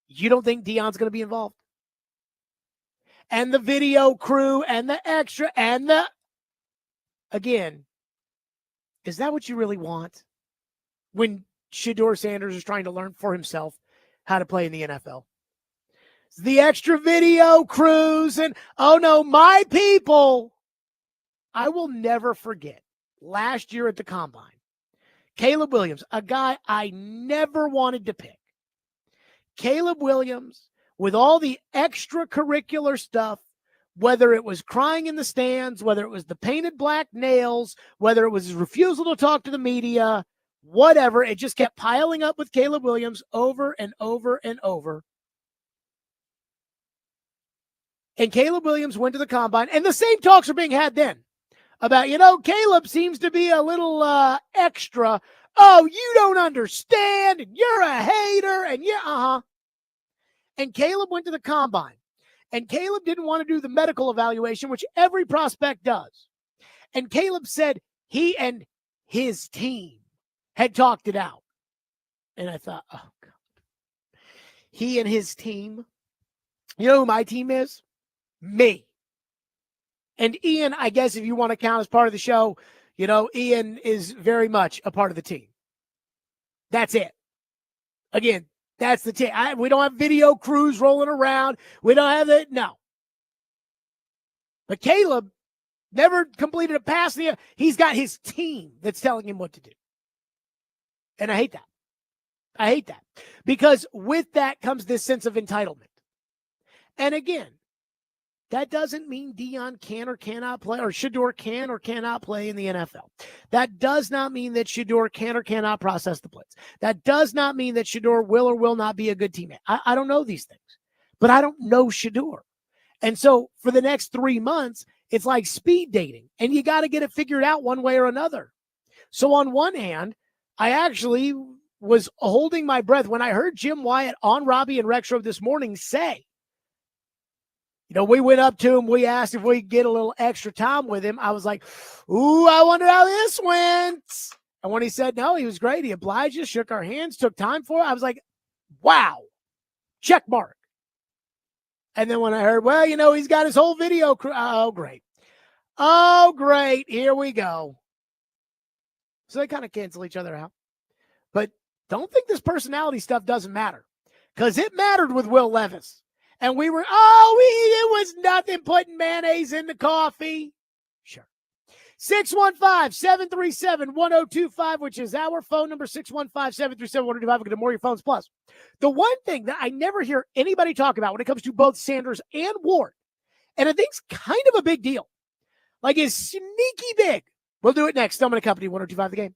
You don't think Deion's going to be involved? And the video crew and the extra and again, is that what you really want? When Shedeur Sanders is trying to learn for himself how to play in the NFL. The extra video crews and, oh no, my people. I will never forget last year at the Combine, Caleb Williams, a guy I never wanted to pick. Caleb Williams, with all the extracurricular stuff, whether it was crying in the stands, whether it was the painted black nails, whether it was his refusal to talk to the media, whatever, it just kept piling up with Caleb Williams over and over and over. And Caleb Williams went to the Combine, and the same talks are being had then about, Caleb seems to be a little extra. Oh, you don't understand, and you're a hater, and And Caleb went to the Combine, and Caleb didn't want to do the medical evaluation, which every prospect does. And Caleb said he and his team had talked it out. And I thought, oh, God. He and his team. You know who my team is? Me. And Ian, I guess if you want to count as part of the show, Ian is very much a part of the team. That's it. Again, that's the team. We don't have video crews rolling around. We don't have that. No. But Caleb never completed a pass. He's got his team that's telling him what to do. And I hate that. I hate that. Because with that comes this sense of entitlement. And again, That doesn't mean Dion can or cannot play, or Shador can or cannot play in the NFL. That does not mean that Shador can or cannot process the blitz. That does not mean that Shador will or will not be a good teammate. I don't know these things, but I don't know Shador. And so for the next 3 months, it's like speed dating, and you got to get it figured out one way or another. So on one hand, I actually was holding my breath when I heard Jim Wyatt on Robbie and Retro this morning say, we went up to him. We asked if we could get a little extra time with him. I was like, ooh, I wonder how this went. And when he said no, he was great. He obliged us, shook our hands, took time for it. I was like, wow, check mark. And then when I heard, he's got his whole video crew. Oh, great. Oh, great. Here we go. So they kind of cancel each other out. But don't think this personality stuff doesn't matter, because it mattered with Will Levis. And we were, it was nothing putting mayonnaise in the coffee. Sure. 615-737-1025, which is our phone number, 615-737-1025. We'll get to more of your phones. Plus, the one thing that I never hear anybody talk about when it comes to both Sanders and Ward, and I think it's kind of a big deal, like is sneaky big. We'll do it next. Stillman & Company, 1025 The Game.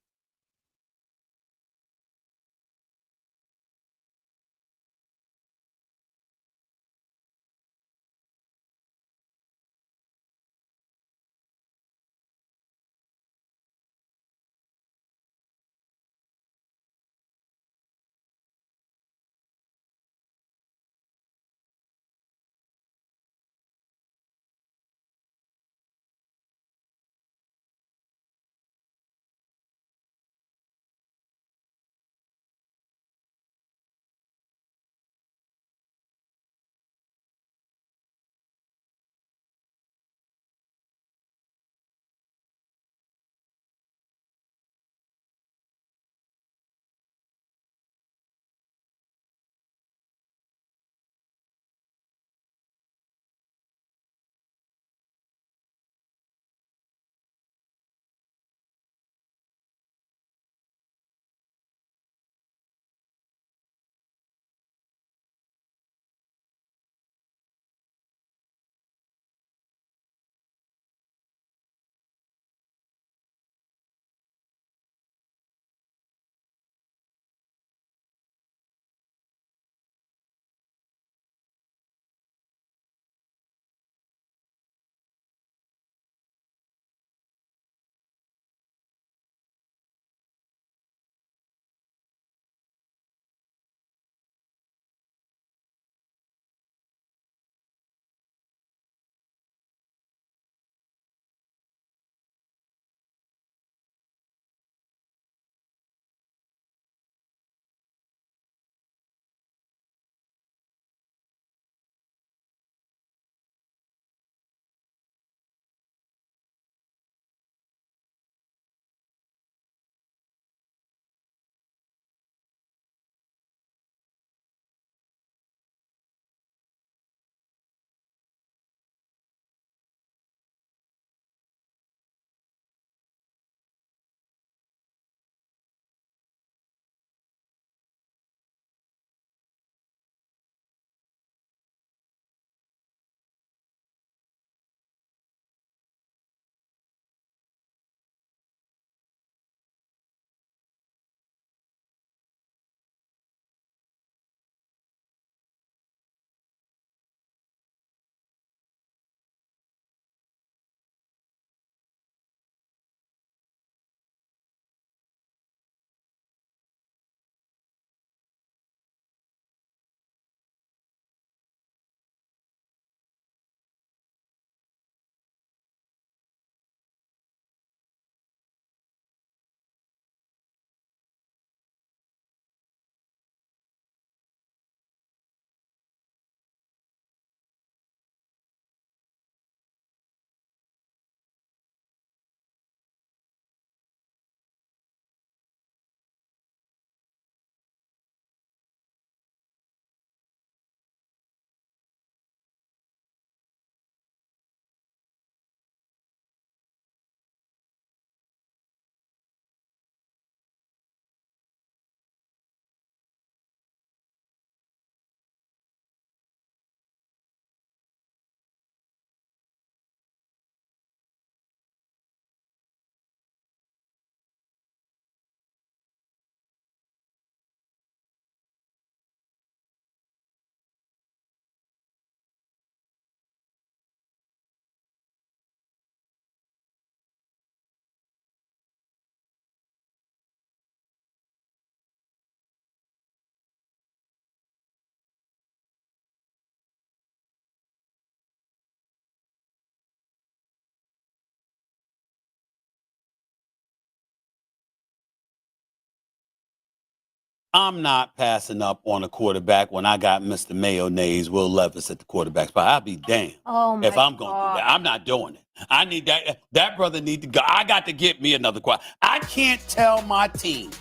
I'm not passing up on a quarterback when I got Mr. Mayonnaise, Will Levis at the quarterback spot. I'll be damned if I'm going to do that. I'm not doing it. I need that. That brother need to go. I got to get me another quarterback. I can't tell my team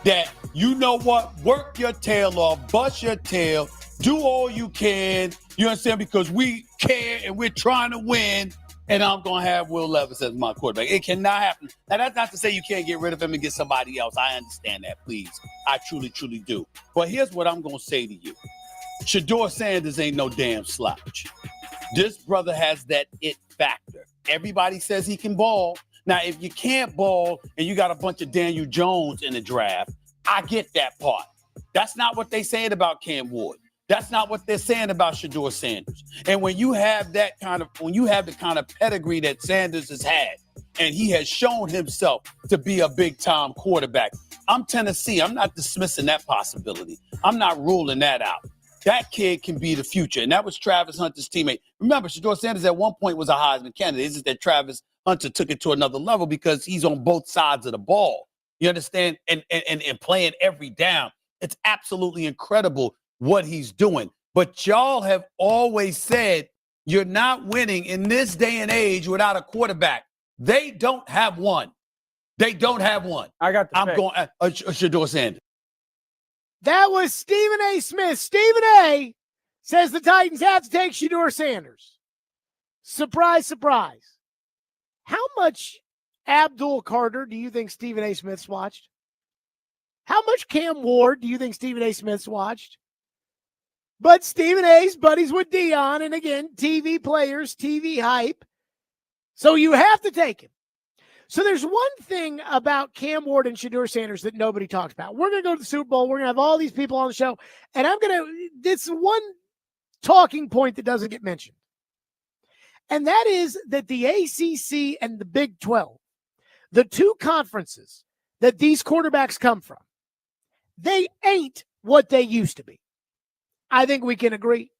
that, you know what, work your tail off, bust your tail, do all you can, you understand, because we care and we're trying to win, and I'm going to have Will Levis as my quarterback. It cannot happen. Now, that's not to say you can't get rid of him and get somebody else. I understand that, please. I truly, truly do. But here's what I'm going to say to you. Shedeur Sanders ain't no damn slouch. This brother has that it factor. Everybody says he can ball. Now, if you can't ball and you got a bunch of Daniel Jones in the draft, I get that part. That's not what they said about Cam Ward. That's not what they're saying about Shedeur Sanders. And when you have the kind of pedigree that Sanders has had, and he has shown himself to be a big-time quarterback, I'm Tennessee. I'm not dismissing that possibility. I'm not ruling that out. That kid can be the future. And that was Travis Hunter's teammate. Remember, Shedeur Sanders at one point was a Heisman candidate. It's just that Travis Hunter took it to another level because he's on both sides of the ball. You understand? And playing every down. It's absolutely incredible what he's doing. But y'all have always said you're not winning in this day and age without a quarterback. They don't have one. They don't have one. I'm going Shedeur Sanders. That was Stephen A. Smith. Stephen A. says the Titans have to take Shedeur Sanders. Surprise, surprise. How much Abdul Carter do you think Stephen A. Smith's watched? How much Cam Ward do you think Stephen A. Smith's watched? But Stephen A.'s buddies with Dion, and again, TV players, TV hype. So you have to take him. So there's one thing about Cam Ward and Shedeur Sanders that nobody talks about. We're going to go to the Super Bowl. We're going to have all these people on the show. And this one talking point that doesn't get mentioned. And that is that the ACC and the Big 12, the two conferences that these quarterbacks come from, they ain't what they used to be. I think we can agree.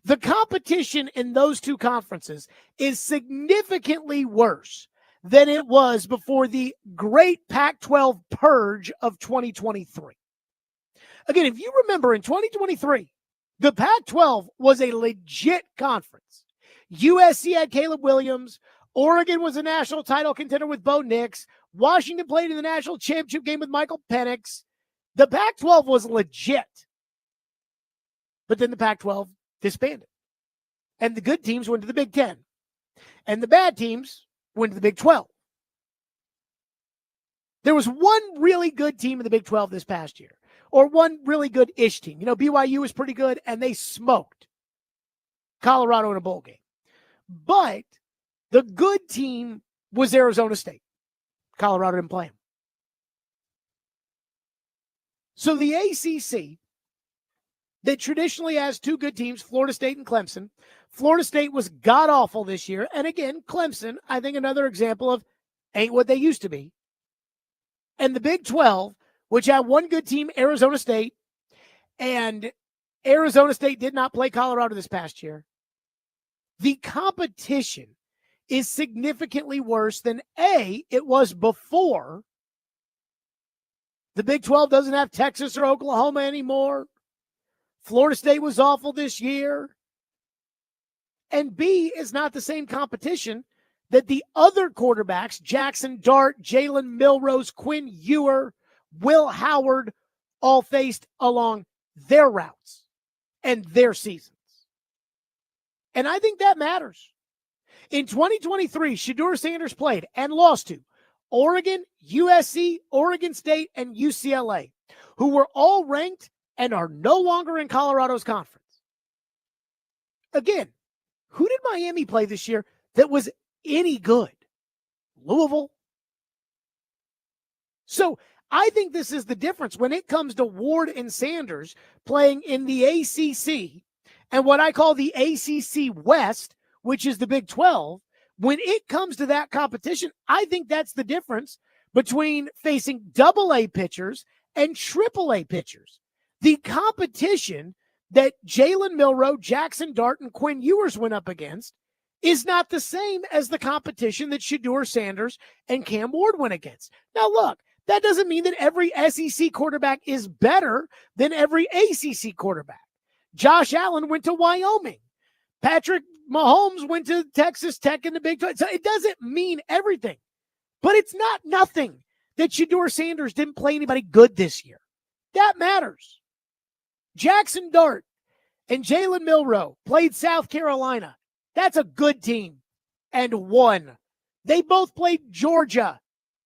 The competition in those two conferences is significantly worse than it was before the great Pac-12 purge of 2023. Again, if you remember in 2023, the Pac-12 was a legit conference. USC had Caleb Williams. Oregon was a national title contender with Bo Nix. Washington played in the national championship game with Michael Penix. The Pac-12 was legit. But then the Pac-12 disbanded. And the good teams went to the Big Ten. And the bad teams went to the Big 12. There was one really good team in the Big 12 this past year. Or one really good-ish team. You know, BYU was pretty good, and they smoked Colorado in a bowl game. But the good team was Arizona State. Colorado didn't play them. So the ACC, that traditionally has two good teams, Florida State and Clemson. Florida State was god-awful this year. And again, Clemson, I think another example of ain't what they used to be. And the Big 12, which had one good team, Arizona State, and Arizona State did not play Colorado this past year. The competition is significantly worse than it was before. The Big 12 doesn't have Texas or Oklahoma anymore. Florida State was awful this year. And B, is not the same competition that the other quarterbacks, Jackson Dart, Jalen Milrose, Quinn Ewer, Will Howard, all faced along their routes and their seasons. And I think that matters. In 2023, Shedeur Sanders played and lost to Oregon, USC, Oregon State, and UCLA, who were all ranked and are no longer in Colorado's conference. Again, who did Miami play this year that was any good? Louisville. So I think this is the difference when it comes to Ward and Sanders playing in the ACC and what I call the ACC West, which is the Big 12. When it comes to that competition, I think that's the difference between facing AA pitchers and AAA pitchers. The competition that Jalen Milroe, Jackson Dart, and Quinn Ewers went up against is not the same as the competition that Shedeur Sanders and Cam Ward went against. Now, look, That doesn't mean that every SEC quarterback is better than every ACC quarterback. Josh Allen went to Wyoming. Patrick Mahomes went to Texas Tech in the Big 12. So it doesn't mean everything. But it's not nothing that Shedeur Sanders didn't play anybody good this year. That matters. Jackson Dart and Jalen Milroe played South Carolina. That's a good team and won. They both played Georgia.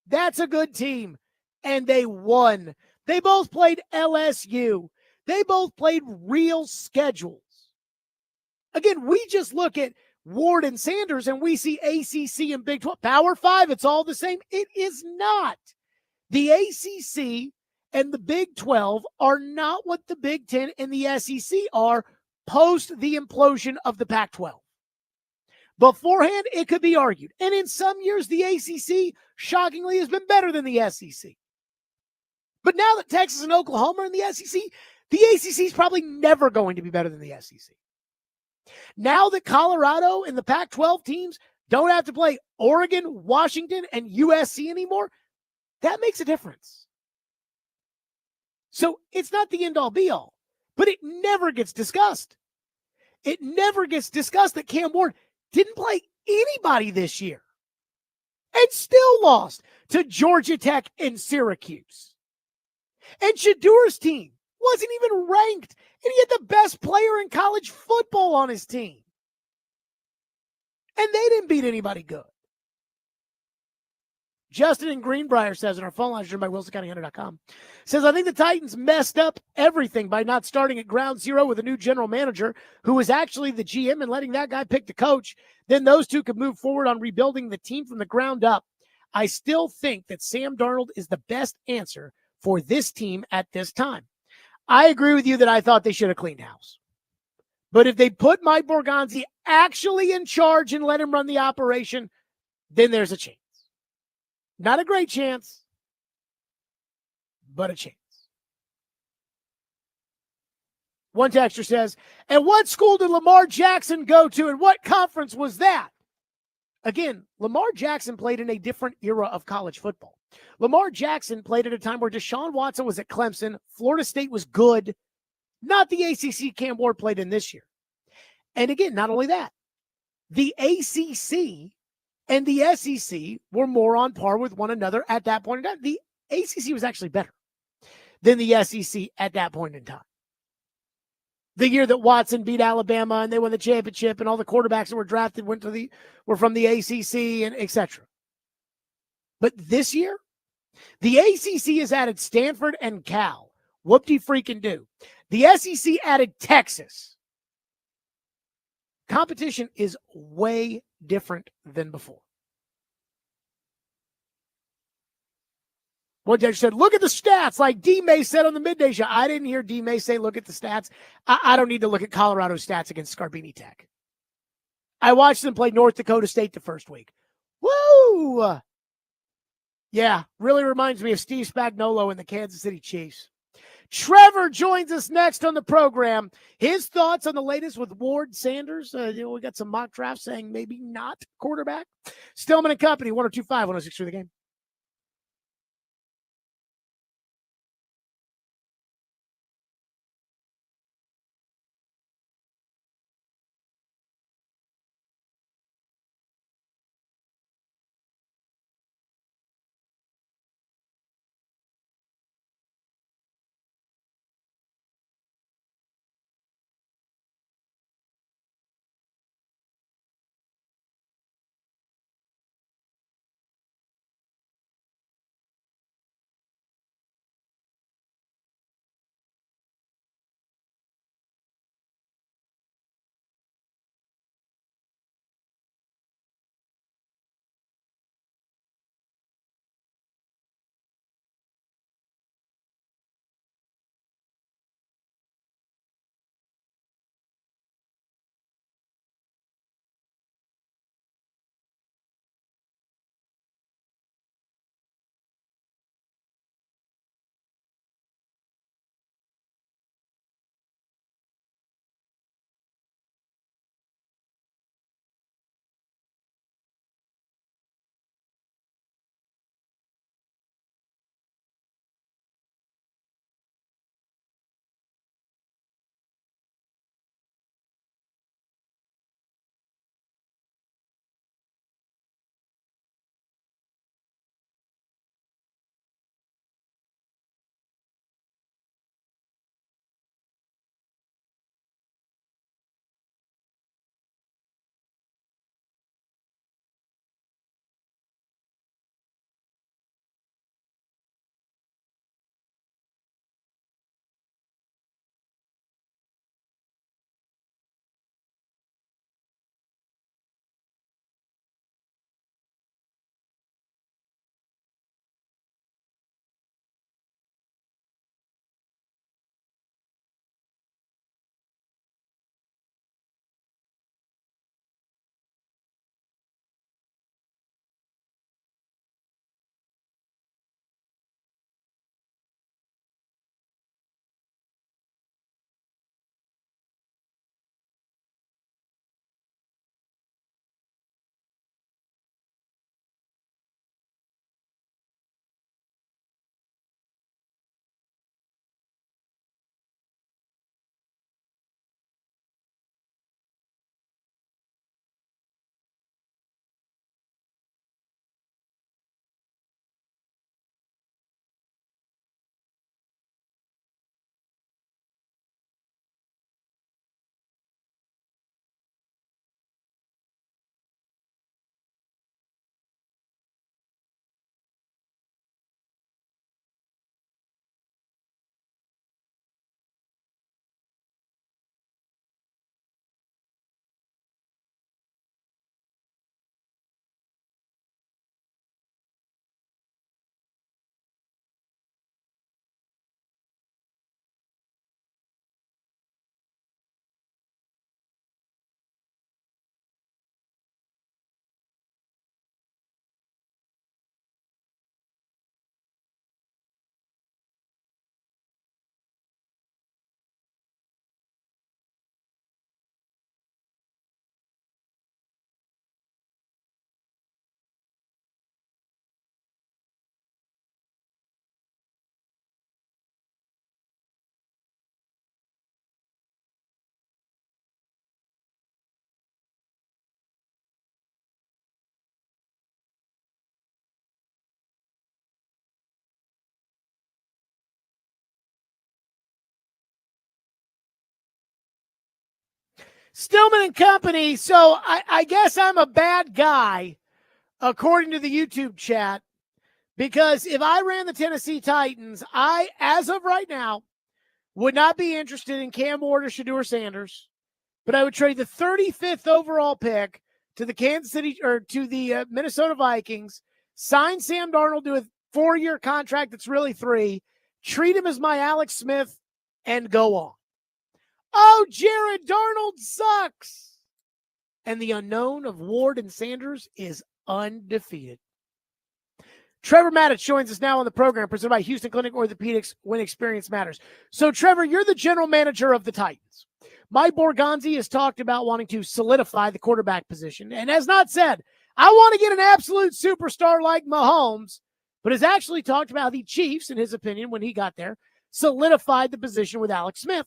That's a good team and they won. They both played LSU. They both played real schedules. Again, we just look at Ward and Sanders and we see ACC and Big 12. Power 5, it's all the same. It is not. The ACC and the Big 12 are not what the Big 10 and the SEC are post the implosion of the Pac-12. Beforehand, it could be argued. And in some years, the ACC, shockingly, has been better than the SEC. But now that Texas and Oklahoma are in the SEC is probably never going to be better than the SEC. Now that Colorado and the Pac-12 teams don't have to play Oregon, Washington, and USC anymore, that makes a difference. So it's not the end-all be-all, but it never gets discussed. It never gets discussed that Cam Ward didn't play anybody this year and still lost to Georgia Tech and Syracuse. And Shedeur's team wasn't even ranked, and he had the best player in college football on his team. And they didn't beat anybody good. Justin in Greenbrier says in our phone line, driven by WilsonCountyHunter.com, says, I think the Titans messed up everything by not starting at ground zero with a new general manager who was actually the GM and letting that guy pick the coach. Then those two could move forward on rebuilding the team from the ground up. I still think that Sam Darnold is the best answer for this team at this time. I agree with you that I thought they should have cleaned house. But if they put Mike Borgonzi actually in charge and let him run the operation, then there's a chance. Not a great chance, but a chance. One texter says, and what school did Lamar Jackson go to and what conference was that? Again, Lamar Jackson played in a different era of college football. Lamar Jackson played at a time where Deshaun Watson was at Clemson. Florida State was good. Not the ACC Cam Ward played in this year. And again, not only that, the ACC and the SEC were more on par with one another at that point in time. The ACC was actually better than the SEC at that point in time. The year that Watson beat Alabama and they won the championship and all the quarterbacks that were drafted were from the ACC and et cetera. But this year, the ACC has added Stanford and Cal. Whoop-de-freaking do. The SEC added Texas. Competition is way different than before. One judge said, look at the stats, like D. May said on the midday show. I didn't hear D. May say, look at the stats. I don't need to look at Colorado's stats against Scarbini Tech. I watched them play North Dakota State the first week. Woo! Yeah, really reminds me of Steve Spagnuolo and the Kansas City Chiefs. Trevor joins us next on the program. His thoughts on the latest with Ward Sanders. We got some mock drafts saying maybe not quarterback. Stillman and Company, 102.5, 106 The Game. Stillman and Company. So I guess I'm a bad guy, according to the YouTube chat, because if I ran the Tennessee Titans, I, as of right now, would not be interested in Cam Ward or Shedeur Sanders, but I would trade the 35th overall pick to the Kansas City or to the Minnesota Vikings, sign Sam Darnold to a 4-year contract that's really 3, treat him as my Alex Smith, and go on. Oh, Jared Darnold sucks. And the unknown of Ward and Sanders is undefeated. Trevor Maddich joins us now on the program, presented by Houston Clinic Orthopedics, when experience matters. So, Trevor, you're the general manager of the Titans. Mike Borgonzi has talked about wanting to solidify the quarterback position and has not said, I want to get an absolute superstar like Mahomes, but has actually talked about the Chiefs, in his opinion, when he got there, solidified the position with Alex Smith.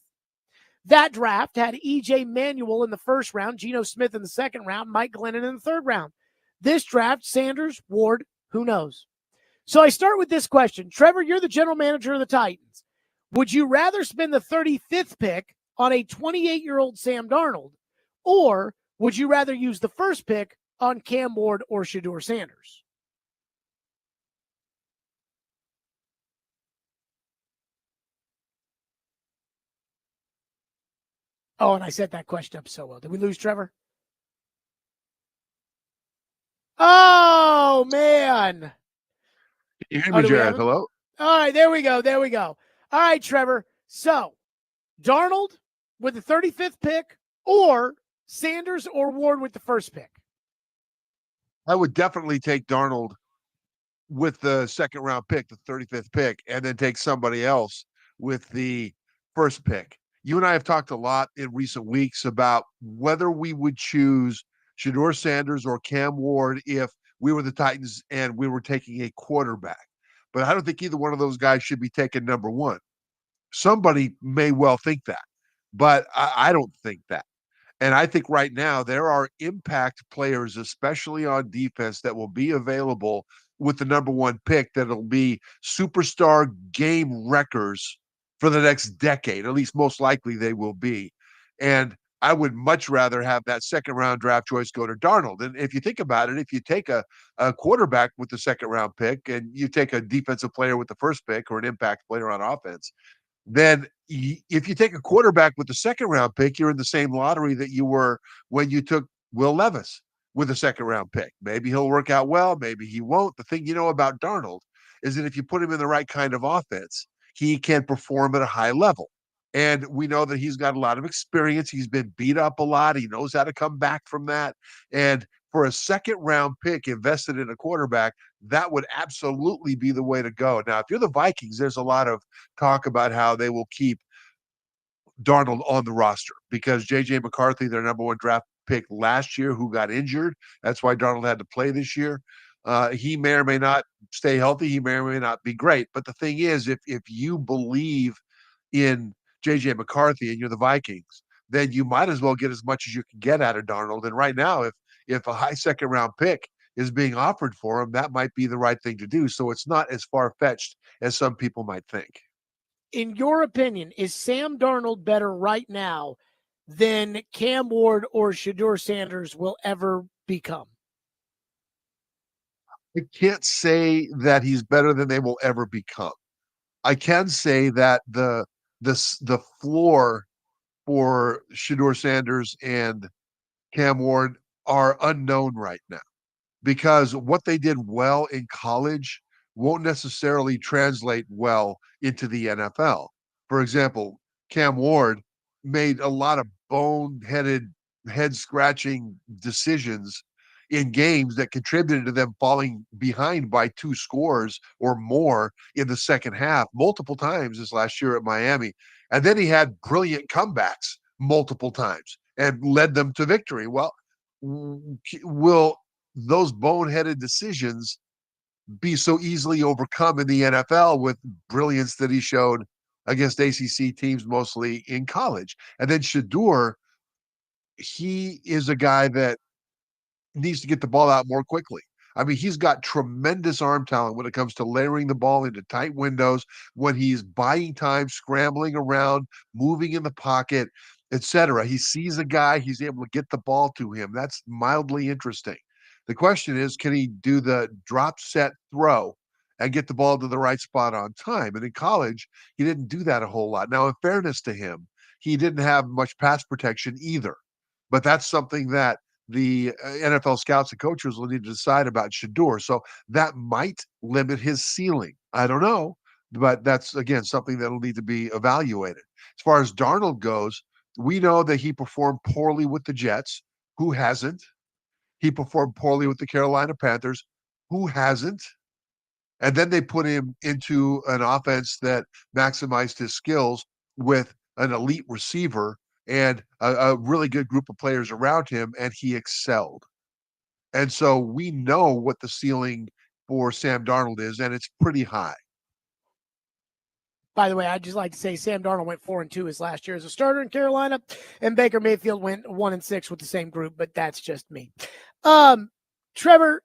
That draft had E.J. Manuel in the first round, Geno Smith in the second round, Mike Glennon in the third round. This draft, Sanders, Ward, who knows? So I start with this question. Trevor, you're the general manager of the Titans. Would you rather spend the 35th pick on a 28-year-old Sam Darnold, or would you rather use the first pick on Cam Ward or Shedeur Sanders? Oh, and I set that question up so well. Did we lose Trevor? Oh, man. You hear me, Jared? Hello? All right, there we go. There we go. All right, Trevor. So, Darnold with the 35th pick, or Sanders or Ward with the first pick? I would definitely take Darnold with the second round pick, the 35th pick, and then take somebody else with the first pick. You and I have talked a lot in recent weeks about whether we would choose Shedeur Sanders or Cam Ward if we were the Titans and we were taking a quarterback. But I don't think either one of those guys should be taken number one. Somebody may well think that, but I don't think that. And I think right now there are impact players, especially on defense, that will be available with the number one pick that'll be superstar game wreckers for the next decade. At least most likely they will be. And I would much rather have that second round draft choice go to Darnold. And if you think about it, if you take a quarterback with the second round pick and you take a defensive player with the first pick or an impact player on offense, then if you take a quarterback with the second round pick, you're in the same lottery that you were when you took Will Levis with a second round pick. Maybe he'll work out well, maybe he won't. The thing you know about Darnold is that if you put him in the right kind of offense, he can perform at a high level. And we know that he's got a lot of experience. He's been beat up a lot. He knows how to come back from that. And for a second round pick invested in a quarterback, that would absolutely be the way to go. Now, if you're the Vikings, there's a lot of talk about how they will keep Darnold on the roster because J.J. McCarthy, their number one draft pick last year, who got injured. That's why Darnold had to play this year. He may or may not stay healthy. He may or may not be great. But the thing is, if you believe in J.J. McCarthy and you're the Vikings, then you might as well get as much as you can get out of Darnold. And right now, if a high second round pick is being offered for him, that might be the right thing to do. So it's not as far-fetched as some people might think. In your opinion, is Sam Darnold better right now than Cam Ward or Shedeur Sanders will ever become? I can't say that he's better than they will ever become. I can say that the floor for Shedeur Sanders and Cam Ward are unknown right now because what they did well in college won't necessarily translate well into the NFL. For example, Cam Ward made a lot of boneheaded, head-scratching decisions in games that contributed to them falling behind by 2 scores or more in the second half multiple times this last year at Miami. And then he had brilliant comebacks multiple times and led them to victory. Well, will those boneheaded decisions be so easily overcome in the NFL with brilliance that he showed against ACC teams, mostly in college? And then Shedeur, he is a guy that needs to get the ball out more quickly. I mean, he's got tremendous arm talent when it comes to layering the ball into tight windows, when he's buying time, scrambling around, moving in the pocket. etc. He sees a guy, he's able to get the ball to him. That's mildly interesting. The question is, can he do the drop set throw and get the ball to the right spot on time? And in college, he didn't do that a whole lot. Now, in fairness to him, he didn't have much pass protection either. But that's something that the NFL scouts and coaches will need to decide about Shador. So that might limit his ceiling. I don't know, but that's, again, something that will need to be evaluated. As far as Darnold goes, we know that he performed poorly with the Jets. Who hasn't? He performed poorly with the Carolina Panthers. Who hasn't? And then they put him into an offense that maximized his skills with an elite receiver and a really good group of players around him, and he excelled. And so we know what the ceiling for Sam Darnold is, and it's pretty high. By the way, I'd just like to say Sam Darnold went 4-2 his last year as a starter in Carolina, and Baker Mayfield went 1-6 with the same group, but that's just me. Trevor,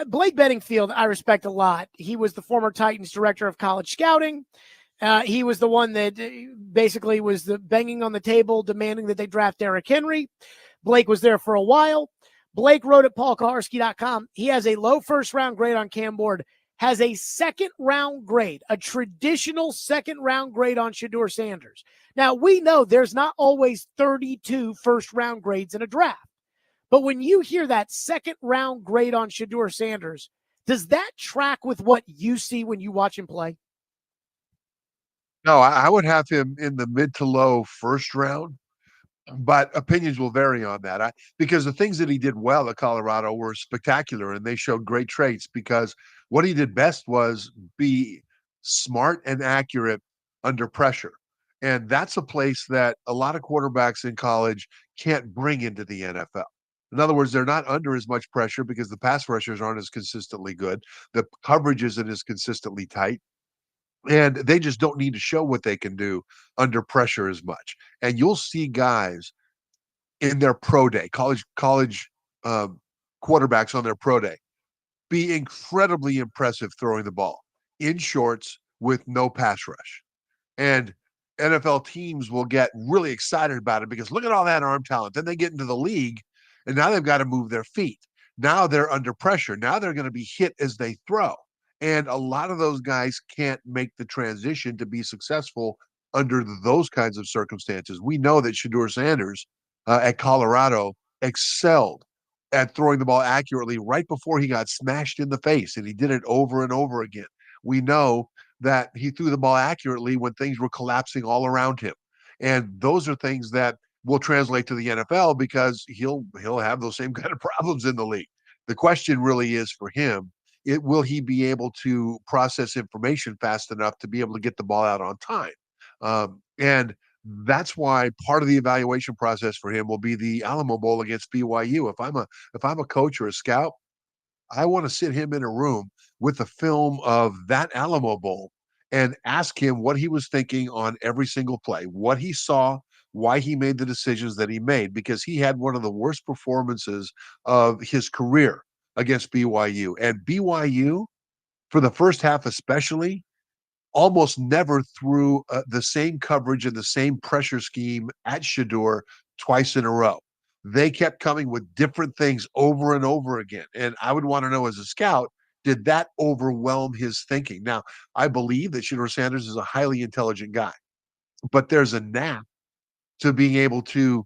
Blake Bedingfield, I respect a lot. He was the former Titans director of college scouting. He was the one that basically was the banging on the table, demanding that they draft Derrick Henry. Blake was there for a while. Blake wrote at paulkaharski.com. He has a low first-round grade on Cam Ward, has a second-round grade, a traditional second-round grade on Shador Sanders. Now, we know there's not always 32 first-round grades in a draft. But when you hear that second-round grade on Shador Sanders, does that track with what you see when you watch him play? No, I would have him in the mid to low first round, but opinions will vary on that. Because the things that he did well at Colorado were spectacular, and they showed great traits because what he did best was be smart and accurate under pressure. And that's a place that a lot of quarterbacks in college can't bring into the NFL. In other words, they're not under as much pressure because the pass rushers aren't as consistently good. The coverage isn't as consistently tight. And they just don't need to show what they can do under pressure as much. And you'll see guys in their pro day, college quarterbacks on their pro day, be incredibly impressive throwing the ball in shorts with no pass rush. And NFL teams will get really excited about it because look at all that arm talent. Then they get into the league and now they've got to move their feet. Now they're under pressure. Now they're going to be hit as they throw. And a lot of those guys can't make the transition to be successful under those kinds of circumstances. We know that Shador Sanders at Colorado excelled at throwing the ball accurately right before he got smashed in the face, and he did it over and over again. We know that he threw the ball accurately when things were collapsing all around him. And those are things that will translate to the NFL because he'll have those same kind of problems in the league. The question really is for him, will he be able to process information fast enough to be able to get the ball out on time? And that's why part of the evaluation process for him will be the Alamo Bowl against BYU. If I'm a coach or a scout, I want to sit him in a room with the film of that Alamo Bowl and ask him what he was thinking on every single play, what he saw, why he made the decisions that he made, because he had one of the worst performances of his career against BYU. And BYU, for the first half especially, almost never threw the same coverage and the same pressure scheme at Shador twice in a row. They kept coming with different things over and over again. And I would want to know as a scout, did that overwhelm his thinking? Now, I believe that Shador Sanders is a highly intelligent guy, but there's a knack to being able to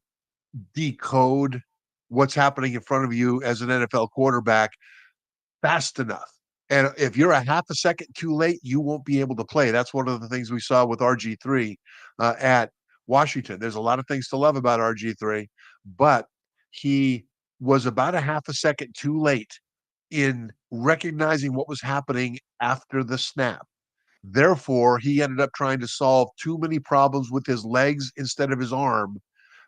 decode what's happening in front of you as an NFL quarterback fast enough. And if you're a half a second too late, you won't be able to play. That's one of the things we saw with RG3 at Washington. There's a lot of things to love about RG3, but he was about a half a second too late in recognizing what was happening after the snap. Therefore, he ended up trying to solve too many problems with his legs instead of his arm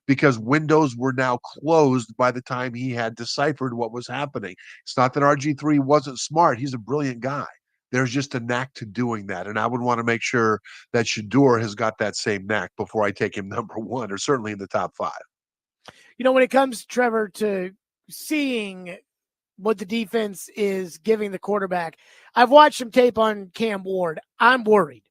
because windows were now closed by the time he had deciphered what was happening. It's not that RG3 wasn't smart. He's a brilliant guy. There's just a knack to doing that. And I would want to make sure that Shador has got that same knack before I take him number one, or certainly in the top 5. You know, when it comes, Trevor, to seeing what the defense is giving the quarterback, I've watched some tape on Cam Ward. I'm worried.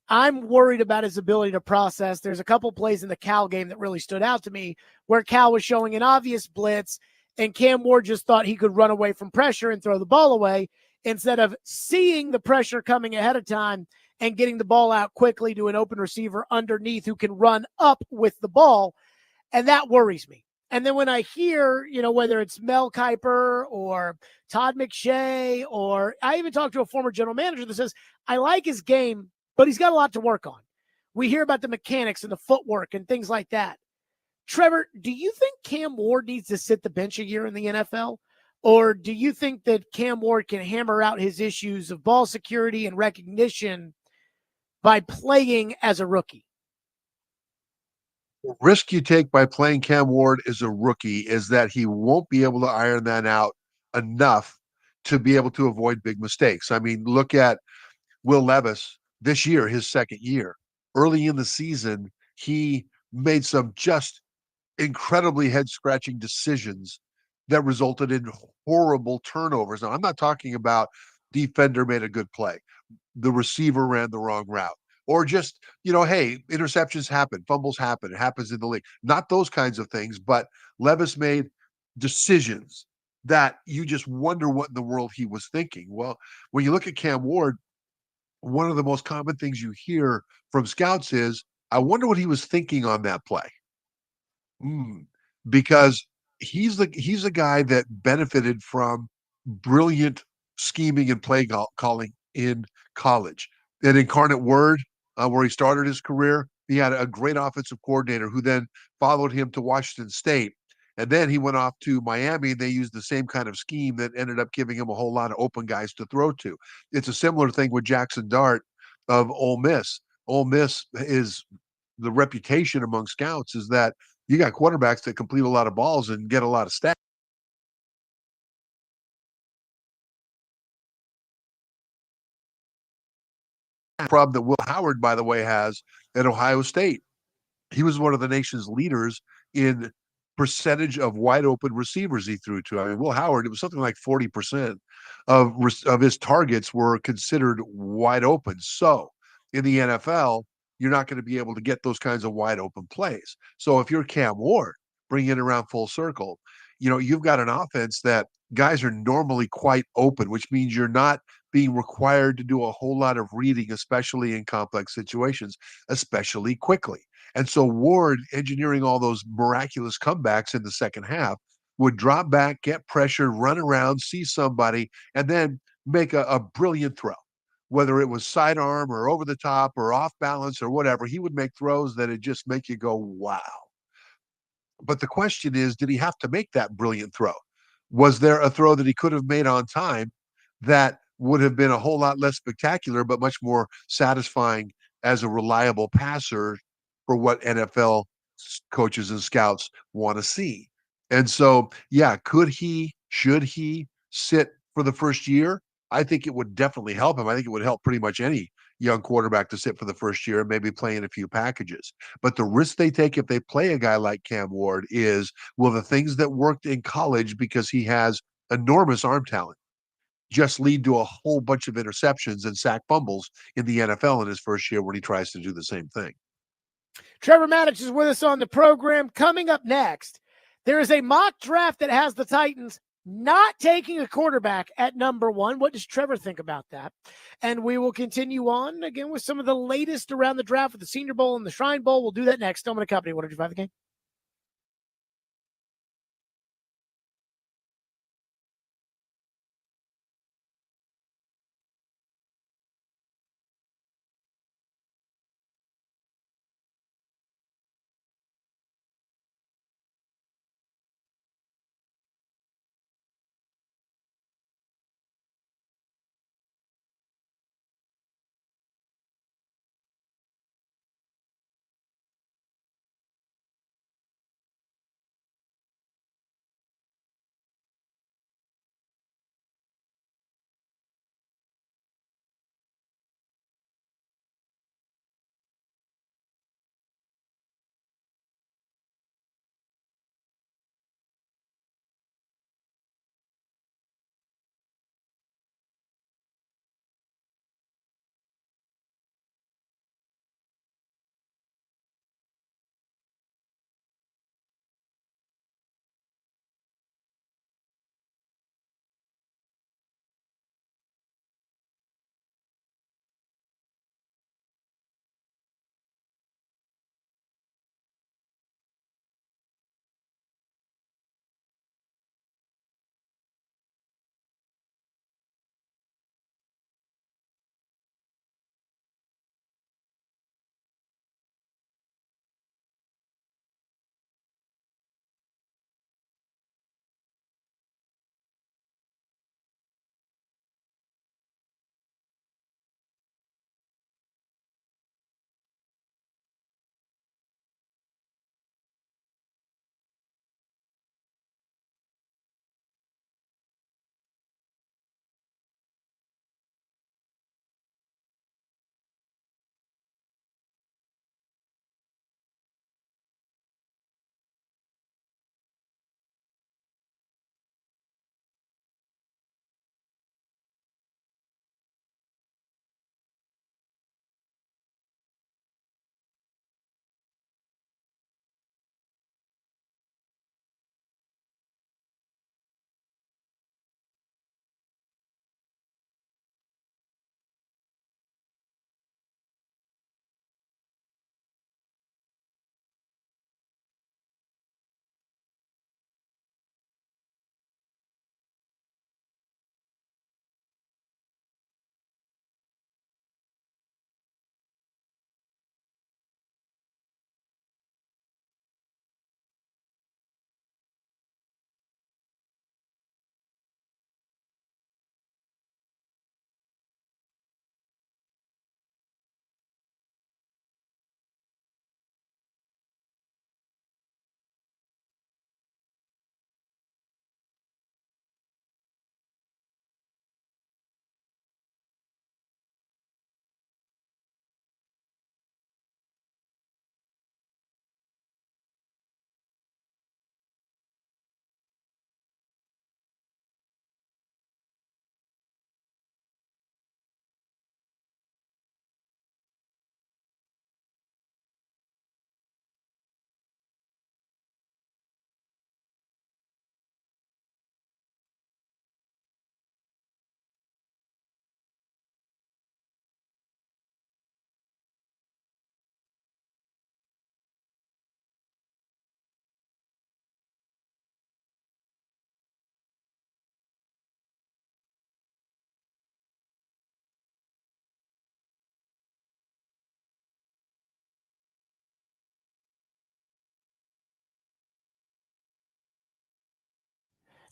I'm worried about his ability to process. There's a couple plays in the Cal game that really stood out to me where Cal was showing an obvious blitz and Cam Ward just thought he could run away from pressure and throw the ball away instead of seeing the pressure coming ahead of time and getting the ball out quickly to an open receiver underneath who can run up with the ball. And that worries me. And then when I hear, whether it's Mel Kiper or Todd McShay, or I even talked to a former general manager that says, I like his game, but he's got a lot to work on. We hear about the mechanics and the footwork and things like that. Trevor, do you think Cam Ward needs to sit the bench a year in the NFL? Or do you think that Cam Ward can hammer out his issues of ball security and recognition by playing as a rookie? The risk you take by playing Cam Ward as a rookie is that he won't be able to iron that out enough to be able to avoid big mistakes. I mean, look at Will Levis this year, his second year. Early in the season, he made some just incredibly head-scratching decisions that resulted in horrible turnovers. Now, I'm not talking about defender made a good play, the receiver ran the wrong route, or just, hey, interceptions happen, fumbles happen. It happens in the league. Not those kinds of things, but Levis made decisions that you just wonder what in the world he was thinking. Well, when you look at Cam Ward, one of the most common things you hear from scouts is, I wonder what he was thinking on that play. Because he's a guy that benefited from brilliant scheming and play calling in college. At Incarnate Word, where he started his career, he had a great offensive coordinator who then followed him to Washington State. And then he went off to Miami, and they used the same kind of scheme that ended up giving him a whole lot of open guys to throw to. It's a similar thing with Jackson Dart of Ole Miss. Ole Miss is the reputation among scouts is that you got quarterbacks that complete a lot of balls and get a lot of stats. Problem that Will Howard, by the way, has at Ohio State. He was one of the nation's leaders in percentage of wide open receivers he threw to. I mean, Will Howard, it was something like 40% of his targets were considered wide open. So in the NFL, you're not going to be able to get those kinds of wide open plays. So if you're Cam Ward, bring it around full circle, you've got an offense that guys are normally quite open, which means you're not being required to do a whole lot of reading, especially in complex situations, especially quickly. And so Ward, engineering all those miraculous comebacks in the second half, would drop back, get pressure, run around, see somebody, and then make a brilliant throw. Whether it was sidearm or over the top or off balance or whatever, he would make throws that would just make you go, wow. But the question is, did he have to make that brilliant throw? Was there a throw that he could have made on time that would have been a whole lot less spectacular, but much more satisfying as a reliable passer for what NFL coaches and scouts want to see? And so, yeah, should he sit for the first year? I think it would definitely help him. I think it would help pretty much any young quarterback to sit for the first year and maybe play in a few packages. But the risk they take if they play a guy like Cam Ward is, will the things that worked in college because he has enormous arm talent just lead to a whole bunch of interceptions and sack fumbles in the NFL in his first year when he tries to do the same thing? Trevor Maddich is with us on the program. Coming up next, there is a mock draft that has the Titans not taking a quarterback at number 1. What does Trevor think about that? And we will continue on again with some of the latest around the draft with the Senior Bowl and the Shrine Bowl. We'll do that next. Stillman & Company, 105 The Game.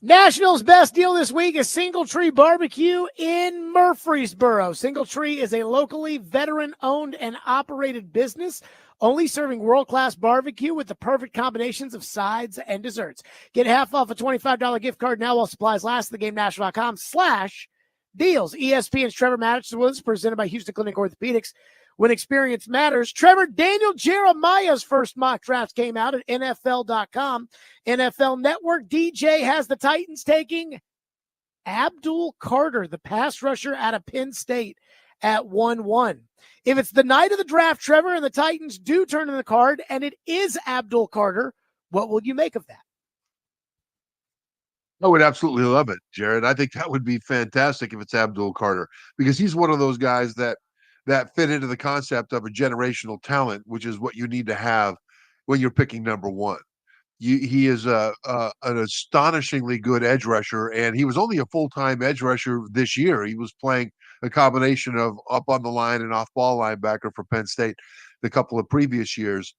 Nashville's best deal this week is Single Tree Barbecue in Murfreesboro. Single Tree is a locally veteran-owned and operated business, only serving world-class barbecue with the perfect combinations of sides and desserts. Get half off a $25 gift card now while supplies last at theGameNashville.com/deals. ESPN's Trevor Mattis presented by Houston Clinic Orthopedics. When experience matters, Trevor, Daniel Jeremiah's first mock draft came out at NFL.com. NFL Network, DJ has the Titans taking Abdul Carter, the pass rusher out of Penn State, at 1-1. If it's the night of the draft, Trevor, and the Titans do turn in the card, and it is Abdul Carter, what will you make of that? I would absolutely love it, Jared. I think that would be fantastic if it's Abdul Carter, because he's one of those guys that fit into the concept of a generational talent, which is what you need to have when you're picking number one. He is an astonishingly good edge rusher, and he was only a full-time edge rusher this year. He was playing a combination of up on the line and off-ball linebacker for Penn State the couple of previous years,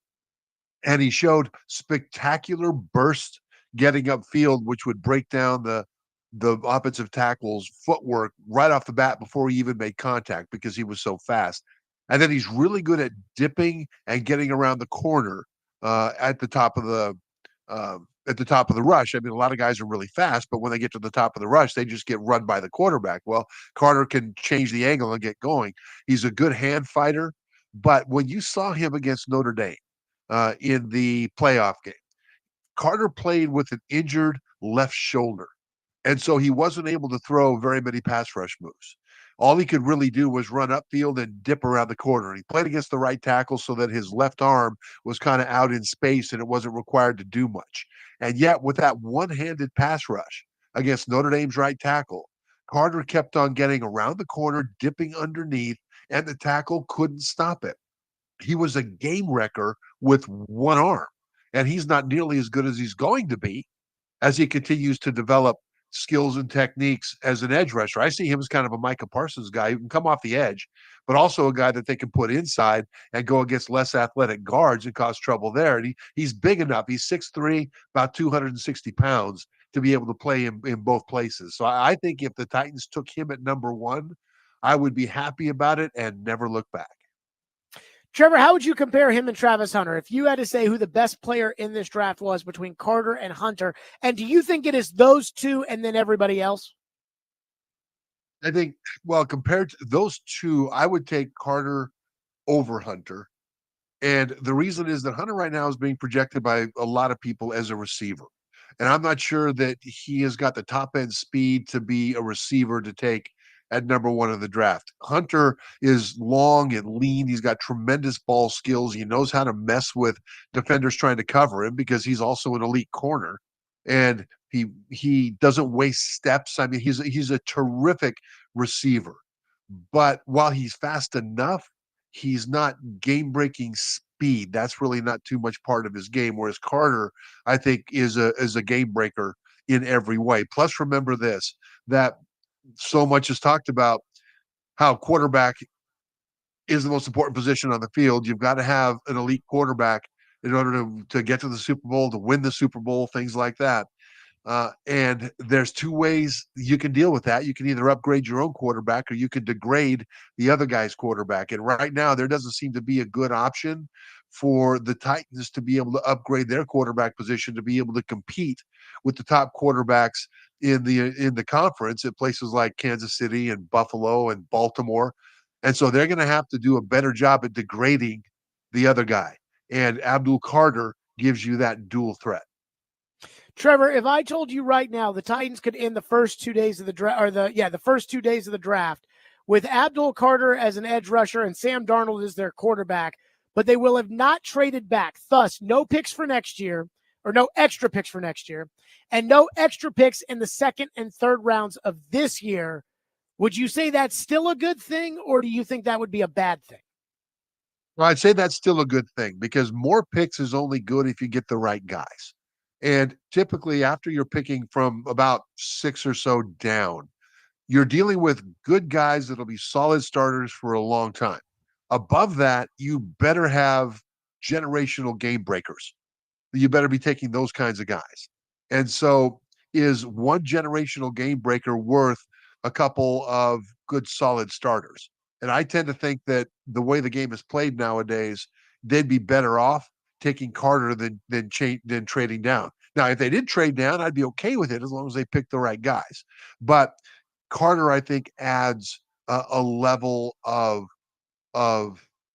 and he showed spectacular burst getting upfield, which would break down the offensive tackle's footwork right off the bat before he even made contact because he was so fast. And then he's really good at dipping and getting around the corner at the top of the rush. I mean, a lot of guys are really fast, but when they get to the top of the rush, they just get run by the quarterback. Well, Carter can change the angle and get going. He's a good hand fighter, but when you saw him against Notre Dame in the playoff game, Carter played with an injured left shoulder. And so he wasn't able to throw very many pass rush moves. All he could really do was run upfield and dip around the corner. And he played against the right tackle so that his left arm was kind of out in space and it wasn't required to do much. And yet, with that one-handed pass rush against Notre Dame's right tackle, Carter kept on getting around the corner, dipping underneath, and the tackle couldn't stop it. He was a game wrecker with one arm, and he's not nearly as good as he's going to be as he continues to develop skills and techniques as an edge rusher. I see him as kind of a Micah Parsons guy who can come off the edge, but also a guy that they can put inside and go against less athletic guards and cause trouble there. And he's big enough. He's 6'3", about 260 pounds to be able to play in both places. So I think if the Titans took him at number one, I would be happy about it and never look back. Trevor, how would you compare him and Travis Hunter if you had to say who the best player in this draft was between Carter and Hunter? And do you think it is those two and then everybody else? I think, well, compared to those two, I would take Carter over Hunter. And the reason is that Hunter right now is being projected by a lot of people as a receiver. And I'm not sure that he has got the top end speed to be a receiver to take at number one in the draft. Hunter is long and lean. He's got tremendous ball skills. He knows how to mess with defenders trying to cover him because he's also an elite corner. And he doesn't waste steps. I mean, he's a terrific receiver. But while he's fast enough, he's not game-breaking speed. That's really not too much part of his game. Whereas Carter, I think, is a game breaker in every way. Plus, remember this, that so much is talked about how quarterback is the most important position on the field. You've got to have an elite quarterback in order to get to the Super Bowl, to win the Super Bowl, things like that. And there's two ways you can deal with that. You can either upgrade your own quarterback or you can degrade the other guy's quarterback. And right now, there doesn't seem to be a good option for the Titans to be able to upgrade their quarterback position to be able to compete with the top quarterbacks in the conference at places like Kansas City and Buffalo and Baltimore. And so they're going to have to do a better job at degrading the other guy. And Abdul Carter gives you that dual threat. Trevor, if I told you right now the Titans could end the first 2 days of the draft, or the first 2 days of the draft with Abdul Carter as an edge rusher and Sam Darnold as their quarterback, but they will have not traded back. Thus, no picks for next year, or no extra picks for next year, and no extra picks in the second and third rounds of this year. Would you say that's still a good thing, or do you think that would be a bad thing? Well, I'd say that's still a good thing because more picks is only good if you get the right guys. And typically, after you're picking from about 6 or so down, you're dealing with good guys that'll be solid starters for a long time. Above that, you better have generational game breakers. You better be taking those kinds of guys. And so is one generational game breaker worth a couple of good solid starters. And I tend to think that the way the game is played nowadays, they'd be better off taking Carter than trading down. Now, if they did trade down, I'd be okay with it as long as they picked the right guys. But Carter, I think, adds a level of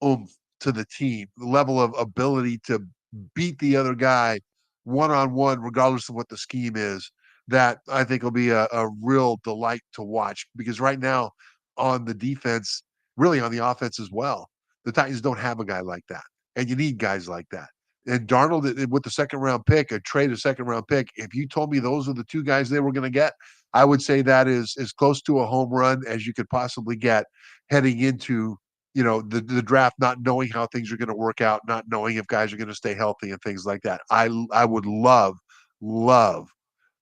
oomph to the team, the level of ability to beat the other guy one-on-one, regardless of what the scheme is, that I think will be a real delight to watch. Because right now on the defense, really on the offense as well, the Titans don't have a guy like that. And you need guys like that. And Darnold, with the second round pick, a second round pick, if you told me those are the two guys they were going to get, I would say that is as close to a home run as you could possibly get heading into the draft, not knowing how things are going to work out, not knowing if guys are going to stay healthy and things like that. I would love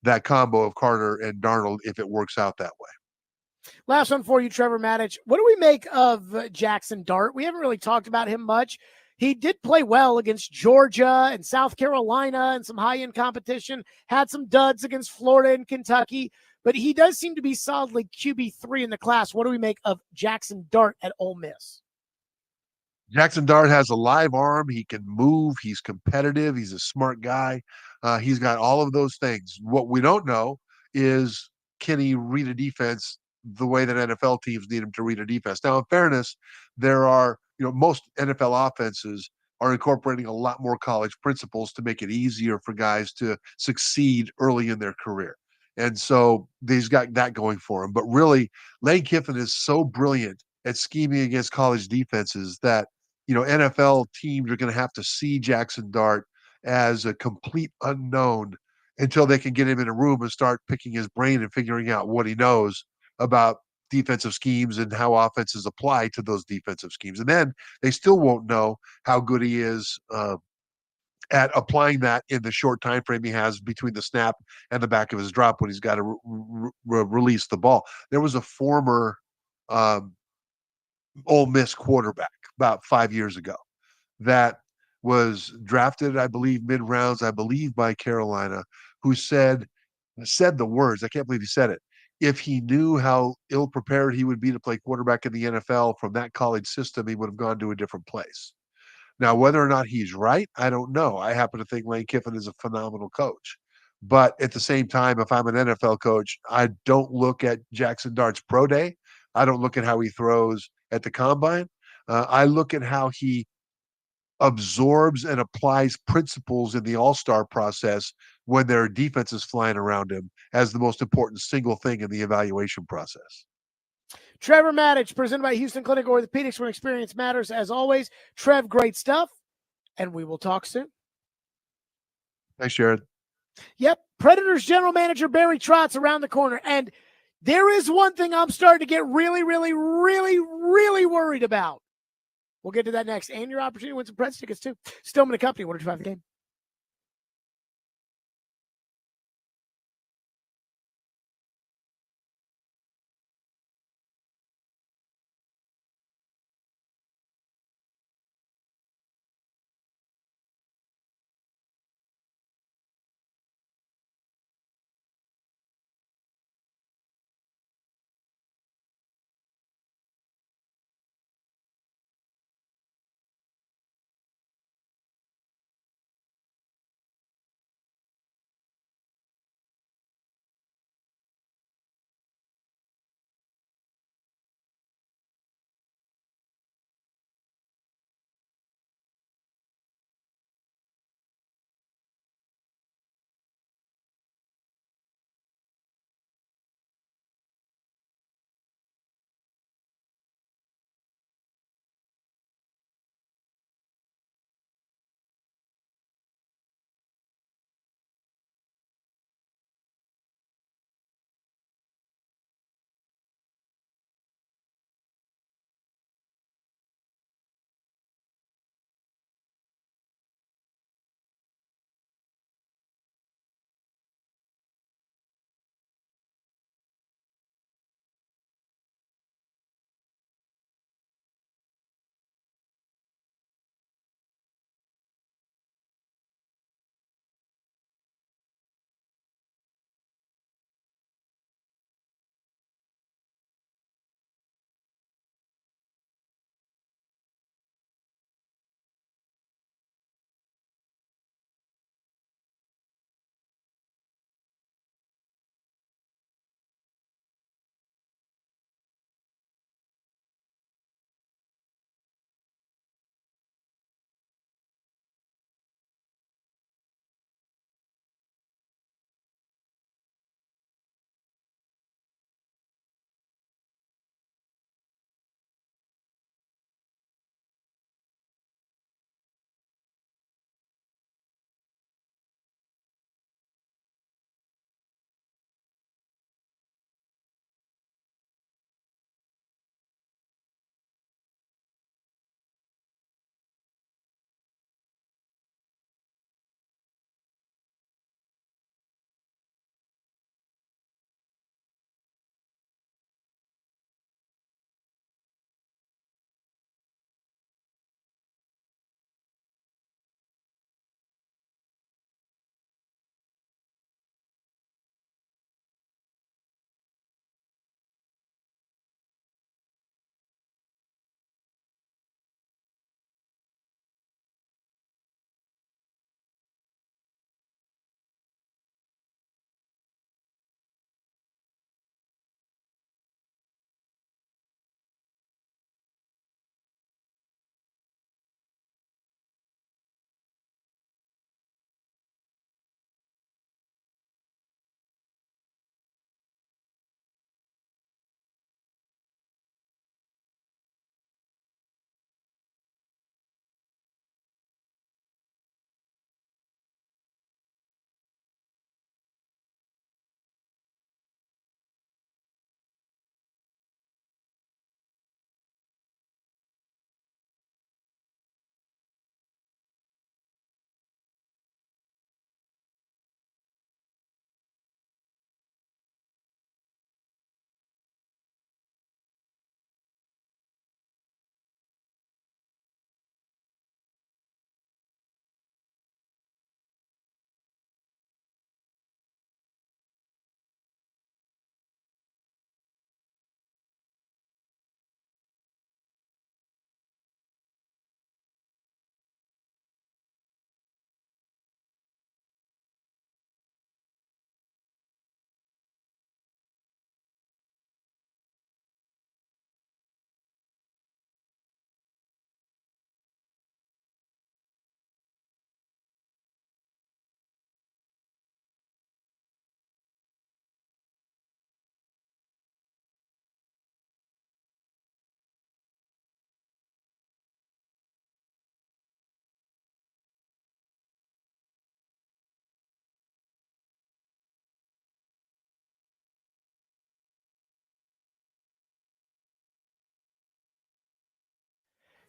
that combo of Carter and Darnold if it works out that way. Last one for you, Trevor Maddich. What do we make of Jackson Dart? We haven't really talked about him much. He did play well against Georgia and South Carolina and some high-end competition, had some duds against Florida and Kentucky, but he does seem to be solidly QB3 in the class. What do we make of Jackson Dart at Ole Miss? Jackson Dart has a live arm. He can move. He's competitive. He's a smart guy. He's got all of those things. What we don't know is, can he read a defense the way that NFL teams need him to read a defense? Now, in fairness, there are, most NFL offenses are incorporating a lot more college principles to make it easier for guys to succeed early in their career. And so he's got that going for him. But really, Lane Kiffin is so brilliant at scheming against college defenses that NFL teams are going to have to see Jackson Dart as a complete unknown until they can get him in a room and start picking his brain and figuring out what he knows about defensive schemes and how offenses apply to those defensive schemes. And then they still won't know how good he is at applying that in the short time frame he has between the snap and the back of his drop when he's got to release the ball. There was a former Ole Miss quarterback about 5 years ago that was drafted, I believe, mid-rounds, I believe, by Carolina, who said the words, I can't believe he said it, if he knew how ill-prepared he would be to play quarterback in the NFL from that college system, he would have gone to a different place. Now, whether or not he's right, I don't know. I happen to think Lane Kiffin is a phenomenal coach. But at the same time, if I'm an NFL coach, I don't look at Jackson Dart's pro day. I don't look at how he throws at the combine. I look at how he absorbs and applies principles in the all-star process when there are defenses flying around him as the most important single thing in the evaluation process. Trevor Maddich, presented by Houston Clinic Orthopedics, when experience matters. As always, Trev, great stuff, and we will talk soon. Thanks, Jared. Yep, Predators general manager Barry Trotz around the corner, and there is one thing I'm starting to get really, really, really, really worried about. We'll get to that next, and your opportunity to win some Preds tickets too. Stillman & Company, 105 the game.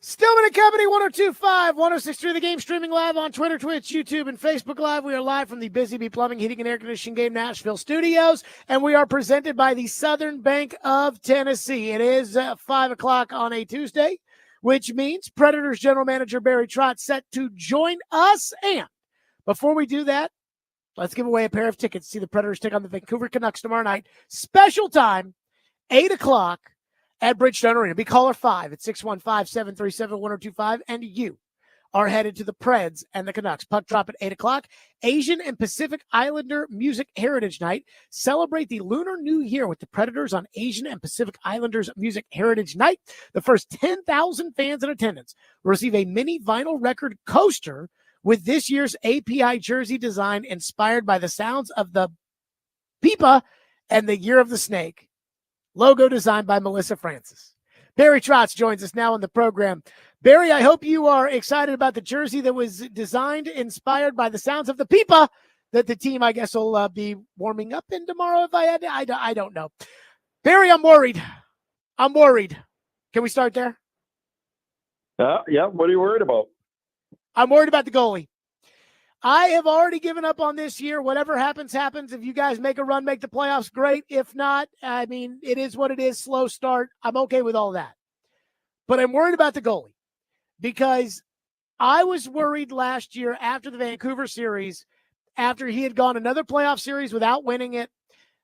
Stillman and Company, 102.5, 106.3 The Game, streaming live on Twitter, Twitch, YouTube, and Facebook Live. We are live from the Busy Bee Plumbing, Heating, and Air Conditioning Game Nashville studios, and we are presented by the Southern Bank of Tennessee. It is 5 o'clock on a Tuesday, which means Predators General Manager Barry Trotz set to join us. And before we do that, let's give away a pair of tickets to see the Predators take on the Vancouver Canucks tomorrow night. Special time, 8 o'clock. At Bridgestone Arena. Be caller 5 at 615-737-1025, and you are headed to the Preds and the Canucks. Puck drop at 8 o'clock. Asian and Pacific Islander Music Heritage Night. Celebrate the Lunar New Year with the Predators on Asian and Pacific Islanders Music Heritage Night. The first 10,000 fans in attendance will receive a mini vinyl record coaster with this year's API jersey design inspired by the sounds of the pipa and the Year of the Snake. Logo designed by Melissa Francis. Barry Trotz joins us now on the program. Barry, I hope you are excited about the jersey that was designed, inspired by the sounds of the pipa that the team, I guess, will be warming up in tomorrow. If I had, I don't know. Barry, I'm worried. Can we start there? Yeah. What are you worried about? I'm worried about the goalie. I have already given up on this year. Whatever happens, happens. If you guys make a run, make the playoffs, great. If not, I mean, it is what it is. Slow start. I'm okay with all that. But I'm worried about the goalie because I was worried last year after the Vancouver series, after he had gone another playoff series without winning it,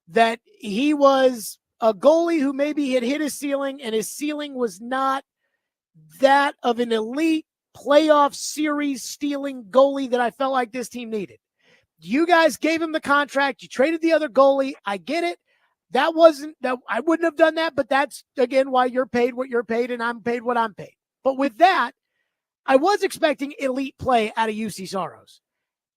that he was a goalie who maybe had hit his ceiling, and his ceiling was not that of an elite playoff series stealing goalie that I felt like this team needed. You guys gave him the contract. You traded the other goalie. I get it. I wouldn't have done that, but that's, again, why you're paid what you're paid and I'm paid what I'm paid. But with that, I was expecting elite play out of UC Saros.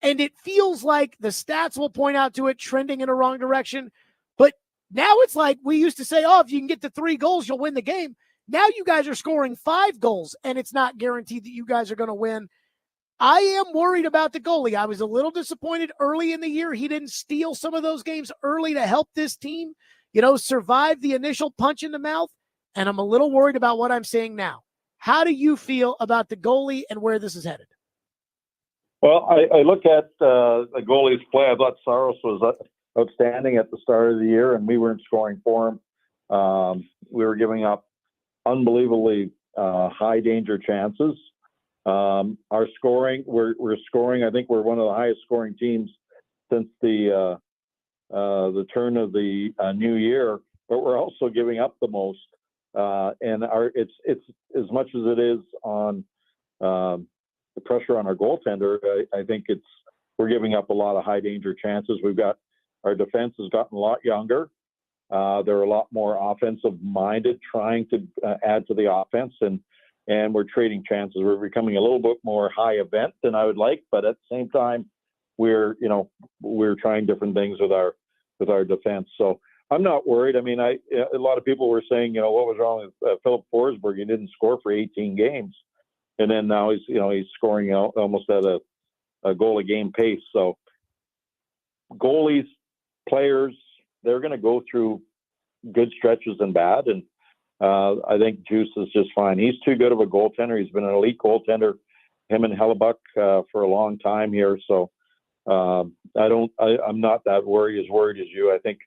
And it feels like the stats will point out to it trending in a wrong direction. But now it's like we used to say, oh, if you can get to 3 goals, you'll win the game. Now you guys are scoring 5 goals, and it's not guaranteed that you guys are going to win. I am worried about the goalie. I was a little disappointed early in the year. He didn't steal some of those games early to help this team, survive the initial punch in the mouth, and I'm a little worried about what I'm seeing now. How do you feel about the goalie and where this is headed? Well, I look at the goalie's play. I thought Saros was outstanding at the start of the year, and we weren't scoring for him. We were giving up unbelievably high danger chances. Our scoring, we're scoring. I think we're one of the highest scoring teams since the turn of the new year. But we're also giving up the most. And it's as much as it is on the pressure on our goaltender. I think we're giving up a lot of high danger chances. Our defense has gotten a lot younger. They're a lot more offensive minded, trying to add to the offense, and we're trading chances. We're becoming a little bit more high event than I would like, but at the same time, we're trying different things with our defense. So I'm not worried. I mean, a lot of people were saying, what was wrong with Philip Forsberg? He didn't score for 18 games, and then now he's scoring almost at a goal a game pace. So goalies, players, they're going to go through good stretches and bad. And I think Juice is just fine. He's too good of a goaltender. He's been an elite goaltender, him and Hellebuck, for a long time here. So I'm not that worried as you. I think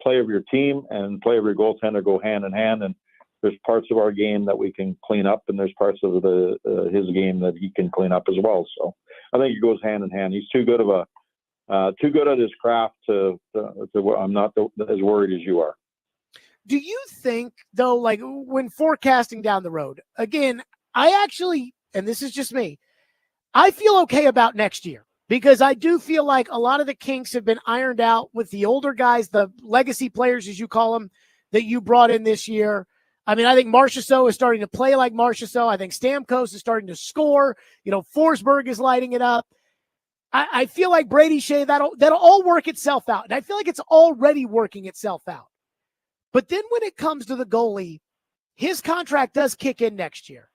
play of your team and play of your goaltender go hand in hand. And there's parts of our game that we can clean up, and there's parts of his game that he can clean up as well. So I think it goes hand in hand. He's too good at his craft to I'm not as worried as you are. Do you think, though, like when forecasting down the road, again, I actually, and this is just me, I feel okay about next year because I do feel like a lot of the kinks have been ironed out with the older guys, the legacy players, as you call them, that you brought in this year. I mean, I think Marchessault is starting to play like Marchessault. I think Stamkos is starting to score. Forsberg is lighting it up. I feel like Brady Shea, that'll all work itself out. And I feel like it's already working itself out. But then when it comes to the goalie, his contract does kick in next year.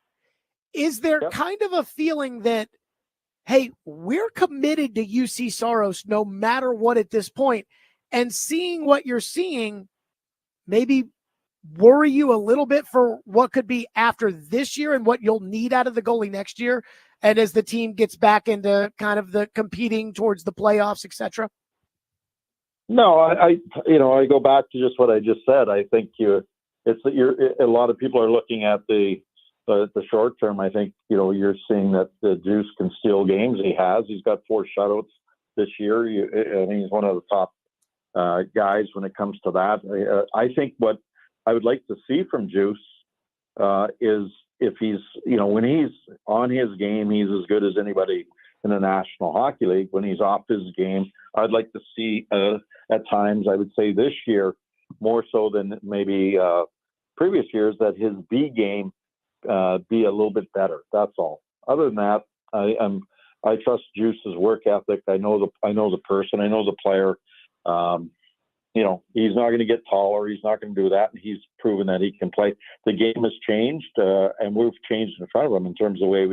Is there kind of a feeling that, hey, we're committed to UC Saros no matter what at this point, and seeing what you're seeing, maybe worry you a little bit for what could be after this year and what you'll need out of the goalie next year? And as the team gets back into kind of the competing towards the playoffs, et cetera? No, I go back to just what I just said. I think a lot of people are looking at the short term. I think, you're seeing that the Juice can steal games. He's got 4 shutouts this year. I think he's one of the top guys when it comes to that. I think what I would like to see from Juice is if he's, when he's on his game, he's as good as anybody in the National Hockey League. When he's off his game, I'd like to see at times, I would say this year, more so than maybe previous years, that his B game be a little bit better. That's all. Other than that, I trust Juice's work ethic. I know the person. I know the player. He's not going to get taller. He's not going to do that. And he's proven that he can play. The game has changed, and we've changed in front of him in terms of the way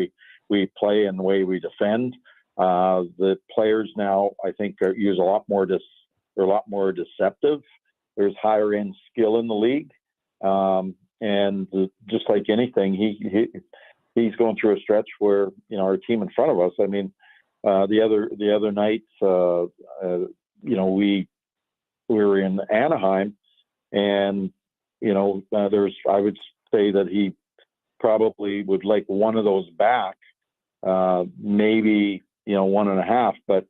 we play and the way we defend. The players now, I think, use a lot more deceptive. There's higher end skill in the league, and just like anything, he's going through a stretch where our team in front of us. I mean, the other night, we were in Anaheim, and I would say that he probably would like one of those back, maybe 1.5, but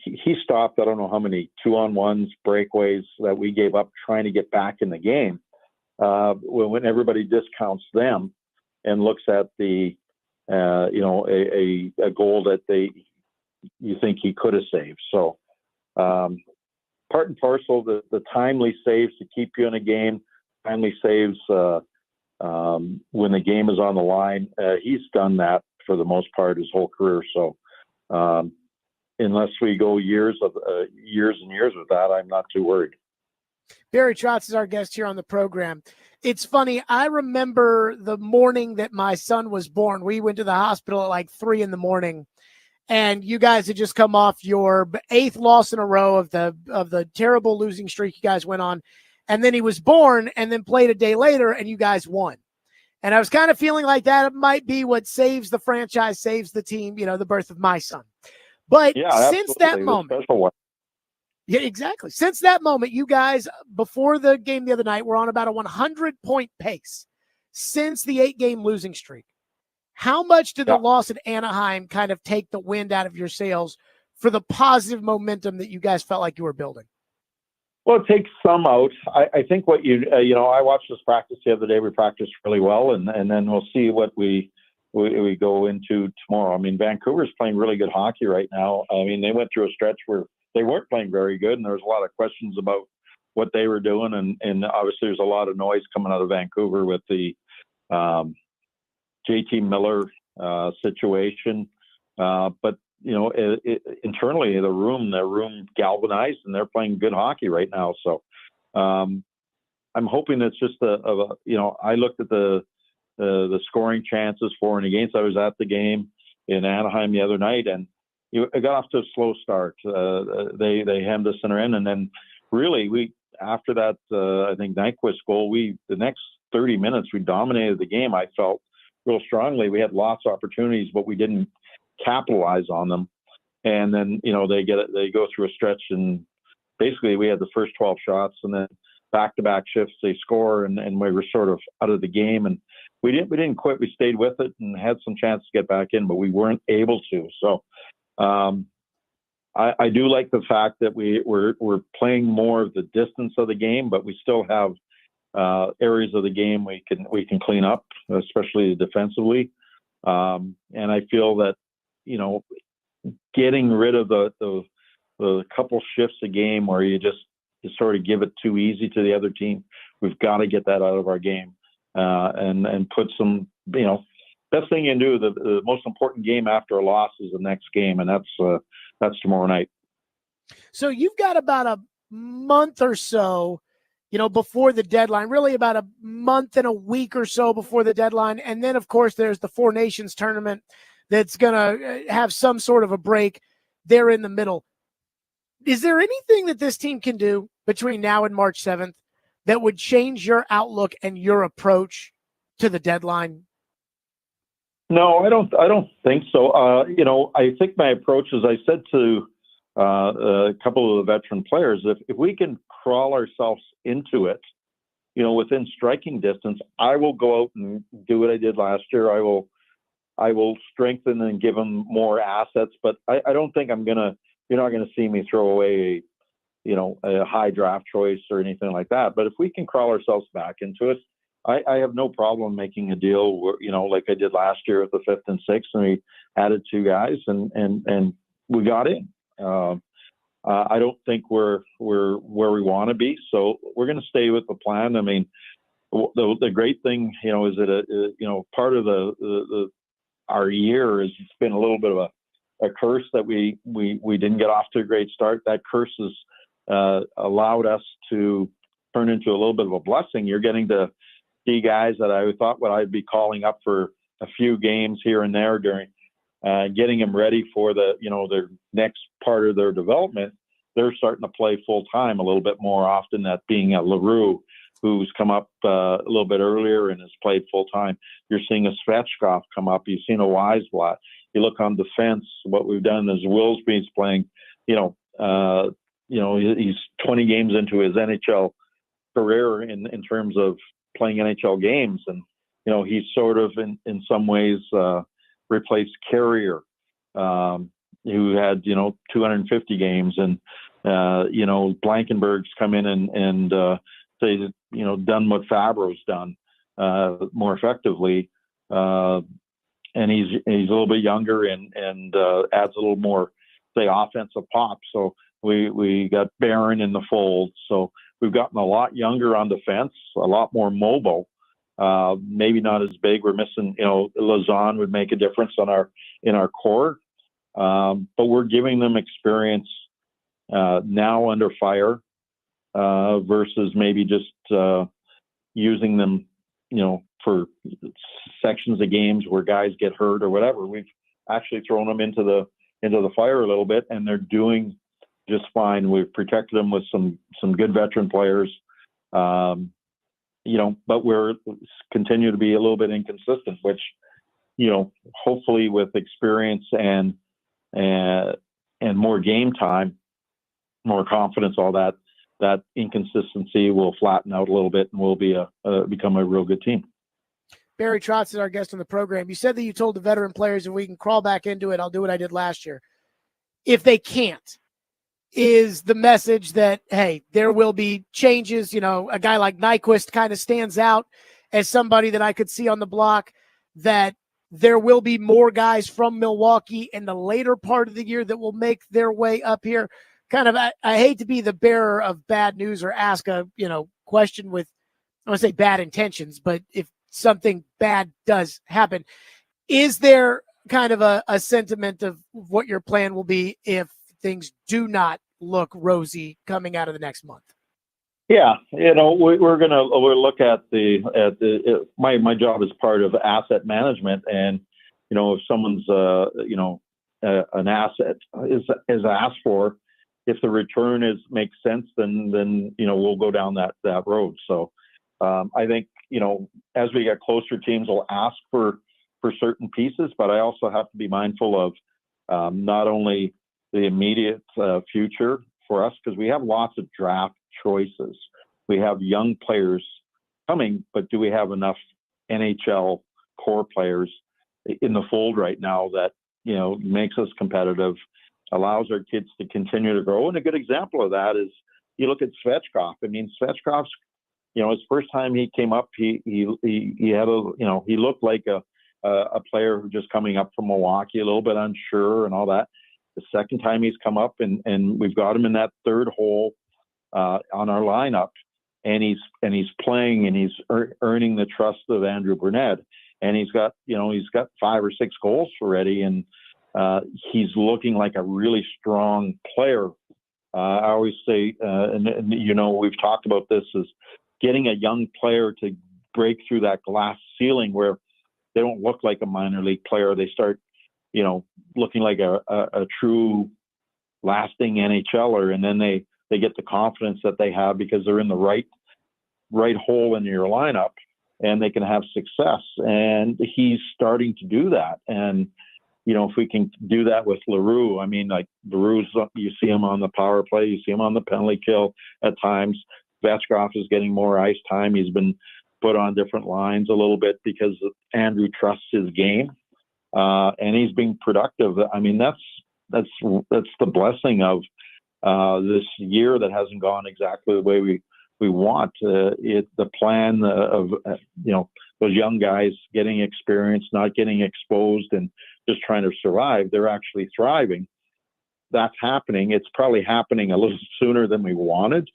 he stopped, I don't know how many 2-on-1s, breakaways that we gave up trying to get back in the game. When everybody discounts them and looks at the a goal that you think he could have saved. So part and parcel, the timely saves to keep you in a game, timely saves when the game is on the line. He's done that for the most part his whole career. So unless we go years and years with that, I'm not too worried. Barry Trotz is our guest here on the program. It's funny. I remember the morning that my son was born. We went to the hospital at like 3 a.m, and you guys had just come off your 8th loss in a row of the terrible losing streak you guys went on. And then he was born and then played a day later and you guys won. And I was kind of feeling like that might be what saves the franchise, saves the team, the birth of my son. But since that moment, yeah, exactly. Since that moment, you guys, before the game the other night, were on about a 100-point pace since the 8-game losing streak. How much did the loss at Anaheim kind of take the wind out of your sails for the positive momentum that you guys felt like you were building? Well, it takes some out. I think what I watched this practice the other day. We practiced really well, and then we'll see what we go into tomorrow. I mean, Vancouver's playing really good hockey right now. I mean, they went through a stretch where they weren't playing very good, and there was a lot of questions about what they were doing, and obviously there's a lot of noise coming out of Vancouver with the JT Miller situation. But internally, the room galvanized, and they're playing good hockey right now. So I'm hoping it's just I looked at the scoring chances for and against. I was at the game in Anaheim the other night, and it got off to a slow start. They hemmed us in our end, and then really after that I think Nyquist goal, the next 30 minutes we dominated the game. I felt real strongly. We had lots of opportunities, but we didn't capitalize on them. And then they go through a stretch, and basically we had the first 12 shots, and then back-to-back shifts they score, and we were sort of out of the game. And we didn't quit. We stayed with it and had some chance to get back in, but we weren't able to. So I do like the fact that we're playing more of the distance of the game, but we still have areas of the game we can clean up, especially defensively. And I feel that getting rid of the couple shifts a game where you sort of give it too easy to the other team, we've got to get that out of our game and put some. Best thing you can do, the most important game after a loss is the next game, and that's tomorrow night. So you've got about a month or so, before the deadline, really about a month and a week or so before the deadline. And then, of course, there's the Four Nations tournament that's going to have some sort of a break there in the middle. Is there anything that this team can do between now and March 7th that would change your outlook and your approach to the deadline? No, I don't think so. I think my approach, as I said to a couple of the veteran players, if we can crawl ourselves into it, within striking distance, I will go out and do what I did last year. I will strengthen and give them more assets, but I don't think you're not gonna see me throw away a high draft choice or anything like that. But if we can crawl ourselves back into it, I have no problem making a deal where, like I did last year at the 5th and 6th, and we added 2 guys and we got in. I don't think we're where we want to be, so we're going to stay with the plan. I mean, the great thing, is that part of our year is it's been a little bit of a curse that we didn't get off to a great start. That curse has allowed us to turn into a little bit of a blessing. You're getting to see guys that I thought I'd be calling up for a few games here and there during getting them ready for their next part of their development. They're starting to play full time a little bit more often. That being a LaRue, who's come up a little bit earlier and has played full time. You're seeing a Svechkov come up. You've seen a Weisblatt. You look on defense. What we've done is Wilsby's playing. He's 20 games into his NHL career in terms of playing NHL games, and he's sort of in some ways replaced Carrier, who had 250 games, and Blankenberg's come in and say done what Fabro's done more effectively, and he's a little bit younger and adds a little more offensive pop. So we got Barron in the fold, so we've gotten a lot younger on defense, a lot more mobile. Maybe not as big. We're missing, Lazan would make a difference in our core, but we're giving them experience now under fire versus maybe just using them, for sections of games where guys get hurt or whatever. We've actually thrown them into the fire a little bit, and they're doing just fine. We've protected them with some good veteran players. But we're continue to be a little bit inconsistent, which, hopefully with experience and more game time, more confidence, all that inconsistency will flatten out a little bit, and we'll become a real good team. Barry Trotz is our guest on the program. You said that you told the veteran players, if we can crawl back into it, I'll do what I did last year. If they can't, is the message that, hey, there will be changes. A guy like Nyquist kind of stands out as somebody that I could see on the block, that there will be more guys from Milwaukee in the later part of the year that will make their way up here. Kind of, I hate to be the bearer of bad news or ask a, question with, I want to say bad intentions, but if something bad does happen, is there kind of a sentiment of what your plan will be if things do not look rosy coming out of the next month? Yeah, we'll look at my job is part of asset management, and if someone's an asset is asked for, if the return makes sense, then we'll go down that road. So I think as we get closer, teams will ask for certain pieces, but I also have to be mindful of not only the immediate future for us, because we have lots of draft choices. We have young players coming, but do we have enough NHL core players in the fold right now that makes us competitive, allows our kids to continue to grow? And a good example of that is you look at Svechkov. I mean, Svechkov's his first time he came up, he had he looked like a player who just coming up from Milwaukee, a little bit unsure and all that. The second time he's come up, and we've got him in that third hole on our lineup, and he's playing, and he's earning the trust of Andrew Burnett, and he's got 5 or 6 goals already, and he's looking like a really strong player. I always say, and we've talked about this, is getting a young player to break through that glass ceiling where they don't look like a minor league player. They start looking like a true lasting NHLer, and then they get the confidence that they have because they're in the right right hole in your lineup and they can have success. And he's starting to do that. And, you know, if we can do that with LaRue, I mean, like LaRue's, you see him on the power play, you see him on the penalty kill at times. Vetchkov is getting more ice time. He's been put on different lines a little bit because Andrew trusts his game. And he's being productive. I mean, that's the blessing of this year that hasn't gone exactly the way we want. The plan of you know, those young guys getting experience, not getting exposed, and just trying to survive. They're actually thriving. That's happening. It's probably happening a little sooner than we wanted,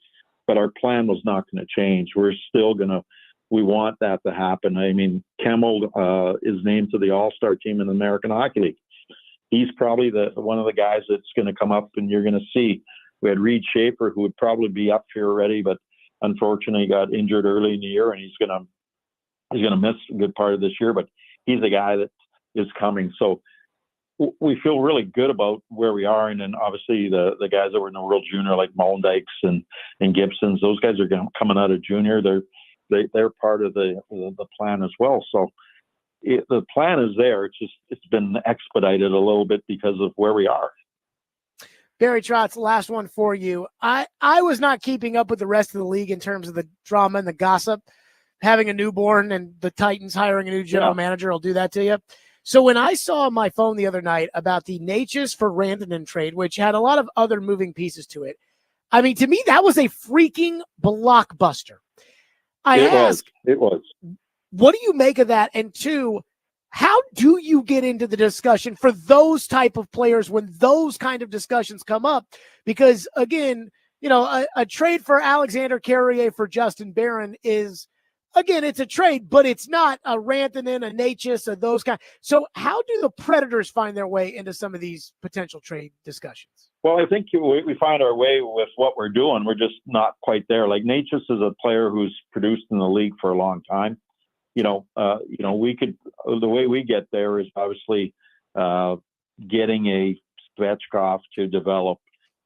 but our plan was not going to change. We're still going to. We want that to happen. I mean, Kemmel is named to the All-Star team in the American Hockey League. He's probably one of the guys that's going to come up, and you're going to see. We had Reed Schaefer, who would probably be up here already, but unfortunately got injured early in the year, and he's going to miss a good part of this year. But he's the guy that is coming. So we feel really good about where we are, and then obviously the guys that were in the World Junior, like Mollendykes and Gibsons, those guys are coming out of junior. They're part of the plan as well. So the plan is there. It's been expedited a little bit because of where we are. Barry Trotz, last one for you. I was not keeping up with the rest of the league in terms of the drama and the gossip. Having a newborn and the Titans hiring a new general manager will do that to you. So when I saw on my phone the other night about the Natchez for Rantanen trade, which had a lot of other moving pieces to it, I mean, to me, that was a freaking blockbuster. It was. What do you make of that? And two, how do you get into the discussion for those type of players when those kind of discussions come up? Because again, you know, a trade for Alexander Carrier for Justin Barron is, again, it's a trade, but it's not a Rantanen, a Natchez, or those kind. So how do the Predators find their way into some of these potential trade discussions? Well, I think we find our way with what we're doing. We're just not quite there. Like Natchez is a player who's produced in the league for a long time. We could, the way we get there is obviously getting a Svechkov to develop,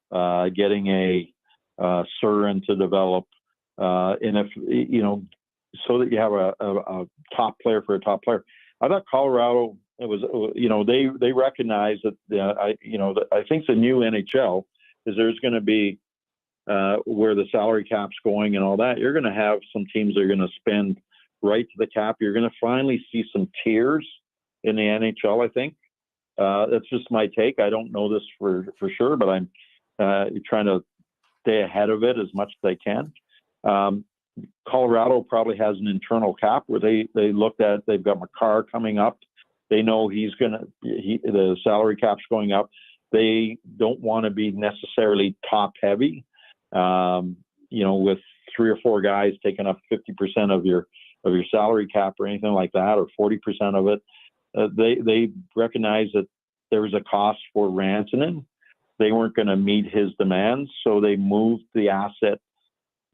getting a Surin to develop, and if so that you have a top player for a top player. I thought Colorado. It was, they recognize that, I think the new NHL is there's going to be where the salary cap's going and all that. You're going to have some teams that are going to spend right to the cap. You're going to finally see some tiers in the NHL, I think. That's just my take. I don't know this for sure, but I'm trying to stay ahead of it as much as I can. Colorado probably has an internal cap where they looked at, they've got Makar coming up. They know the salary cap's going up. They don't want to be necessarily top heavy, with 3 or 4 guys taking up 50% of your salary cap or anything like that, or 40% of it. They recognize that there was a cost for Rantanen. They weren't going to meet his demands, so they moved the asset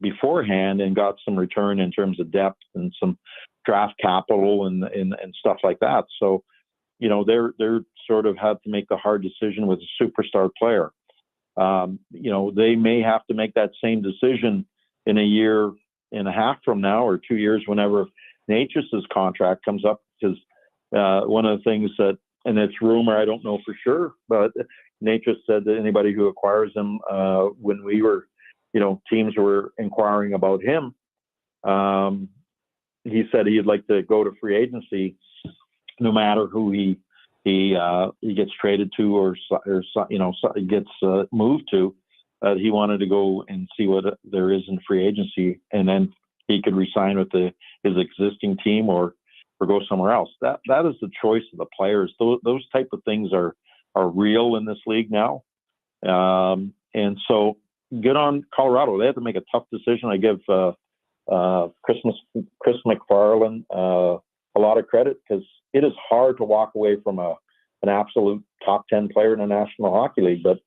beforehand and got some return in terms of depth and some draft capital and stuff like that. So, they're sort of had to make the hard decision with a superstar player. They may have to make that same decision in a year and a half from now or 2 years, whenever Natchez's contract comes up, because one of the things that, and it's rumor, I don't know for sure, but Natchez said that anybody who acquires him, when we were, teams were inquiring about him, he said he'd like to go to free agency, no matter who he gets traded to or gets moved to. He wanted to go and see what there is in free agency, and then he could resign with his existing team or go somewhere else. That is the choice of the players. Those type of things are real in this league now, and so good on Colorado. They had to make a tough decision. I give Chris McFarland a lot of credit, because it is hard to walk away from an absolute top 10 player in the National Hockey League, but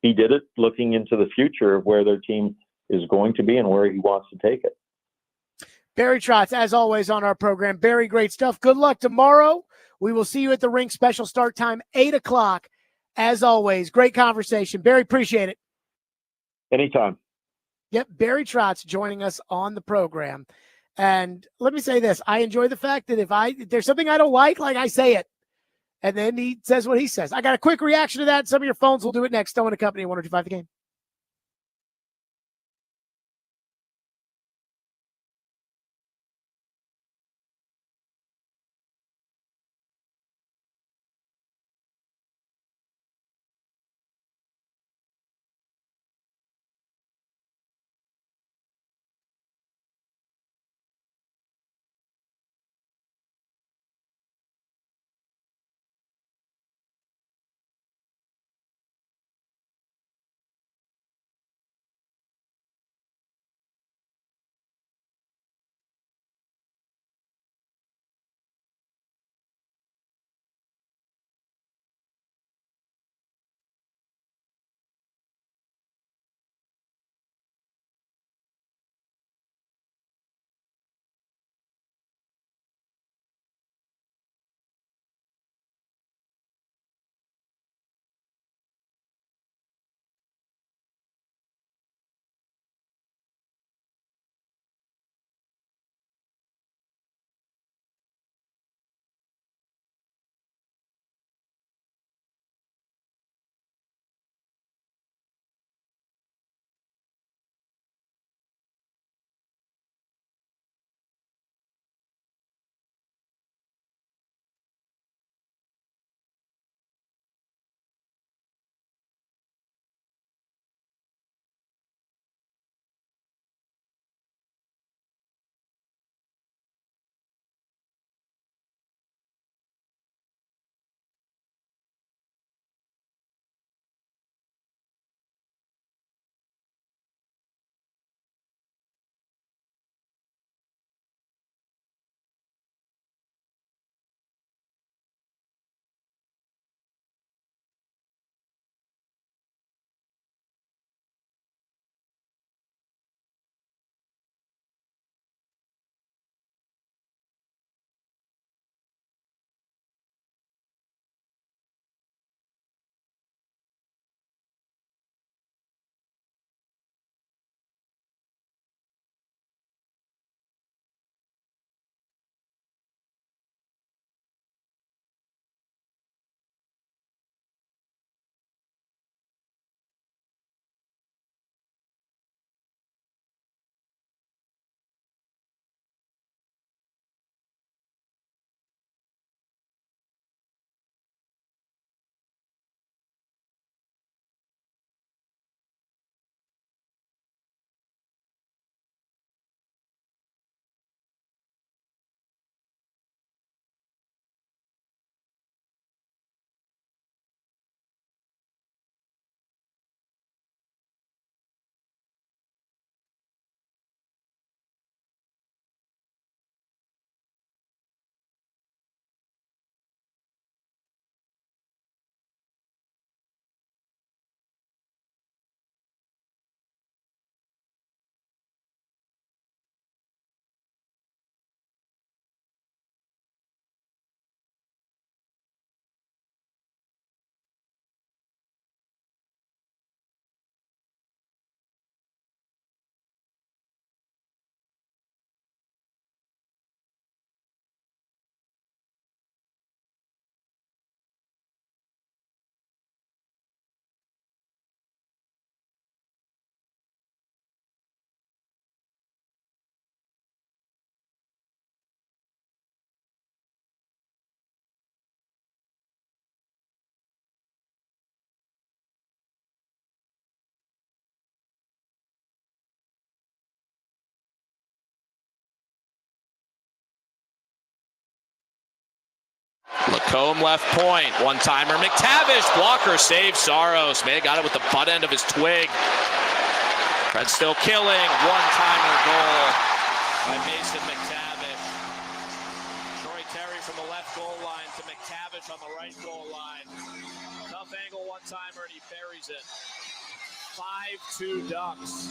he did it looking into the future of where their team is going to be and where he wants to take it. Barry Trotz, as always on our program. Barry, great stuff. Good luck tomorrow. We will see you at the rink. Special start time, 8 o'clock. As always, great conversation. Barry, appreciate it. Anytime. Yep, Barry Trotz joining us on the program. And let me say this. I enjoy the fact that if there's something I don't like I say it. And then he says what he says. I got a quick reaction to that. Some of your phones will do it next. Stillman and Company, 102.5 The Game. Lacombe left point, one-timer. McTavish, blocker, save Saros. May have got it with the butt end of his twig. Fred still killing, one-timer goal by Mason McTavish. Troy Terry from the left goal line to McTavish on the right goal line. Tough angle one-timer, and he buries it. 5-2 Ducks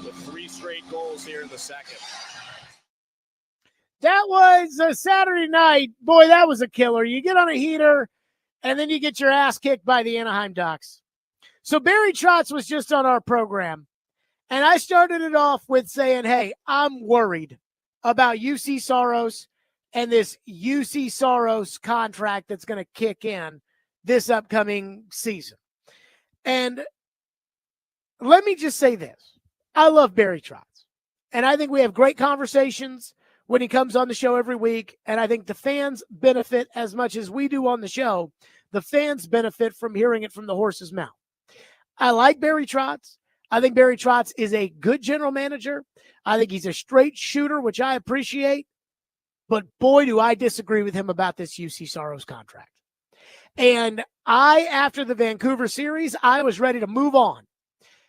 with 3 straight goals here in the second. That was a Saturday night. Boy, that was a killer. You get on a heater, and then you get your ass kicked by the Anaheim Ducks. So Barry Trotz was just on our program, And I started it off with saying, hey, I'm worried about UC Soros and this UC Soros contract that's going to kick in this upcoming season. And let me just say this. I love Barry Trotz. And I think we have great conversations when he comes on the show every week. And I think the fans benefit as much as we do on the show. The fans benefit from hearing it from the horse's mouth. I like Barry Trotz. I think Barry Trotz is a good general manager. I think he's a straight shooter, which I appreciate. But boy, do I disagree with him about this UC Soros contract. And after the Vancouver series, I was ready to move on.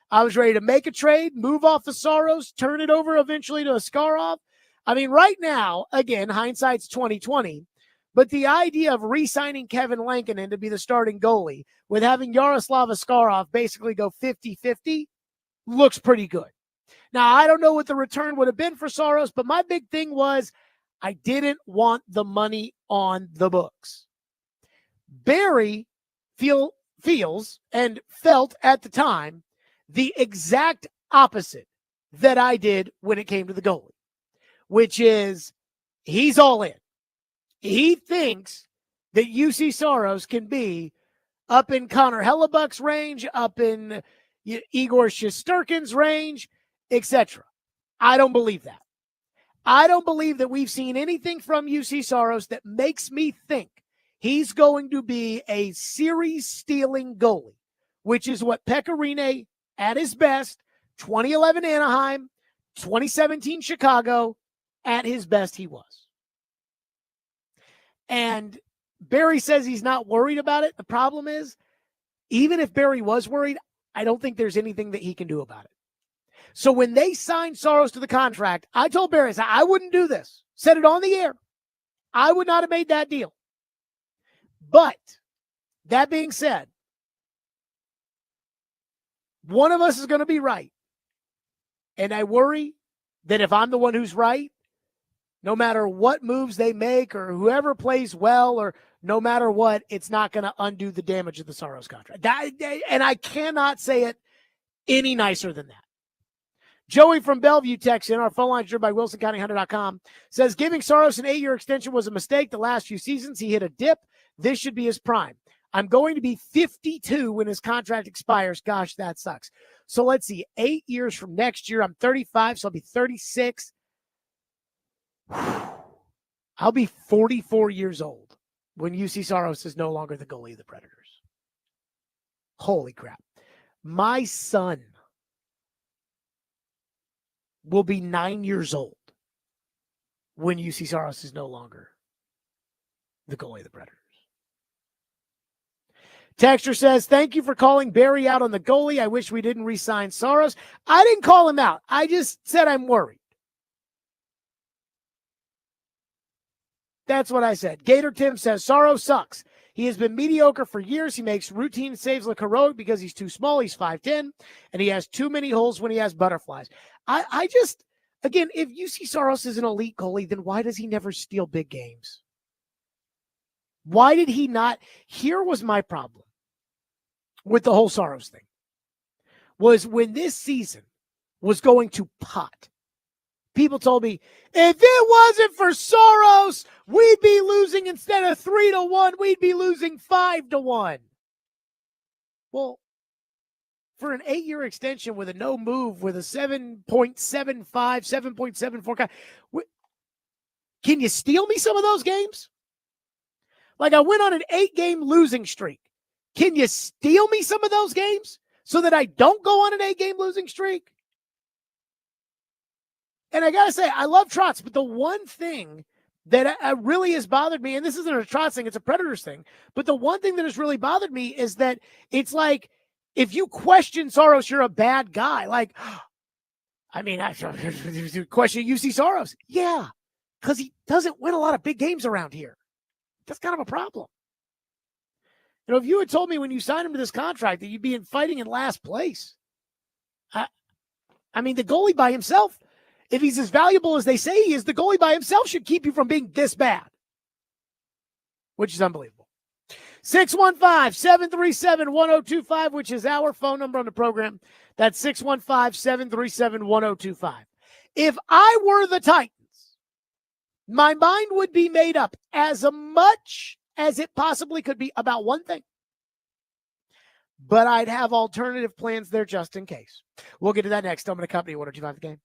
I was ready to make a trade, move off the Soros, turn it over eventually to Askarov. I mean, right now, again, hindsight's 2020, but the idea of re-signing Kevin Lankinen to be the starting goalie with having Yaroslav Askarov basically go 50-50 looks pretty good. Now, I don't know what the return would have been for Soros, but my big thing was I didn't want the money on the books. Barry feels and felt at the time the exact opposite that I did when it came to the goalie, which is he's all in. He thinks that UC Soros can be up in Connor Hellebuck's range, up in Igor Shesterkin's range, etc. I don't believe that. I don't believe that we've seen anything from UC Soros that makes me think he's going to be a series-stealing goalie, which is what Pekka Rinne at his best, 2011 Anaheim, 2017 Chicago, at his best he was. And Barry says he's not worried about it. The problem is, even if Barry was worried, I don't think there's anything that he can do about it. So when they signed Soros to the contract, I told Barry, I wouldn't do this. Said it on the air. I would not have made that deal. But that being said, one of us is going to be right. And I worry that if I'm the one who's right, no matter what moves they make or whoever plays well or no matter what, it's not going to undo the damage of the Soros contract. And I cannot say it any nicer than that. Joey from Bellevue texts in, our phone line driven by WilsonCountyHunter.com, says giving Soros an 8-year extension was a mistake. The last few seasons, he hit a dip. This should be his prime. I'm going to be 52 when his contract expires. Gosh, that sucks. So let's see, 8 years from next year, I'm 35, so I'll be 36. I'll be 44 years old when UC Soros is no longer the goalie of the Predators. Holy crap. My son will be 9 years old when UC Soros is no longer the goalie of the Predators. Texter says, thank you for calling Barry out on the goalie. I wish we didn't re-sign Soros. I didn't call him out. I just said I'm worried. That's what I said. Gator Tim says, Soros sucks. He has been mediocre for years. He makes routine saves look heroic because he's too small. He's 5'10", and he has too many holes when he has butterflies. I just, again, if UC Soros is an elite goalie, then why does he never steal big games? Why did he not? Here was my problem with the whole Soros thing. Was when this season was going to pot, people told me, if it wasn't for Soros, we'd be losing instead of 3-1, we'd be losing 5-1. Well, for an 8-year extension with a no move, with a 7.75, 7.74 guy, can you steal me some of those games? Like I went on an 8-game losing streak. Can you steal me some of those games so that I don't go on an 8-game losing streak? And I got to say, I love Trotz, but the one thing that really has bothered me, and this isn't a Trotz thing, it's a Predators thing, but the one thing that has really bothered me is that it's like, if you question Soros, you're a bad guy. Like, I mean, I question UC Soros. Yeah, because he doesn't win a lot of big games around here. That's kind of a problem. You know, if you had told me when you signed him to this contract that you'd be fighting in last place, I mean, the goalie by himself, if he's as valuable as they say he is, the goalie by himself should keep you from being this bad, which is unbelievable. 615-737-1025, which is our phone number on the program. That's 615-737-1025. If I were the Titans, my mind would be made up as much as it possibly could be about one thing. But I'd have alternative plans there just in case. We'll get to that next. I'm going to Company 1025 The Game.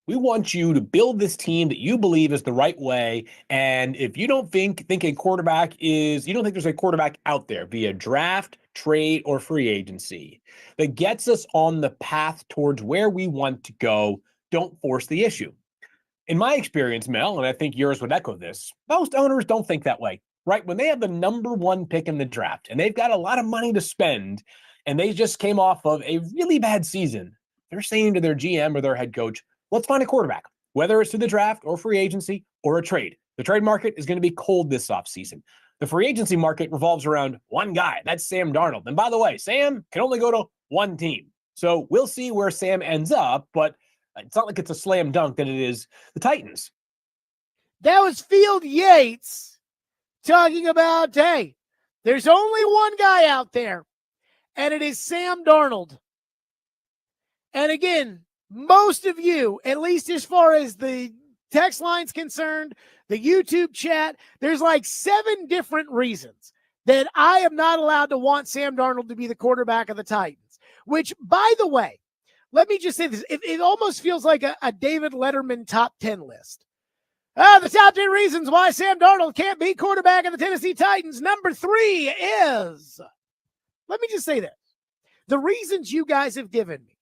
We want you to build this team that you believe is the right way. And if you don't think a quarterback you don't think there's a quarterback out there via draft, trade, or free agency that gets us on the path towards where we want to go, don't force the issue. In my experience, Mel, and I think yours would echo this, most owners don't think that way, right? When they have the number 1 pick in the draft and they've got a lot of money to spend and they just came off of a really bad season, they're saying to their GM or their head coach, let's find a quarterback, whether it's through the draft or free agency or a trade. The trade market is going to be cold this offseason. The free agency market revolves around one guy. That's Sam Darnold. And by the way, Sam can only go to one team. So we'll see where Sam ends up, but it's not like it's a slam dunk that it is the Titans. That was Field Yates talking about, hey, there's only one guy out there, and it is Sam Darnold. And again, most of you, at least as far as the text line's concerned, the YouTube chat, there's like 7 different reasons that I am not allowed to want Sam Darnold to be the quarterback of the Titans, which, by the way, let me just say this. It almost feels like a David Letterman top 10 list. The top 10 reasons why Sam Darnold can't be quarterback of the Tennessee Titans. Number 3 is, let me just say this. The reasons you guys have given me.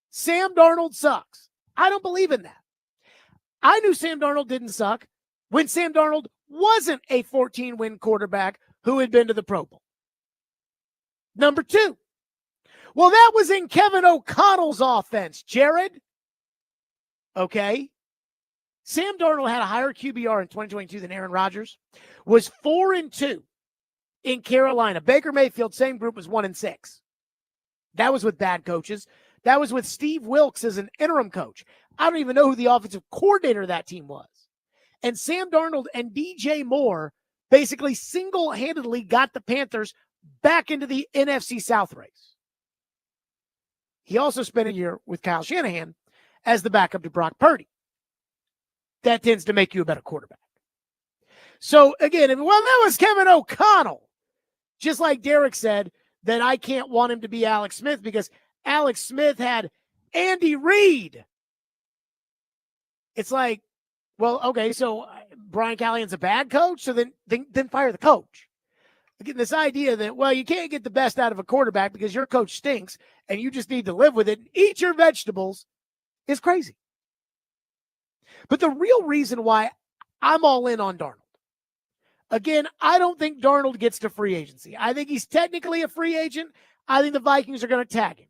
Sam Darnold sucks. I don't believe in that. I knew Sam Darnold didn't suck when Sam Darnold wasn't a 14-win quarterback who had been to the Pro Bowl. Number 2. Well, that was in Kevin O'Connell's offense, Jared. Okay. Sam Darnold had a higher QBR in 2022 than Aaron Rodgers, was 4-2 in Carolina. Baker Mayfield, same group, was 1-6. That was with bad coaches. That was with Steve Wilkes as an interim coach. I don't even know who the offensive coordinator of that team was. And Sam Darnold and DJ Moore basically single-handedly got the Panthers back into the NFC South race. He also spent a year with Kyle Shanahan as the backup to Brock Purdy. That tends to make you a better quarterback. So, again, well, that was Kevin O'Connell. Just like Derek said that I can't want him to be Alex Smith because Alex Smith had Andy Reid. It's like, well, okay, so Brian Callahan's a bad coach, so then fire the coach. Again, this idea that, well, you can't get the best out of a quarterback because your coach stinks and you just need to live with it and eat your vegetables is crazy. But the real reason why I'm all in on Darnold, again, I don't think Darnold gets to free agency. I think he's technically a free agent. I think the Vikings are going to tag him.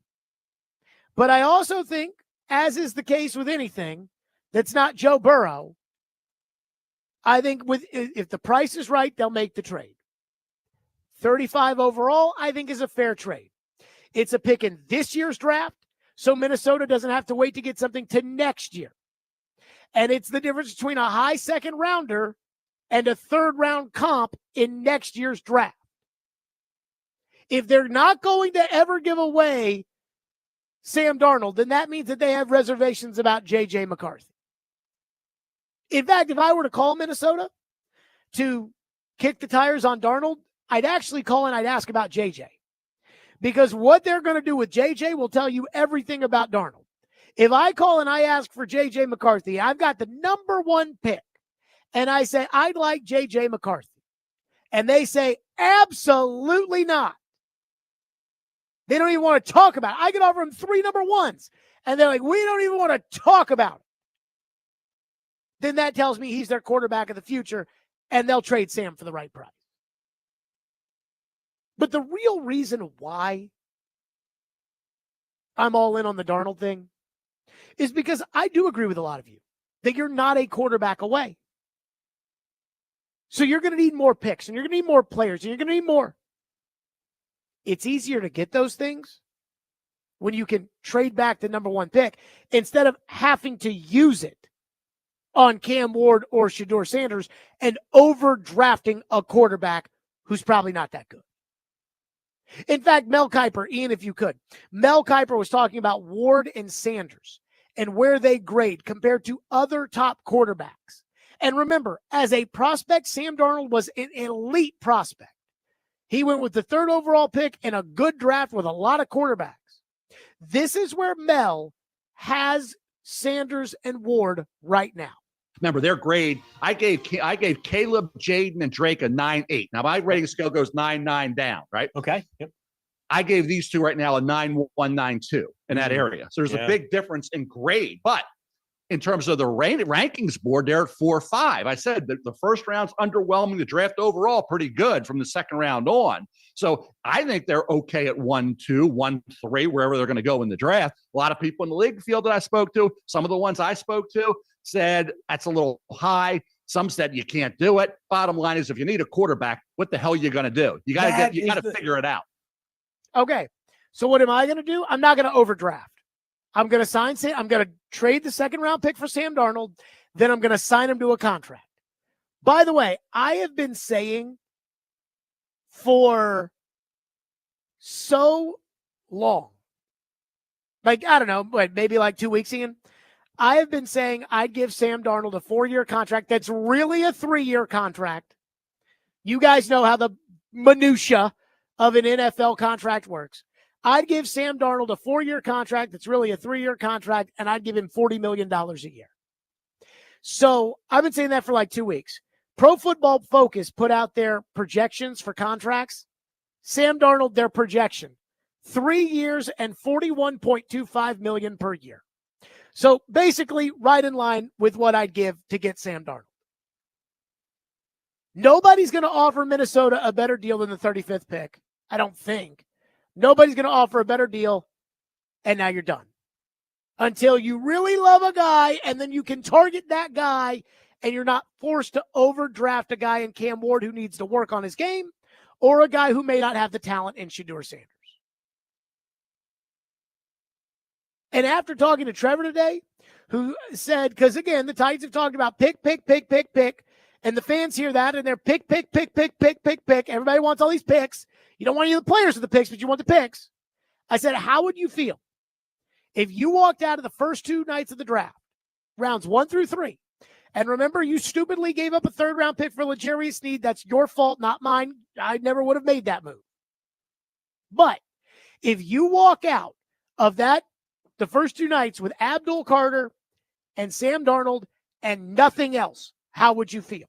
But I also think, as is the case with anything that's not Joe Burrow, I think if the price is right, they'll make the trade. 35 overall, I think, is a fair trade. It's a pick in this year's draft, so Minnesota doesn't have to wait to get something to next year. And it's the difference between a high second rounder and a third round comp in next year's draft. If they're not going to ever give away Sam Darnold, then that means that they have reservations about J.J. McCarthy. In fact, if I were to call Minnesota to kick the tires on Darnold, I'd actually call and I'd ask about J.J. Because what they're going to do with J.J. will tell you everything about Darnold. If I call and I ask for J.J. McCarthy, I've got the number 1 pick, and I say, I'd like J.J. McCarthy. And they say, absolutely not. They don't even want to talk about it. I could offer them 3 number 1s, and they're like, we don't even want to talk about it. Then that tells me he's their quarterback of the future, and they'll trade Sam for the right price. But the real reason why I'm all in on the Darnold thing is because I do agree with a lot of you that you're not a quarterback away. So you're going to need more picks, and you're going to need more players, and you're going to need more. It's easier to get those things when you can trade back the number 1 pick instead of having to use it on Cam Ward or Shedeur Sanders and overdrafting a quarterback who's probably not that good. In fact, Mel Kiper, Ian, if you could, Mel Kiper was talking about Ward and Sanders and where they grade compared to other top quarterbacks. And remember, as a prospect, Sam Darnold was an elite prospect. He went with the 3rd overall pick in a good draft with a lot of quarterbacks. This is where Mel has Sanders, and Ward right now. Remember their grade. I gave Caleb, Jaden, and Drake a 9.8. Now my rating scale goes 9.9 down, right? Okay. Yep. I gave these two right now a 9.1, 9.2 in that area. So there's a big difference in grade. But in terms of the rankings board, they're at 4 or 5. I said that the first round's underwhelming. The draft overall pretty good from the second round on. So I think they're okay at 1, 2, 1, 3, wherever they're going to go in the draft. A lot of people in the league field that I spoke to, some of the ones I spoke to, said that's a little high. Some said you can't do it. Bottom line is, if you need a quarterback, what the hell are you going to do? You got to figure it out. Okay. So what am I going to do? I'm not going to overdraft. I'm going to I'm going to trade the second round pick for Sam Darnold. Then I'm going to sign him to a contract. By the way, I have been saying for so long, like, I don't know, maybe like 2 weeks, Ian, I have been saying I'd give Sam Darnold a 4-year contract that's really a 3-year contract. You guys know how the minutia of an NFL contract works. I'd give Sam Darnold a 4-year contract that's really a 3-year contract, and I'd give him $40 million a year. So I've been saying that for like 2 weeks. Pro Football Focus put out their projections for contracts. Sam Darnold, their projection, 3 years and $41.25 million per year. So basically right in line with what I'd give to get Sam Darnold. Nobody's going to offer Minnesota a better deal than the 35th pick. I don't think. Nobody's going to offer a better deal, and now you're done. Until you really love a guy, and then you can target that guy, and you're not forced to overdraft a guy in Cam Ward who needs to work on his game, or a guy who may not have the talent in Shedeur Sanders. And after talking to Trevor today, who said, because again, the Titans have talked about pick, and the fans hear that, and they're pick. Everybody wants all these picks. You don't want any of the players with the picks, but you want the picks. I said, how would you feel if you walked out of the first 2 nights of the draft, rounds 1 through 3, and remember, you stupidly gave up a 3rd-round pick for L'Jarius Sneed. That's your fault, not mine. I never would have made that move. But if you walk out of that, the first 2 nights with Abdul Carter and Sam Darnold and nothing else, how would you feel?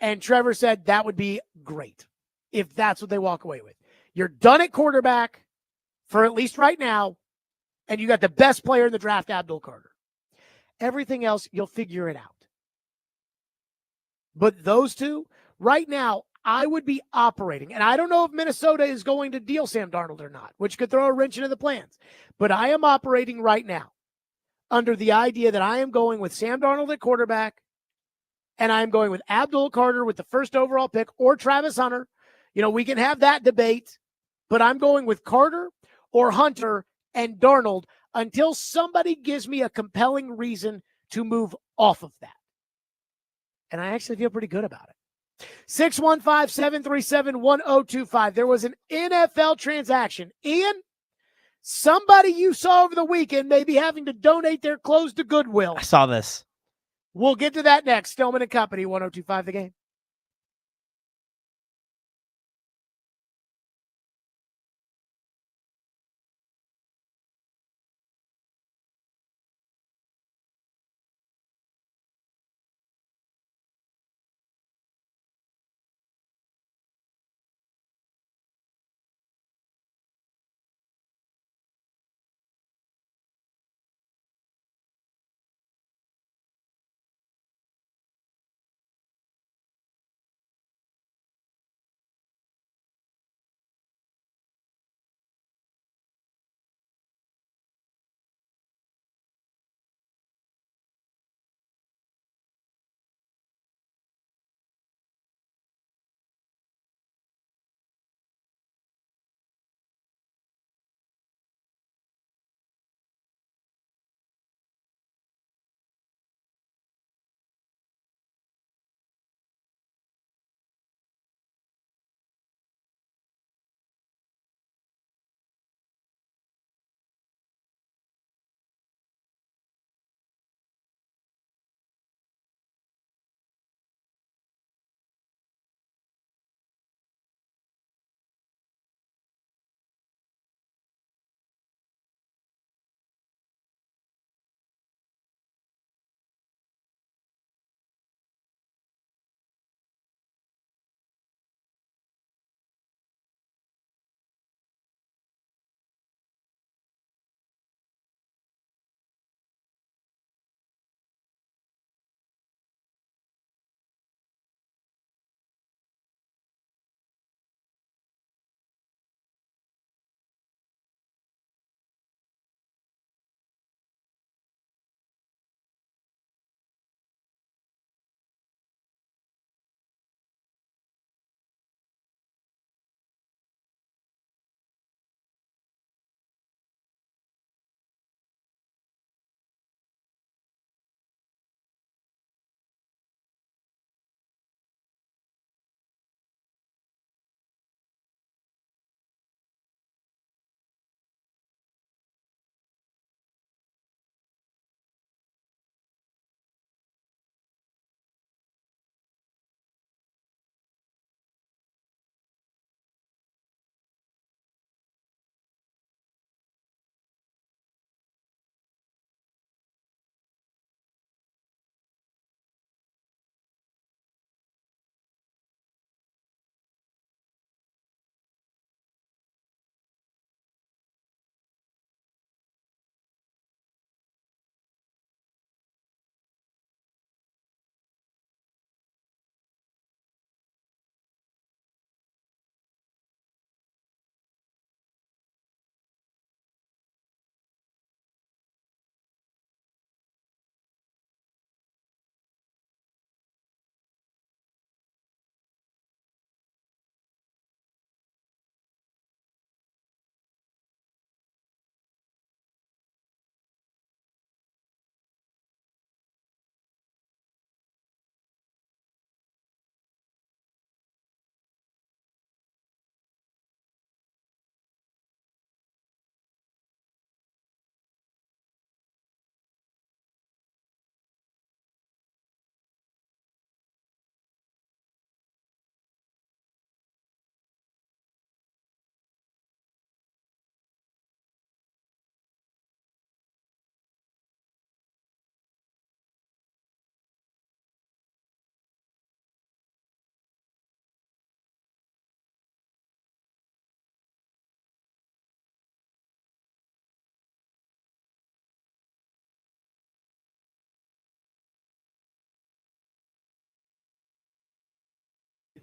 And Trevor said that would be great if that's what they walk away with. You're done at quarterback for at least right now, and you got the best player in the draft, Abdul Carter. Everything else, you'll figure it out. But those two, right now, I would be operating. And I don't know if Minnesota is going to deal Sam Darnold or not, which could throw a wrench into the plans. But I am operating right now under the idea that I am going with Sam Darnold at quarterback, and I am going with Abdul Carter with the first overall pick, or Travis Hunter. You know, we can have that debate, but I'm going with Carter or Hunter and Darnold until somebody gives me a compelling reason to move off of that. And I actually feel pretty good about it. 615-737-1025. There was an NFL transaction. Ian, somebody you saw over the weekend may be having to donate their clothes to Goodwill. I saw this. We'll get to that next. Stillman and Company, 1025 The Game.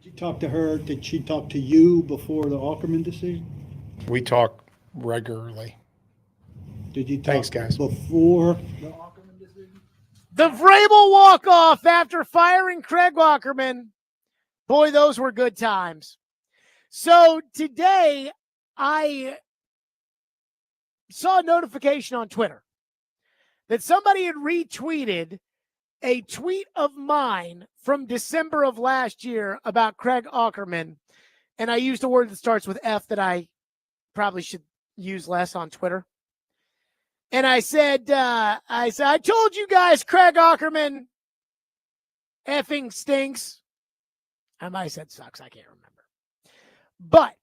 Did you talk to her? Did she talk to you before the Ackerman decision? We talk regularly. Did you talk Thanks, guys. before the Ackerman decision? The Vrabel walk-off after firing Craig Ackerman. Boy, those were good times. So today, I saw a notification on Twitter that somebody had retweeted a tweet of mine from December of last year about Craig Ackerman, and I used a word that starts with F that I probably should use less on Twitter. And I said, I told you guys Craig Ackerman effing stinks. I might have said sucks. I can't remember. But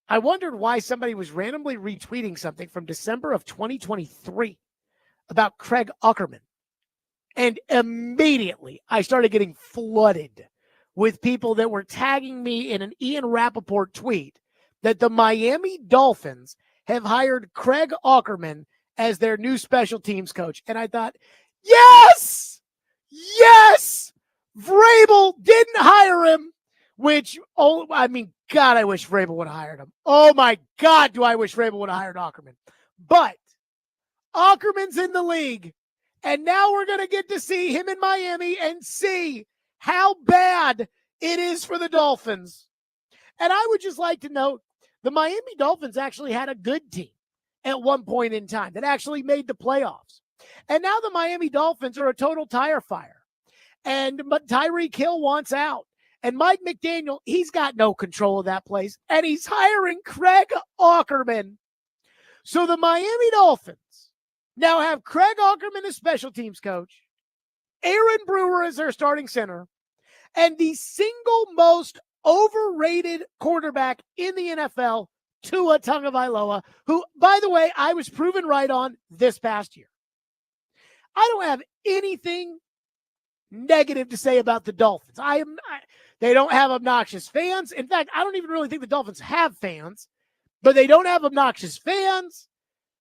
I wondered why somebody was randomly retweeting something from December of 2023 about Craig Ackerman. And immediately I started getting flooded with people that were tagging me in an Ian Rappaport tweet that the Miami Dolphins have hired Craig Ackerman as their new special teams coach. And I thought, yes! Yes! Vrabel didn't hire him, which, oh, I mean, God, I wish Vrabel would have hired him. Oh, my God, do I wish Vrabel would have hired Ackerman. But Ackerman's in the league, and now we're going to get to see him in Miami and see how bad it is for the Dolphins. And I would just like to note, the Miami Dolphins actually had a good team at one point in time that actually made the playoffs. And now the Miami Dolphins are a total tire fire. But Tyreek Hill wants out. And Mike McDaniel, he's got no control of that place. And he's hiring Craig Ackerman. So the Miami Dolphins now have Craig Ackerman as special teams coach, Aaron Brewer as their starting center, and the single most overrated quarterback in the NFL, Tua Tagovailoa, who, by the way, I was proven right on this past year. I don't have anything negative to say about the Dolphins. They don't have obnoxious fans. In fact, I don't even really think the Dolphins have fans, but they don't have obnoxious fans.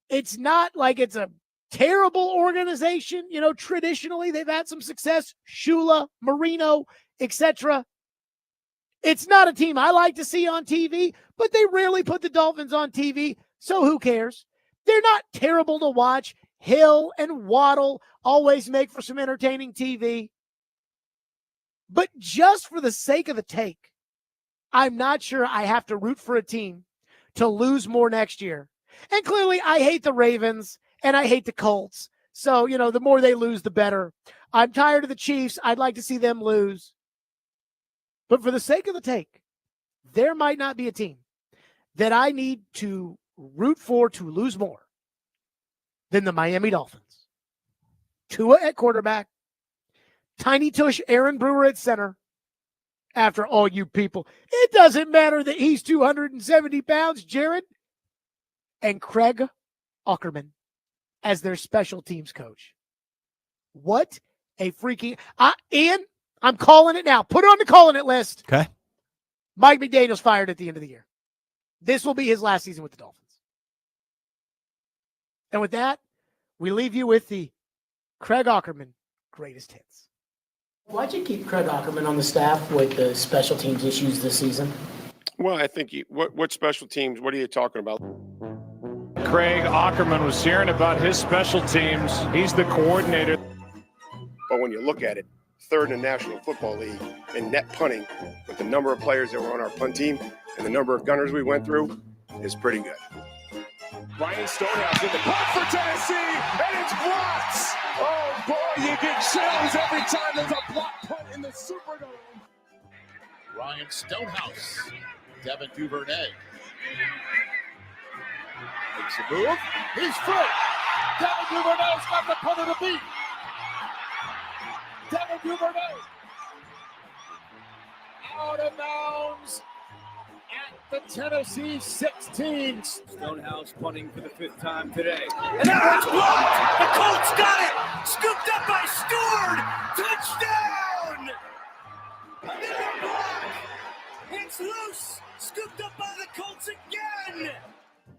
It's not like it's a terrible organization. You know, traditionally they've had some success. Shula, Marino, etc. It's not a team I like to see on TV, but they rarely put the Dolphins on TV, so who cares? They're not terrible to watch. Hill and Waddle always make for some entertaining TV. But just for the sake of the take, I'm not sure I have to root for a team to lose more next year. And clearly, I hate the Ravens and I hate the Colts. So, you know, the more they lose, the better. I'm tired of the Chiefs. I'd like to see them lose. But for the sake of the take, there might not be a team that I need to root for to lose more than the Miami Dolphins. Tua at quarterback, Tiny Tush Aaron Brewer at center. After all you people, it doesn't matter that he's 270 pounds, Jared. And Craig Ackerman as their special teams coach. What a freaking... Ian, I'm calling it now. Put it on the calling it list. Okay. Mike McDaniel's fired at the end of the year. This will be his last season with the Dolphins. And with that, we leave you with the Craig Ackerman greatest hits. Why'd you keep Craig Ackerman on the staff with the special teams issues this season? Well, I think what special teams? What are you talking about? Craig Ackerman was hearing about his special teams. He's the coordinator. But when you look at it, third in the National Football League in net punting with the number of players that were on our punt team and the number of gunners we went through is pretty good. Ryan Stonehouse in the punt for Tennessee, and it's blocked. Oh boy, you get chills every time there's a block punt in the Superdome. Ryan Stonehouse, Devin Duvernay. Makes a move. He's free. Devin Duvernay's got the punter to beat. Devin Duvernay out of bounds at the Tennessee 16. Stonehouse punting for the 5th time today. And that one's blocked. The Colts got it. Scooped up by Stewart. Touchdown. Another block. It's loose. Scooped up by the Colts again.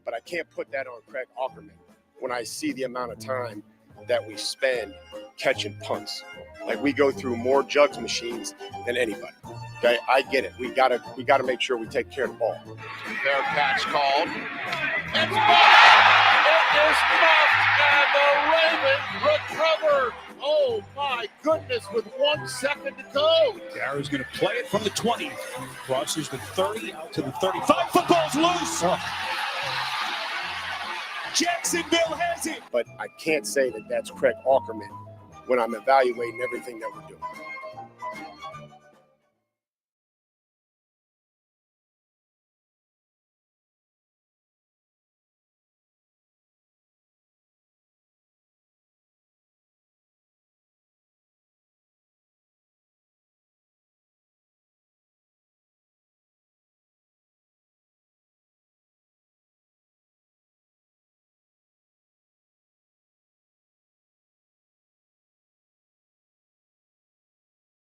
But I can't put that on Craig Ackerman when I see the amount of time that we spend catching punts. Like, we go through more jugs machines than anybody. Okay, I get it. We gotta make sure we take care of the ball. Fair catch called. It's muffed. It is muffed, and the Ravens recover. Oh my goodness! With 1 second to go, Garrett's going to play it from the 20, crosses the 30 out to the 35. Football's loose. Jacksonville has it. But I can't say that that's Craig Ackerman when I'm evaluating everything that we're doing.